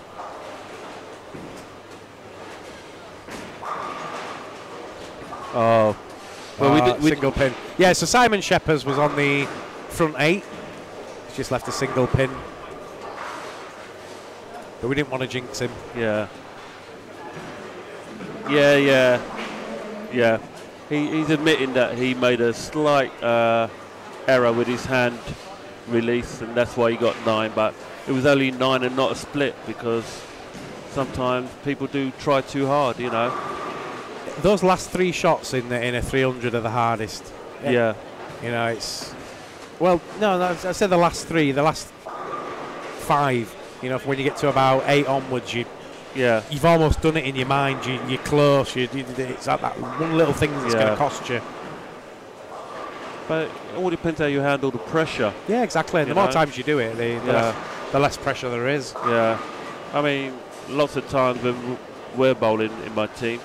Oh, well, we single pin. Yeah, so Simon Shepherd's was on the front 8. He's just left a single pin. But we didn't want to jinx him. Yeah. he's admitting that he made a slight error with his hand release, and that's why he got 9. But it was only 9 and not a split, because sometimes people do try too hard, you know. Those last 3 shots in a 300 are the hardest. Yeah. You know, it's... Well, no, I said the last 3, the last 5. You know, when you get to about 8 onwards, you've almost done it in your mind. You're close. It's like that one little thing that's going to cost you. But it all depends how you handle the pressure. Yeah, exactly. And the more times you do it, the less pressure there is. Yeah. I mean, lots of times when we're bowling in my team,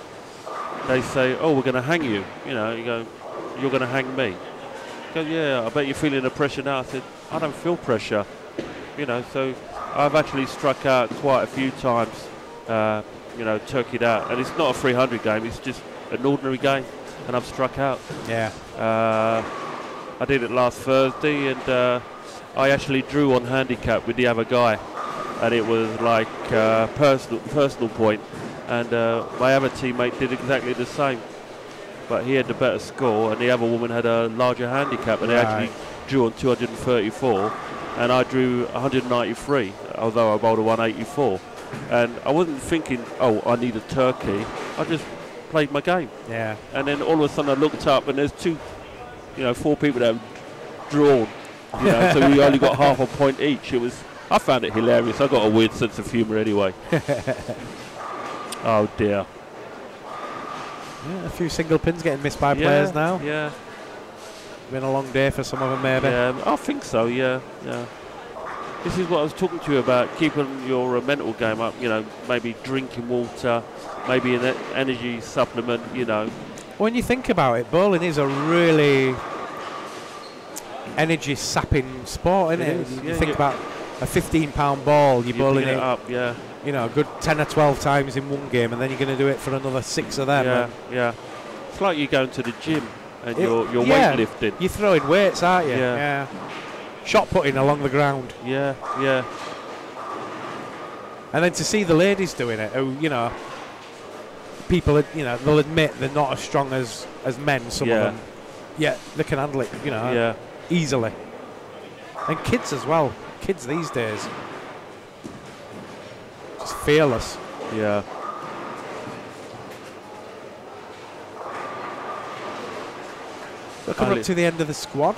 they say, "Oh, we're going to hang you." You know, you go, "You're going to hang me." I go, "Yeah, I bet you're feeling the pressure now." I said, "I don't feel pressure." You know, so I've actually struck out quite a few times, you know, turkeyed out. And it's not a 300 game, it's just an ordinary game, and I've struck out. Yeah. I did it last Thursday, and I actually drew on handicap with the other guy, and it was like personal point, and my other teammate did exactly the same, but he had the better score, and the other woman had a larger handicap, and they actually drew on 234, and I drew 193, although I bowled a 184, and I wasn't thinking, oh, I need a turkey. I just played my game. Yeah. And then all of a sudden I looked up, and there's 4 people that have drawn. You know, so we only got half a point each. I found it hilarious. I got a weird sense of humour anyway. Oh dear. Yeah, a few single pins getting missed by players now. Yeah. Been a long day for some of them, maybe. Yeah, I think so. Yeah. This is what I was talking to you about, keeping your mental game up. You know, maybe drinking water, maybe an energy supplement. You know. When you think about it, bowling is a really energy sapping sport, isn't it? You think about a 15-pound ball, you're bowling it up, you know, a good 10 or 12 times in one game, and then you're going to do it for another 6 of them. Yeah. It's like you going to the gym and you're weightlifting. You're throwing weights, aren't you? Yeah. Shot putting along the ground. Yeah. And then to see the ladies doing it, who, you know, people, you know, they'll admit they're not as strong as men, some of them. Yet they can handle it, you know, easily. And kids as well. Kids these days. Just fearless. Yeah. We're coming up to the end of the squad.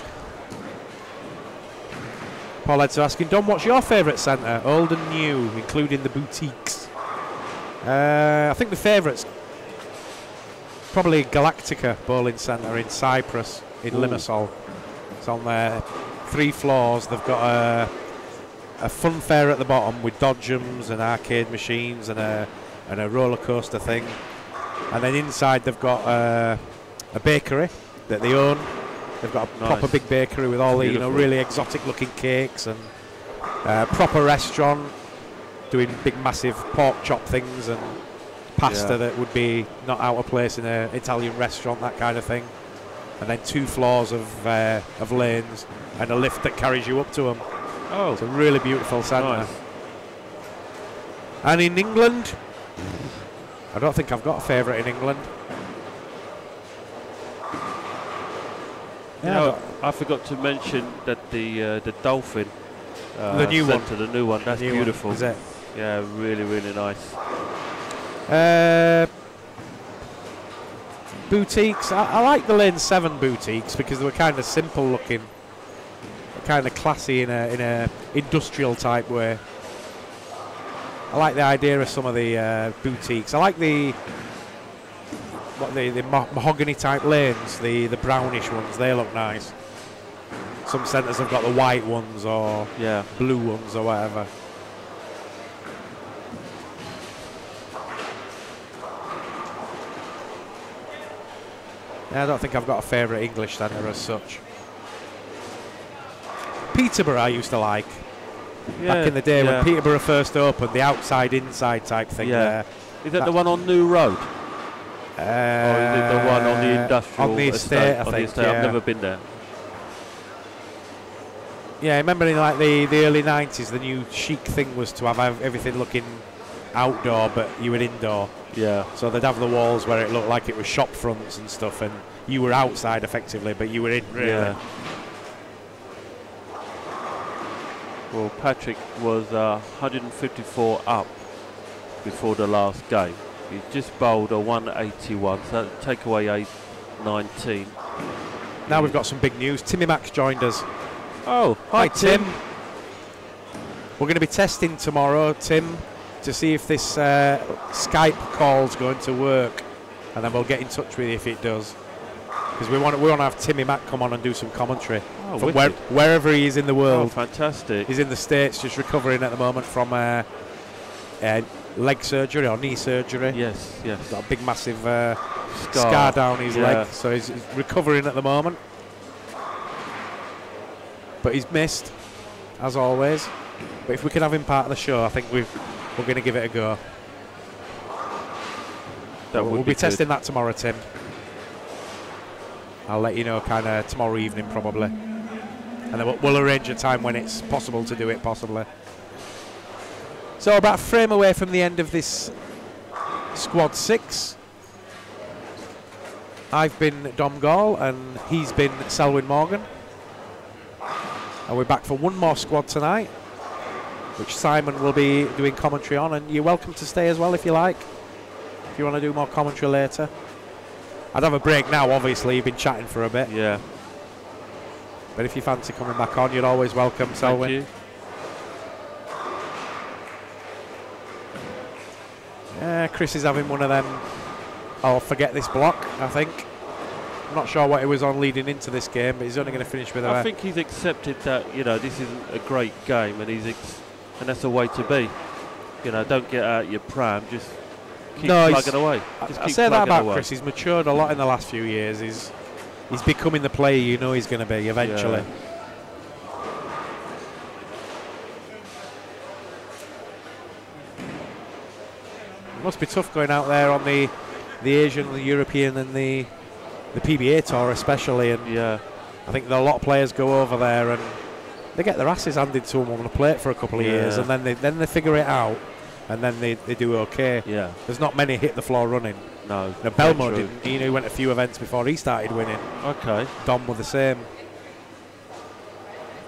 Paul Edson asking, Dom, what's your favourite centre? Old and new, including the boutiques. I think the favourite's probably Galactica Bowling Centre in Cyprus, in Limassol. It's on there, 3 floors. They've got a fun fair at the bottom with dodgems and arcade machines and a roller coaster thing. And then inside they've got a bakery that they own. They've got a proper big bakery with all the, you know, really exotic looking cakes, and proper restaurant doing big massive pork chop things and pasta that would be not out of place in an Italian restaurant, that kind of thing. And then 2 floors of lanes and a lift that carries you up to them. Oh, it's a really beautiful centre. Nice. And in England, I don't think I've got a favourite in England. Yeah, I forgot to mention that the Dolphin, the new centre, the new one, that's beautiful. Is it? Yeah, really, really nice. Boutiques, I like the Lane 7 boutiques because they were kind of simple looking, kind of classy in a industrial type way. I like the idea of some of the boutiques. I like the mahogany type lanes, the brownish ones. They look nice. Some centres have got the white ones or blue ones or whatever. Yeah, I don't think I've got a favourite English centre as such. Peterborough I used to like. Back in the day when Peterborough first opened, the outside-inside type thing there. Is that the one on New Road? Or is it the one on the industrial on the estate, I think. I've never been there. Yeah, I remember in like the early 90s, the new chic thing was to have everything looking outdoor, but you were indoor. Yeah. So they'd have the walls where it looked like it was shop fronts and stuff, and you were outside effectively, but you were in, really. Yeah. Well, Patrick was 154 up before the last game. He just bowled a 181, so that'd take away 819. Now we've got some big news. Timmy Mack's joined us. Oh, hi Tim. We're going to be testing tomorrow, Tim, to see if this Skype call's going to work, and then we'll get in touch with you if it does. Because we want to have Timmy Mack come on and do some commentary from wherever he is in the world. Oh, fantastic. He's in the States, just recovering at the moment from leg surgery or knee surgery. Yes, yes. He's got a big, massive scar down his leg, so he's recovering at the moment. But he's missed, as always. But if we can have him part of the show, I think we're going to give it a go. We'll be testing that tomorrow, Tim. I'll let you know kind of tomorrow evening probably. And then we'll arrange a time when it's possible to do it, possibly. So about a frame away from the end of this squad 6. I've been Dom Gall and he's been Selwyn Morgan. And we're back for one more squad tonight, which Simon will be doing commentary on, and you're welcome to stay as well if you like, if you want to do more commentary later. I'd have a break now, obviously, you've been chatting for a bit. Yeah. But if you fancy coming back on, you're always welcome, Selwyn. Thank you. Chris is having one of them, I'll forget this block, I think. I'm not sure what he was on leading into this game, but he's only going to finish with I think he's accepted that, you know, this isn't a great game, and and that's the way to be. You know, don't get out your pram, just keep plugging away. I say that about Chris. He's matured a lot in the last few years. He's becoming the player you know he's going to be eventually. Yeah. It must be tough going out there on the Asian, the European, and the PBA tour especially. And yeah, I think a lot of players go over there and they get their asses handed to them on the plate for a couple of years, and then they figure it out, and then they do okay. Yeah, there's not many hit the floor running. No, Belmo didn't. You know, he went a few events before he started winning. Okay. Dom were the same.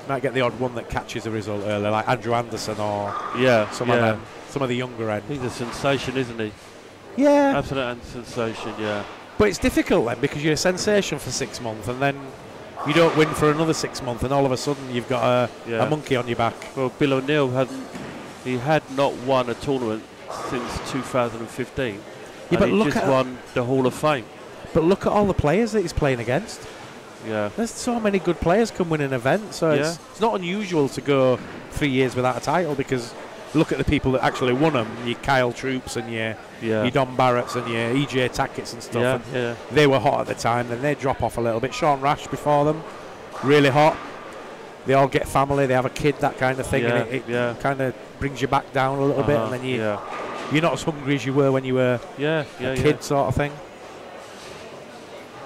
Might get the odd one that catches a result early, like Andrew Anderson or some of them, some of the younger end. He's a sensation, isn't he? Yeah, absolute sensation. Yeah. But it's difficult then, because you're a sensation for 6 months and then you don't win for another 6 months, and all of a sudden you've got a monkey on your back. Well, Bill O'Neill had not won a tournament since 2015. Yeah, but he just won the Hall of Fame. But look at all the players that he's playing against. Yeah. There's so many good players can win an event, so it's not unusual to go 3 years without a title, because look at the people that actually won them. Your Kyle Troops and your Don Barretts and your EJ Tacketts and stuff. And they were hot at the time, then they drop off a little bit. Sean Rash before them, really hot. They all get family, they have a kid, that kind of thing, and it kind of brings you back down a little bit, and then you're not as hungry as you were when you were a kid, sort of thing.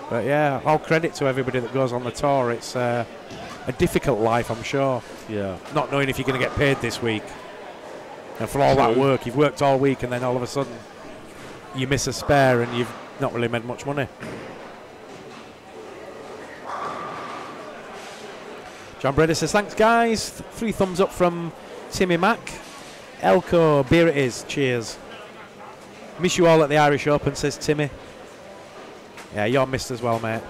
But yeah, all credit to everybody that goes on the tour. It's a difficult life, I'm sure. Yeah. Not knowing if you're going to get paid this week. And for all that work, you've worked all week, and then all of a sudden you miss a spare and you've not really made much money. John Brady says, thanks guys. 3 thumbs up from Timmy Mack. Elko, beer it is. Cheers. Miss you all at the Irish Open, says Timmy. Yeah, you're missed as well, mate.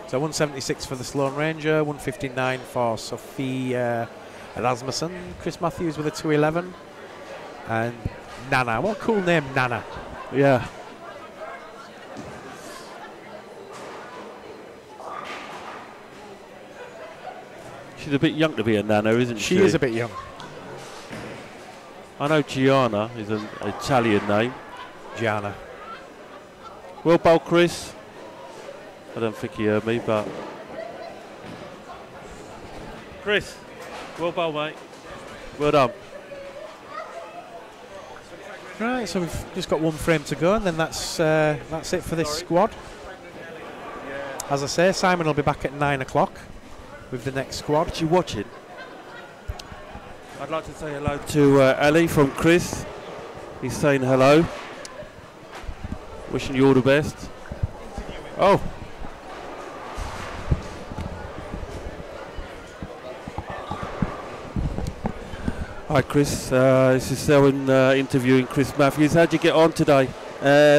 So 176 for the Sloane Ranger, 159 for Sophia Rasmussen. Chris Matthews with a 211. And Nana. What a cool name, Nana. Yeah. She's a bit young to be a Nana, isn't she? She is a bit young. I know Gianna is an Italian name. Gianna. Well bowled, Chris. I don't think he heard me, but... Chris, well bowled, mate. Well done. Right, so we've just got 1 frame to go, and then that's it for this squad. As I say, Simon will be back at 9 o'clock with the next squad. Are you watching? I'd like to say hello to Ali from Chris. He's saying hello. Wishing you all the best. Oh. Hi Chris, this is Selwyn interviewing Chris Matthews. How'd you get on today?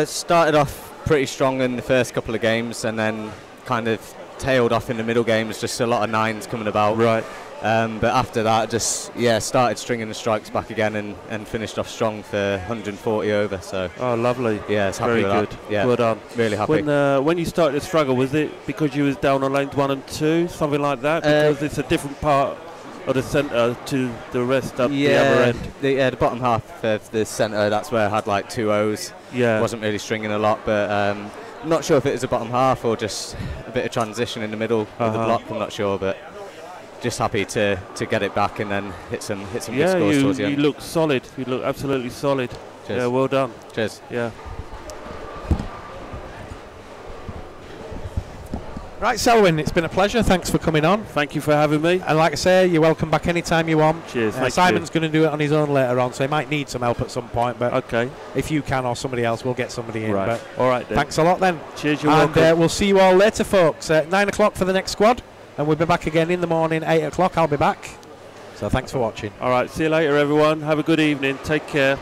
Started off pretty strong in the first couple of games and then kind of tailed off in the middle games, just a lot of nines coming about. Right. But after that, just started stringing the strikes back again and finished off strong for 140 over. So. Oh, lovely. Yeah, it's happy very with good. That. Yeah, well done. Really happy. When you started to struggle, was it because you was down on lanes 1 and 2, something like that? Because it's a different part of the centre to the rest of the other end. The bottom half of the centre, that's where I had like 2 O's. Yeah. Wasn't really stringing a lot, but I'm not sure if it was the bottom half or just a bit of transition in the middle of the block. I'm not sure, but just happy to get it back and then hit some good scores towards the end. You look solid. You look absolutely solid. Cheers. Yeah, well done. Cheers. Yeah. Right, Selwyn, it's been a pleasure. Thanks for coming on. Thank you for having me. And like I say, you're welcome back anytime you want. Cheers. Simon's going to do it on his own later on, so he might need some help at some point. But okay, if you can or somebody else, we'll get somebody in. Right. But all right then. Thanks a lot then. Cheers, you're welcome. welcome. We'll see you all later, folks. At 9 o'clock for the next squad. And we'll be back again in the morning, 8 o'clock. I'll be back. So thanks for watching. All right, see you later, everyone. Have a good evening. Take care.